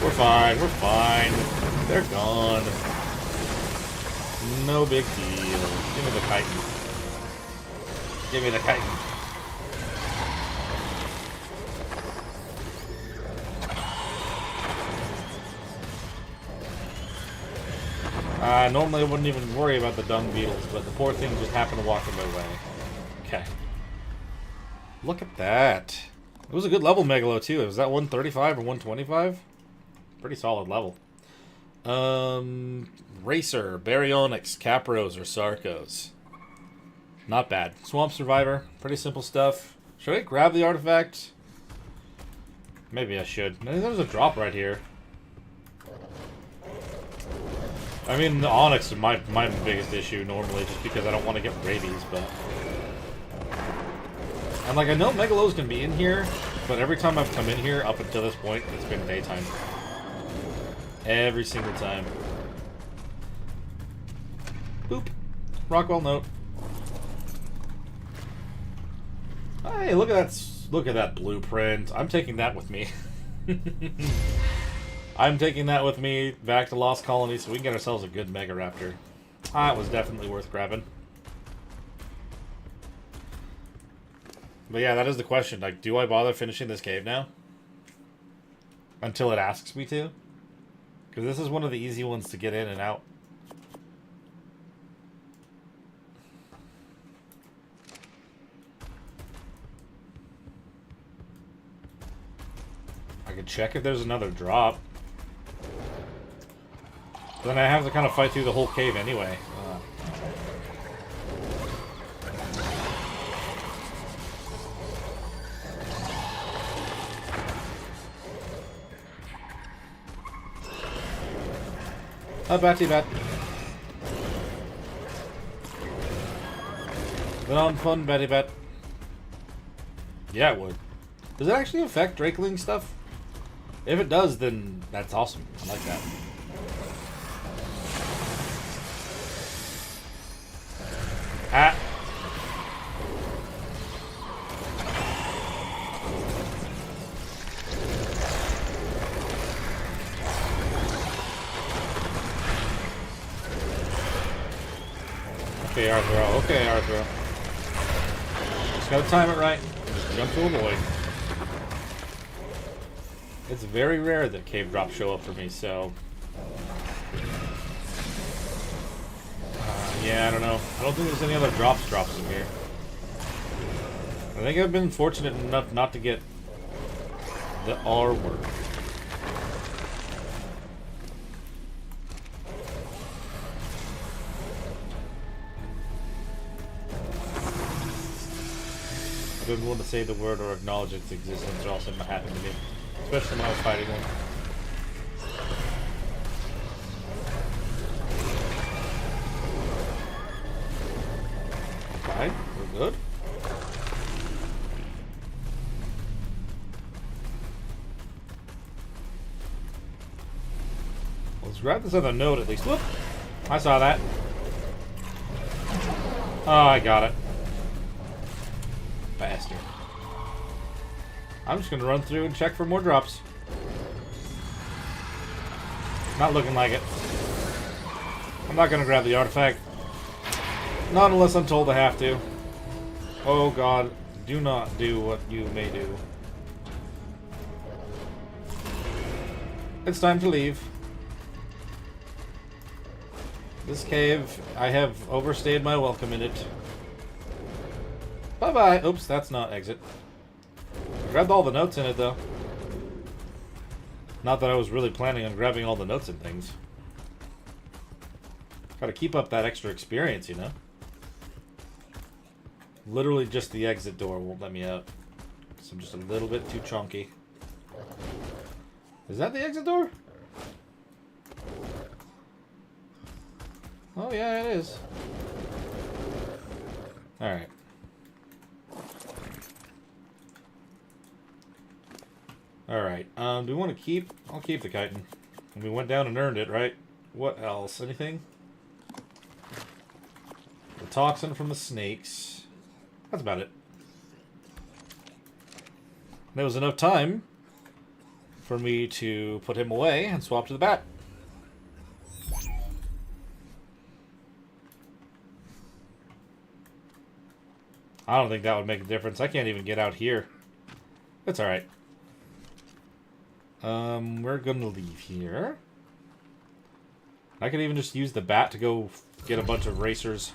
We're fine, we're fine. They're gone. No big deal. Give me the chitin. Give me the chitin. Normally I wouldn't even worry about the dung beetles, but the poor thing just happened to walk in my way. Okay. Look at that. It was a good level Megalo, too. Was that 135 or 125? Pretty solid level. Racer, Baryonyx, Capros, or Sarcos. Not bad. Swamp Survivor. Pretty simple stuff. Should I grab the artifact? Maybe I should. There's a drop right here. I mean, the Onyx is my biggest issue normally, just because I don't want to get rabies, but... And, like, I know Megalos can be in here, but every time I've come in here, up until this point, it's been daytime. Every single time. Boop. Rockwell note. Hey, look at that! Look at that blueprint. I'm taking that with me. I'm taking that with me back to Lost Colony so we can get ourselves a good Mega Raptor. That was definitely worth grabbing. But yeah, that is the question. Like, do I bother finishing this cave now? Until it asks me to? Because this is one of the easy ones to get in and out. I could check if there's another drop. Then I have to kind of fight through the whole cave anyway. Batty bat. Then on fun, Batty bat. Yeah, it would. Does it actually affect Drakeling stuff? If it does, then that's awesome. I like that. Ah. Okay, Arthur. Okay, Arthur. Just gotta time it right. Just jump to a void. It's very rare that cave drops show up for me, so... yeah, I don't know. I don't think there's any other drops in here. I think I've been fortunate enough not to get the R word. I didn't want to say the word or acknowledge its existence, or else it might happen to me. Especially when I was fighting one. Okay, we're good. Let's grab this other note at least. Whoop! I saw that. Oh, I got it. Bastard. I'm just gonna run through and check for more drops. Not looking like it. I'm not gonna grab the artifact. Not unless I'm told I have to. Oh god, do not do what you may do. It's time to leave. This cave, I have overstayed my welcome in it. Bye-bye. Oops, that's not exit. I grabbed all the notes in it, though. Not that I was really planning on grabbing all the notes and things. Gotta keep up that extra experience, you know? Literally just the exit door won't let me out. So I'm just a little bit too chunky. Is that the exit door? Oh, yeah, it is. Alright. Alright, do we want to keep... I'll keep the chitin. And we went down and earned it, right? What else? Anything? The toxin from the snakes. That's about it. There was enough time for me to put him away and swap to the bat. I don't think that would make a difference. I can't even get out here. It's alright. We're gonna leave here. I could even just use the bat to go get a bunch of racers.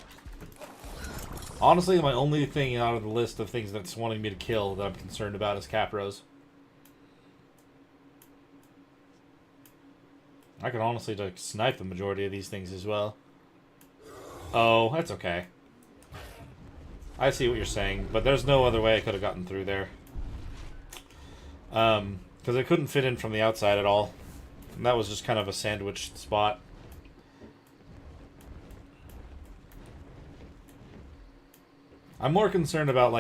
Honestly, my only thing out of the list of things that's wanting me to kill that I'm concerned about is Capros. I could honestly like snipe the majority of these things as well. Oh, that's okay. I see what you're saying, but there's no other way I could have gotten through there. Because I couldn't fit in from the outside at all. And that was just kind of a sandwich spot. I'm more concerned about,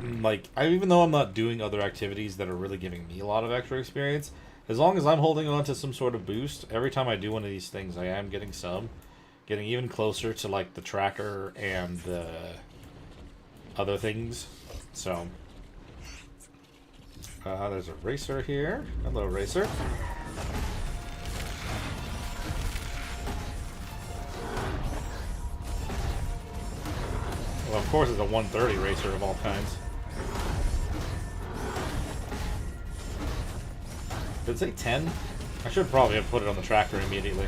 even though I'm not doing other activities that are really giving me a lot of extra experience, as long as I'm holding on to some sort of boost, every time I do one of these things, I am getting some. Getting even closer to, like, the tracker and the other things. So, there's a racer here. Hello, racer. Well, of course, it's a 130 racer of all kinds. Did it say 10? I should probably have put it on the tractor immediately.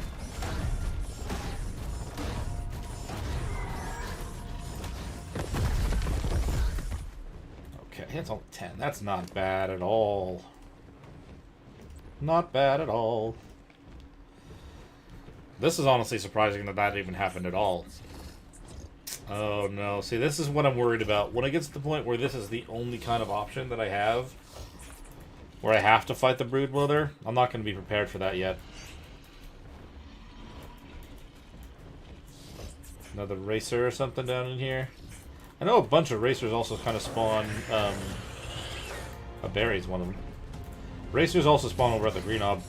Okay, it's only 10. That's not bad at all. Not bad at all. This is honestly surprising that that even happened at all. Oh no, see, this is what I'm worried about. When it gets to the point where this is the only kind of option that I have, where I have to fight the Brood Wither, I'm not going to be prepared for that yet. Another racer or something down in here. I know a bunch of racers also kind of spawn, a berry's one of them. Racers also spawn over at the Green Ob.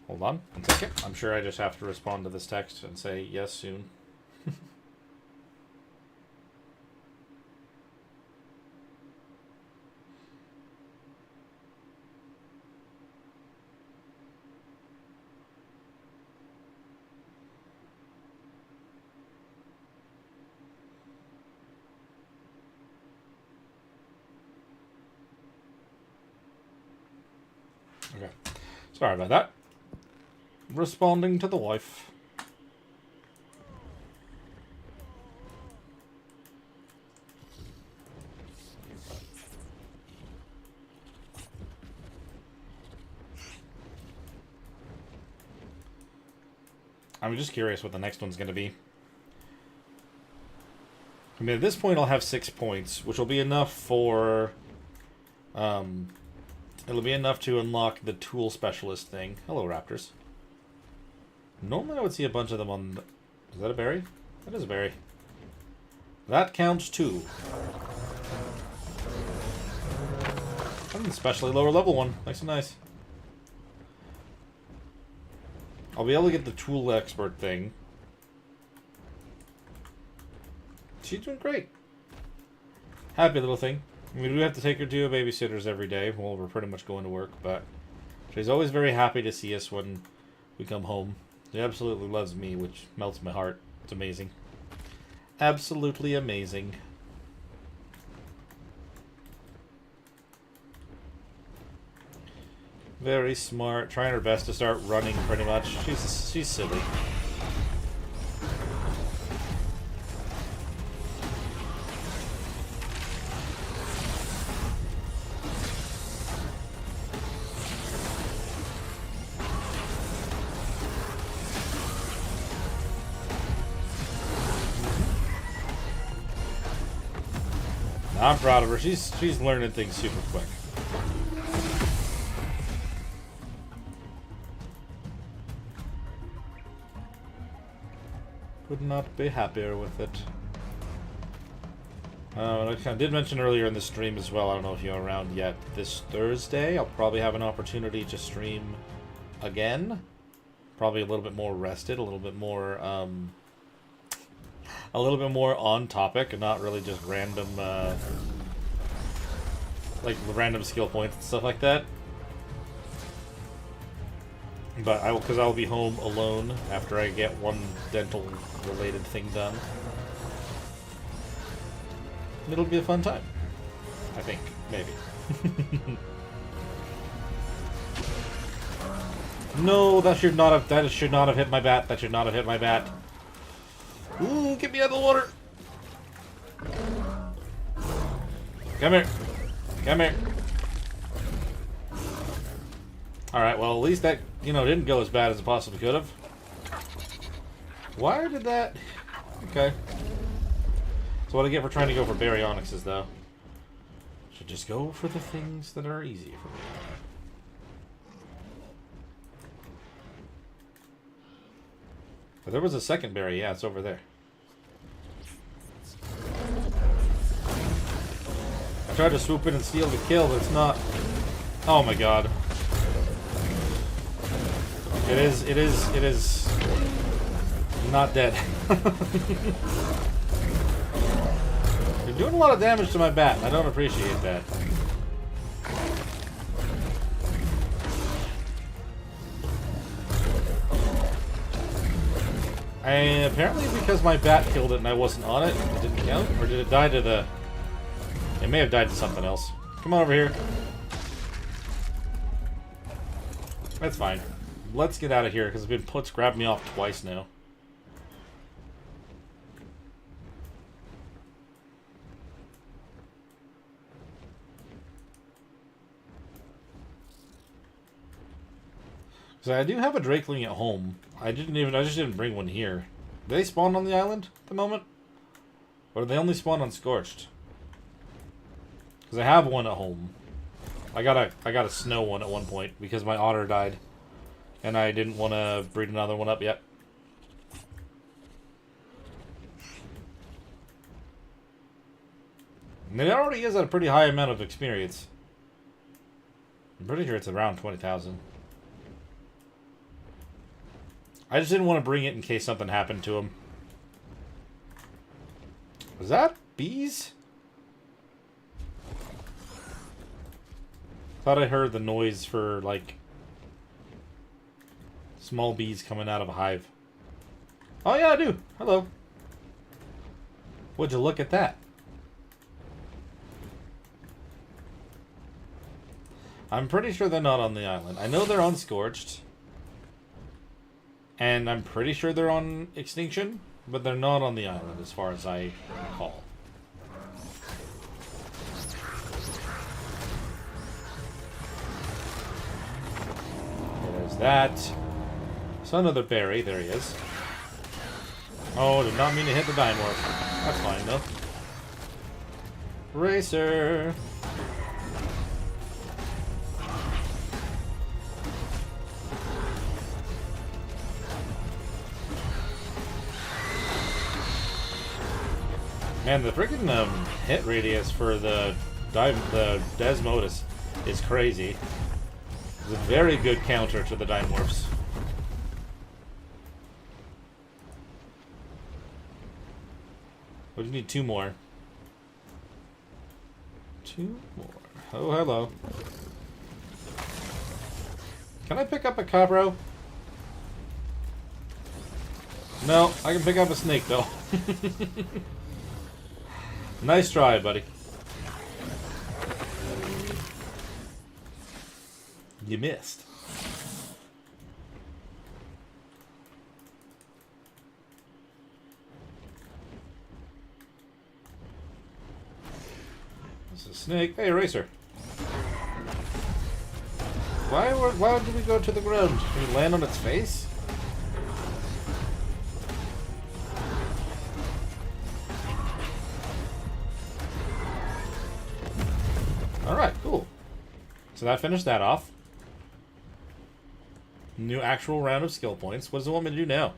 Hold on, 1 second. I'm sure I just have to respond to this text and say yes soon. Okay. Sorry about that. Responding to the wife. I'm just curious what the next one's going to be. I mean, at this point I'll have 6 points, which will be enough for... it'll be enough to unlock the tool specialist thing. Hello, raptors. Normally I would see a bunch of them on... Is that a berry? That is a berry. That counts too. An especially lower level one. Nice and nice. I'll be able to get the tool expert thing. She's doing great. Happy little thing. I mean, we do have to take her to a babysitter's every day while we're pretty much going to work, but she's always very happy to see us when we come home. She absolutely loves me, which melts my heart. It's amazing. Absolutely amazing. Very smart. Trying her best to start running pretty much. She's silly. I'm proud of her. She's learning things super quick. Could not be happier with it. I did mention earlier in the stream as well, I don't know if you're around yet, this Thursday I'll probably have an opportunity to stream again. Probably a little bit more rested, a little bit more on topic and not really just random like random skill points and stuff like that. But because I'll be home alone after I get one dental related thing done. It'll be a fun time. I think. Maybe. No, that should not have hit my bat. That should not have hit my bat. Ooh, get me out of the water. Come here. Come here. Alright, well, at least that, didn't go as bad as it possibly could have. Why did that... Okay. So what I get for trying to go for baryonyxes, though. Should just go for the things that are easy for me. But there was a second berry. Yeah, it's over there. I tried to swoop in and steal the kill, but it's not... Oh my god. It is not dead. You're doing a lot of damage to my bat, and I don't appreciate that. And apparently because my bat killed it and I wasn't on it, it didn't count? Or did it die to the... It may have died to something else. Come on over here. That's fine. Let's get out of here, because it's grabbed me off twice now. So I do have a Drakeling at home. I just didn't bring one here. Do they spawn on the island at the moment? Or do they only spawn on Scorched? Because I have one at home. I got a snow one at one point because my otter died. And I didn't want to breed another one up yet. And it already is at a pretty high amount of experience. I'm pretty sure it's around 20,000. I just didn't want to bring it in case something happened to him. Was that bees? Thought I heard the noise for, like, small bees coming out of a hive. Oh yeah, I do. Hello. Would you look at that? I'm pretty sure they're not on the island. I know they're on Scorched. And I'm pretty sure they're on Extinction, but they're not on the island as far as I recall. There's that. So another berry. There he is. Oh, did not mean to hit the Dimorph. That's fine, though. Racer! Man, the freaking hit radius for the Desmodus is crazy. It's a very good counter to the Dimorphs. We just need two more. Two more. Oh, hello. Can I pick up a Cabro? No, I can pick up a snake, though. Nice try, buddy. You missed. This is a snake. Hey, Racer. Why did we go to the ground? Did we land on its face? Alright, cool. So that finished that off. New actual round of skill points. What does it want me to do now?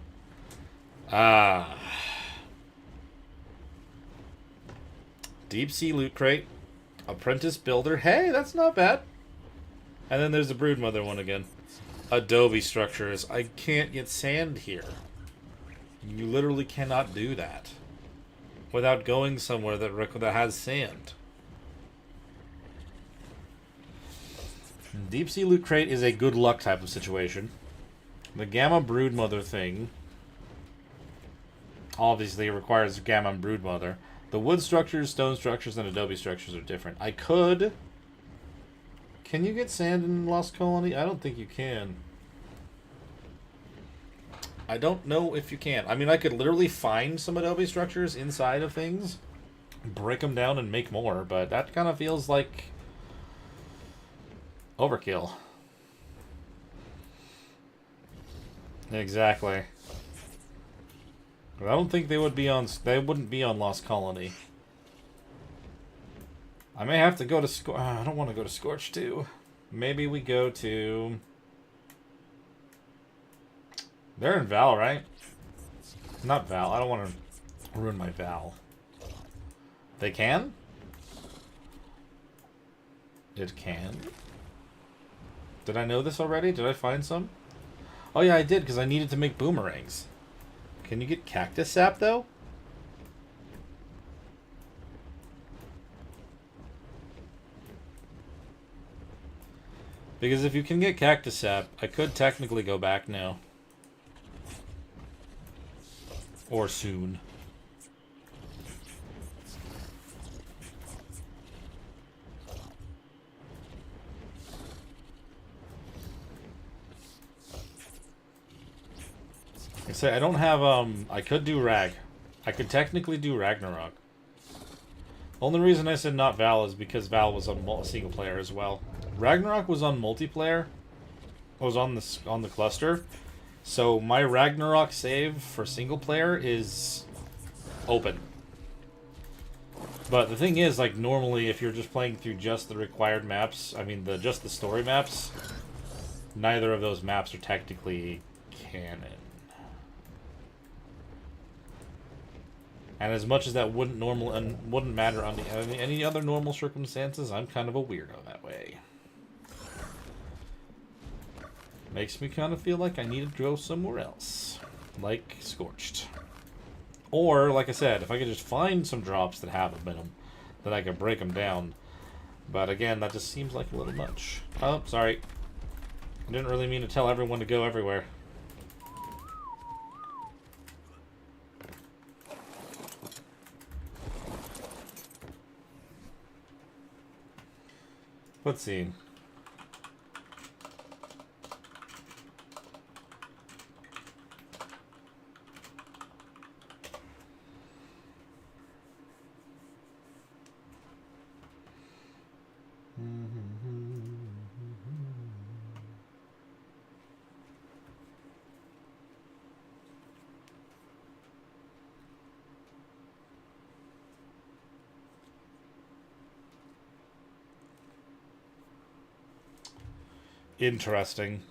Deep Sea Loot Crate. Apprentice Builder. Hey, that's not bad. And then there's the Broodmother one again. Adobe Structures. I can't get sand here. You literally cannot do that without going somewhere that has sand. Deep Sea Loot Crate is a good luck type of situation. The Gamma Broodmother thing obviously requires Gamma Broodmother. The wood structures, stone structures, and adobe structures are different. I could... Can you get sand in Lost Colony? I don't think you can. I don't know if you can. I mean, I could literally find some adobe structures inside of things, break them down, and make more, but that kind of feels like overkill. Exactly. I don't think they would be on. They wouldn't be on Lost Colony. I may have to go to I don't want to go to Scorch too. Maybe we go to. They're in Val, right? Not Val. I don't want to ruin my Val. They can? It can. Did I know this already? Did I find some? Oh yeah, I did, because I needed to make boomerangs. Can you get cactus sap, though? Because if you can get cactus sap, I could technically go back now. Or soon. I say I don't have I could do Rag. I could technically do Ragnarok. Only reason I said not Val is because Val was on single player as well. Ragnarok was on multiplayer. It was on the cluster. So my Ragnarok save for single player is open. But the thing is, like, normally if you're just playing through just the required maps, I mean just the story maps, neither of those maps are technically canon. And as much as that wouldn't matter under any other normal circumstances, I'm kind of a weirdo that way. Makes me kind of feel like I need to go somewhere else. Like Scorched. Or, like I said, if I could just find some drops that have a minimum, then I could break them down. But again, that just seems like a little much. Oh, sorry. I didn't really mean to tell everyone to go everywhere. Let's see. Interesting.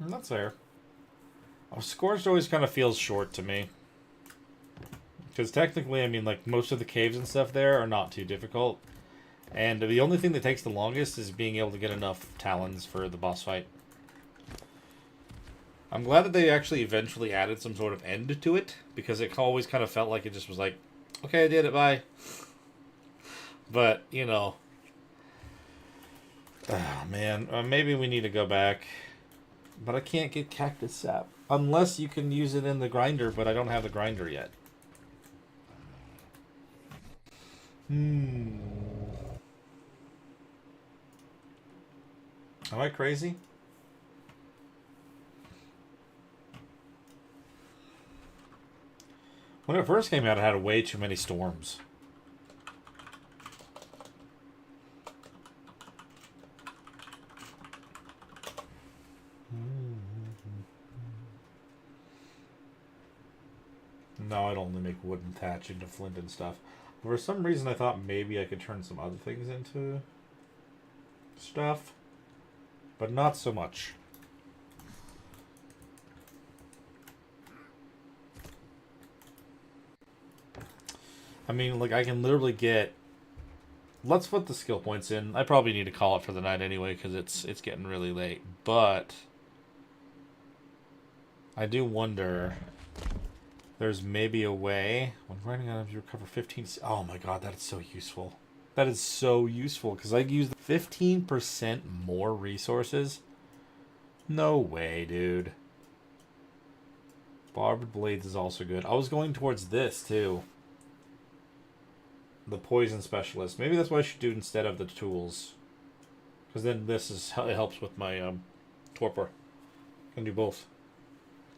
That's fair. Scorched always kind of feels short to me. Because technically, I mean, like, most of the caves and stuff there are not too difficult. And the only thing that takes the longest is being able to get enough talons for the boss fight. I'm glad that they actually eventually added some sort of end to it, because it always kind of felt like it just was like, okay, I did it, bye. But, you know. Oh, man. Maybe we need to go back. But I can't get cactus sap. Unless you can use it in the grinder, but I don't have the grinder yet. Am I crazy? When it first came out, it had way too many storms. No, I'd only make wood and thatch into flint and stuff. For some reason, I thought maybe I could turn some other things into stuff. But not so much. I mean, like, I can literally get... Let's put the skill points in. I probably need to call it for the night anyway, because it's getting really late. But... I do wonder... There's maybe a way... When running out of you recover 15... Oh my god, that is so useful. That is so useful, because I use 15% more resources. No way, dude. Barbed blades is also good. I was going towards this, too. The poison specialist. Maybe that's what I should do instead of the tools. Because then this is it helps with my torpor. I can do both.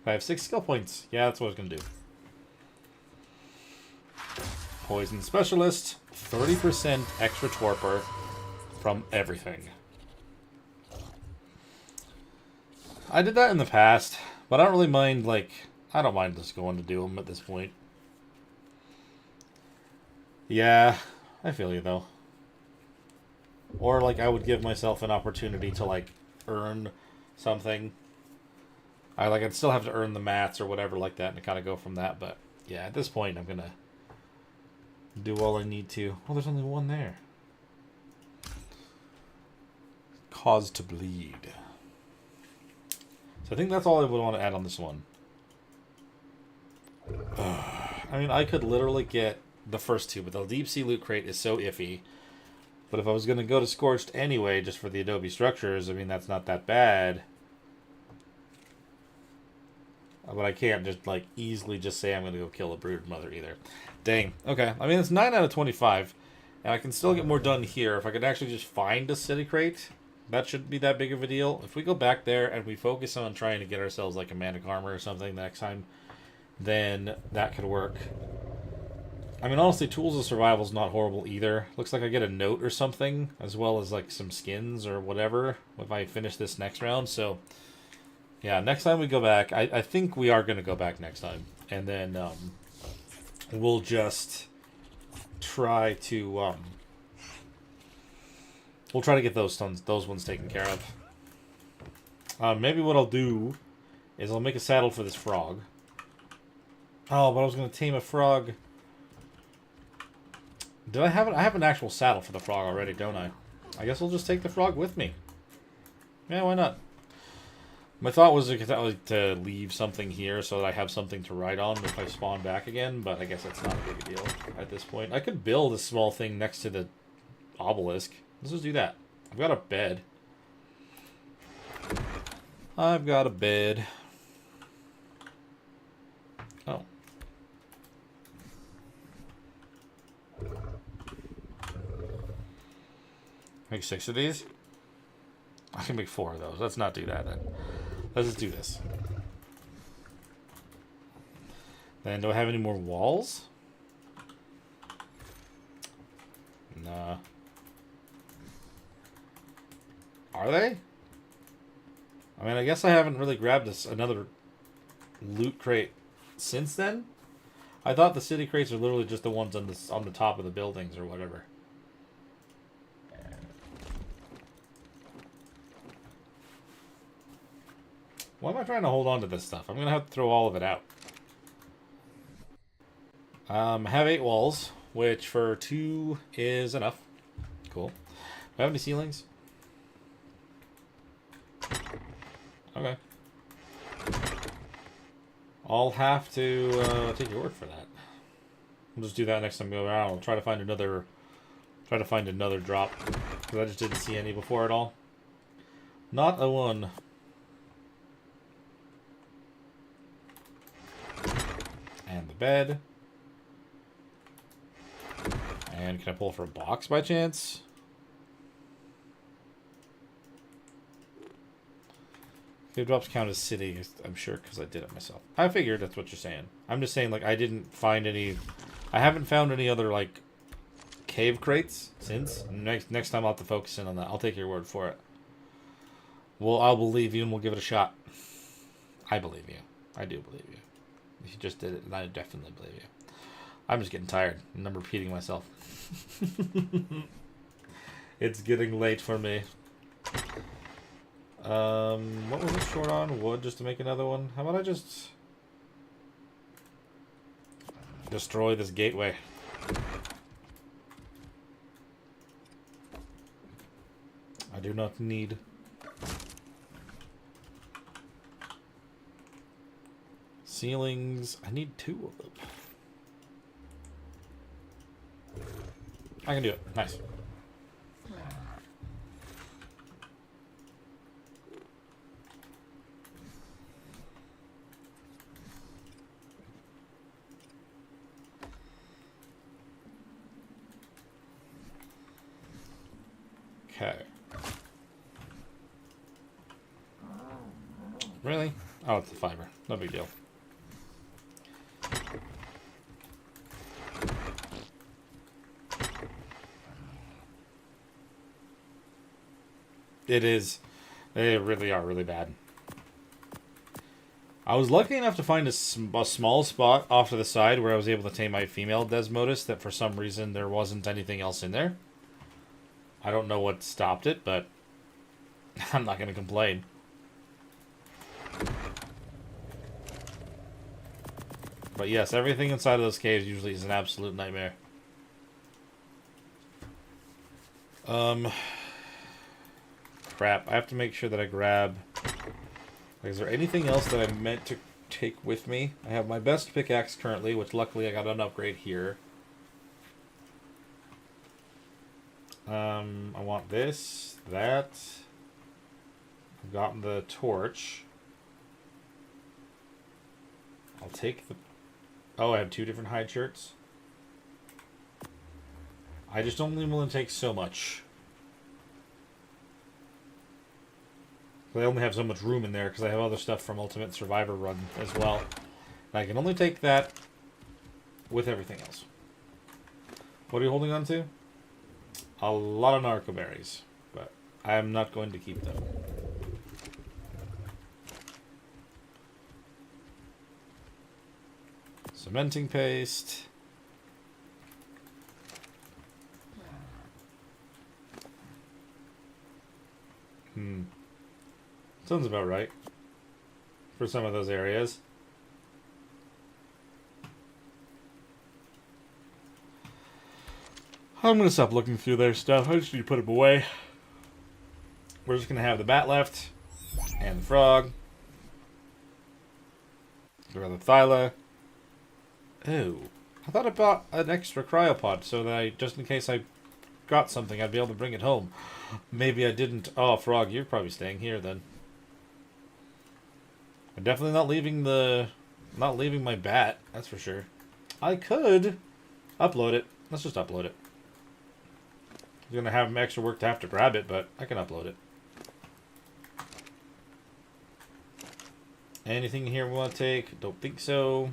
I have 6 skill points. Yeah, that's what I was going to do. Poison specialist. 30% extra torpor from everything. I did that in the past, but I don't really mind, like, I don't mind just going to do them at this point. Yeah, I feel you though. Or like I would give myself an opportunity to like earn something. I'd still have to earn the mats or whatever like that and kind of go from that, but yeah, at this point I'm gonna do all I need to. Oh, there's only one there. Cause to bleed. So I think that's all I would want to add on this one. I mean, I could literally get the first two, but the deep sea loot crate is so iffy. But if I was going to go to Scorched anyway, just for the Adobe structures, I mean, that's not that bad. But I can't just, like, easily just say I'm going to go kill a brood mother either. Dang. Okay. I mean, it's 9 out of 25. And I can still get more done here. If I could actually just find a city crate, that shouldn't be that big of a deal. If we go back there and we focus on trying to get ourselves, like, a Manic Armor or something the next time, then that could work. I mean, honestly, Tools of Survival is not horrible either. Looks like I get a note or something, as well as, like, some skins or whatever if I finish this next round. So, yeah, next time we go back, I think we are going to go back next time. And then we'll just try to... we'll try to get those ones taken care of. Maybe what I'll do is I'll make a saddle for this frog. Oh, but I was going to tame a frog... Did I have it? I have an actual saddle for the frog already, don't I? I guess I'll just take the frog with me. Yeah, why not? My thought was to leave something here so that I have something to ride on if I spawn back again, but I guess that's not a big deal at this point. I could build a small thing next to the obelisk. Let's just do that. I've got a bed. I've got a bed. Oh. Make 6 of these? I can make 4 of those. Let's not do that then. Let's just do this. Then do I have any more walls? Nah. Are they? I mean, I guess I haven't really grabbed another loot crate since then. I thought the city crates are literally just the ones on the top of the buildings or whatever. Why am I trying to hold on to this stuff? I'm going to have to throw all of it out. I have 8 walls, which for 2 is enough. Cool. Do I have any ceilings? Okay. I'll have to take your word for that. We'll just do that next time we go around. I'll try to find another drop, because I just didn't see any before at all. Not a one. And the bed. And can I pull for a box by chance? If drops count as city, I'm sure, because I did it myself. I figured that's what you're saying. I'm just saying, like, I didn't find any... I haven't found any other, like, cave crates since. Next time I'll have to focus in on that. I'll take your word for it. Well, I'll believe you and we'll give it a shot. I believe you. I do believe you. You just did it, and I definitely believe you. I'm just getting tired, and I'm repeating myself. It's getting late for me. What was it short on? Wood, just to make another one? How about I just... destroy this gateway? I do not need... ceilings. I need 2 of them. I can do it. Nice. Okay. Really? Oh, it's the fiber. No big deal. It is. They really are really bad. I was lucky enough to find a small spot off to the side where I was able to tame my female Desmodus that for some reason there wasn't anything else in there. I don't know what stopped it, but I'm not going to complain. But yes, everything inside of those caves usually is an absolute nightmare. Crap. I have to make sure that I grab... Is there anything else that I meant to take with me? I have my best pickaxe currently, which luckily I got an upgrade here. I want this, that. I've gotten the torch. I'll take the... Oh, I have 2 different hide shirts. I just only willing to take so much. I only have so much room in there because I have other stuff from Ultimate Survivor Run as well. And I can only take that with everything else. What are you holding on to? A lot of narco berries, but I am not going to keep them. Cementing paste. Sounds about right. For some of those areas. I'm going to stop looking through their stuff. I just need to put them away. We're just going to have the bat left. And the frog. Or the thyla. Oh. I thought I bought an extra cryopod so that I, just in case I got something, I'd be able to bring it home. Maybe I didn't. Oh, frog, you're probably staying here then. I'm definitely not leaving my bat, that's for sure. I could upload it. Let's just upload it. I'm gonna have extra work to have to grab it, but I can upload it. Anything here we want to take? Don't think so.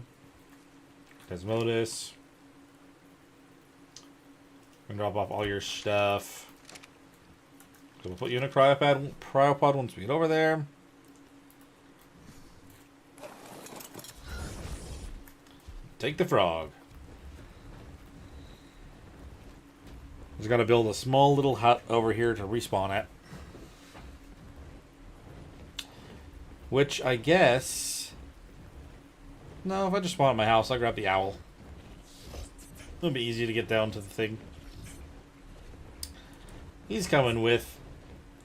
Desmodus. I'm gonna drop off all your stuff. So we'll put you in a cryopod once we get over there. Take the frog. Just gotta build a small little hut over here to respawn at. Which I guess... No, if I just spawn at my house, I'll grab the owl. It'll be easy to get down to the thing. He's coming with.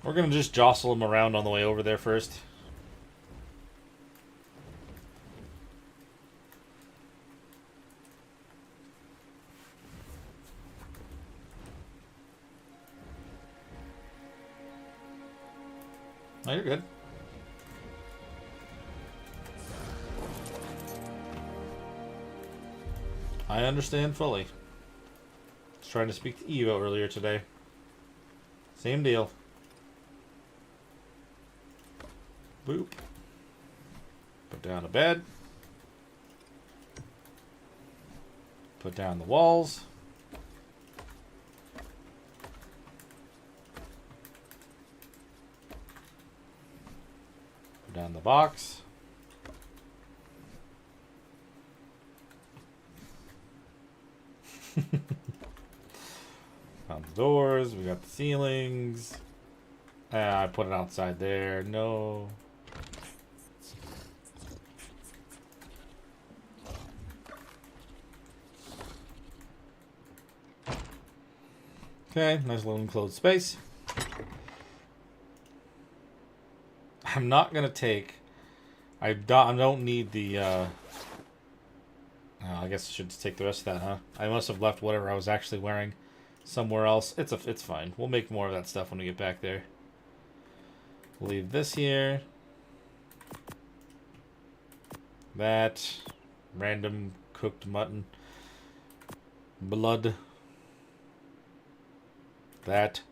We're gonna just jostle him around on the way over there first. Oh, you're good. I understand fully. I was trying to speak to Evo earlier today. Same deal. Boop. Put down a bed. Put down the walls. Put down the box. Found the doors. We got the ceilings. I put it outside there. No. Okay, nice little enclosed space. I'm not gonna take. I don't need the. I guess I should just take the rest of that, huh? I must have left whatever I was actually wearing somewhere else. It's fine. We'll make more of that stuff when we get back there. We'll leave this here. That random cooked mutton. Blood. That.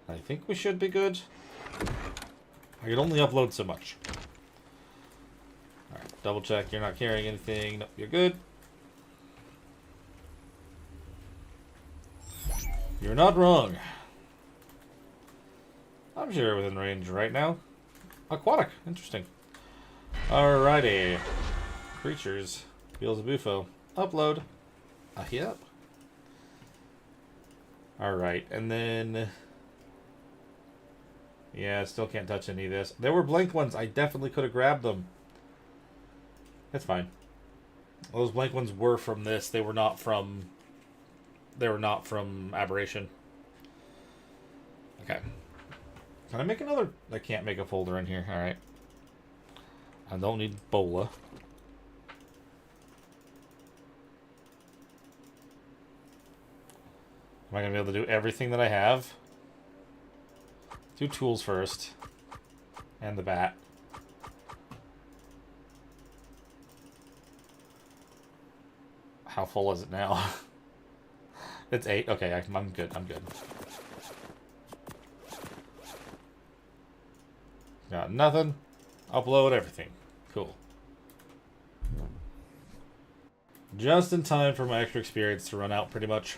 I think we should be good. I can only upload so much. Alright, double check. You're not carrying anything. Nope, you're good. You're not wrong. I'm sure within range right now. Aquatic. Interesting. Alrighty. Creatures. Beelzebufo. Upload. Yep. Alright, and then... Yeah, still can't touch any of this. There were blank ones. I definitely could have grabbed them. That's fine. Those blank ones were from this. They were not from... They were not from Aberration. Okay. Can I make another... I can't make a folder in here. Alright. I don't need Bola. Am I going to be able to do everything that I have? Do tools first. And the bat. How full is it now? It's 8. Okay, I'm good. I'm good. Got nothing. Upload everything. Cool. Just in time for my extra experience to run out, pretty much.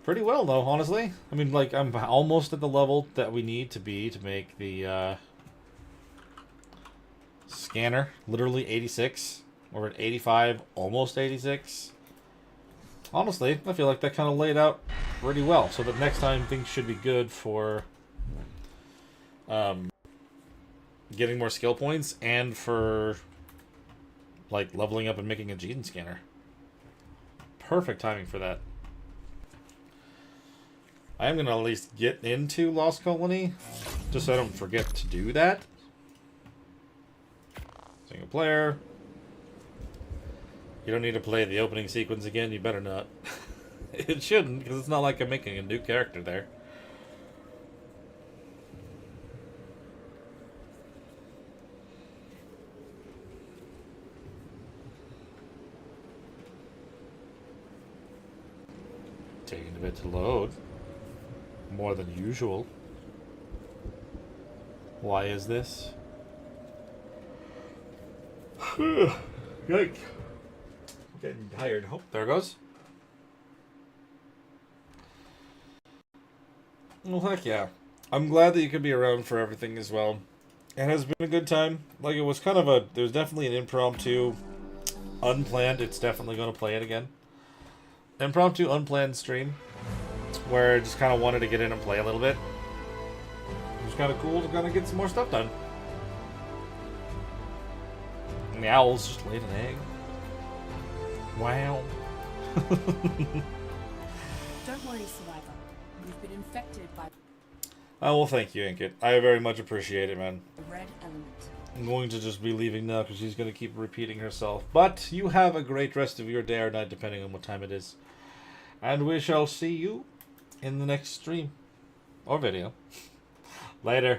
Pretty well, though, honestly. I mean, like, I'm almost at the level that we need to be to make the scanner. Literally 86. We're at 85, almost 86. Honestly, I feel like that kind of laid out pretty well. So that next time things should be good for getting more skill points and for like leveling up and making a gene scanner. Perfect timing for that. I am going to at least get into Lost Colony, just so I don't forget to do that. Single player. You don't need to play the opening sequence again, you better not. It shouldn't, because it's not like I'm making a new character there. Taking a bit to load. More than usual. Why is this? Yikes. Getting tired. Oh, there it goes. Well, heck yeah. I'm glad that you could be around for everything as well. It has been a good time. Like, it was kind of a... There's definitely an impromptu, unplanned. It's definitely going to play it again. Impromptu, unplanned stream. Where I just kind of wanted to get in and play a little bit. It was kind of cool to kind of get some more stuff done. And the owls just laid an egg. Wow. Don't worry, Survivor. You've been infected by Oh, well, thank you, Inkit. I very much appreciate it, man. the red element. I'm going to just be leaving now because she's going to keep repeating herself. But you have a great rest of your day or night, depending on what time it is. And we shall see you in the next stream. Or video. Later.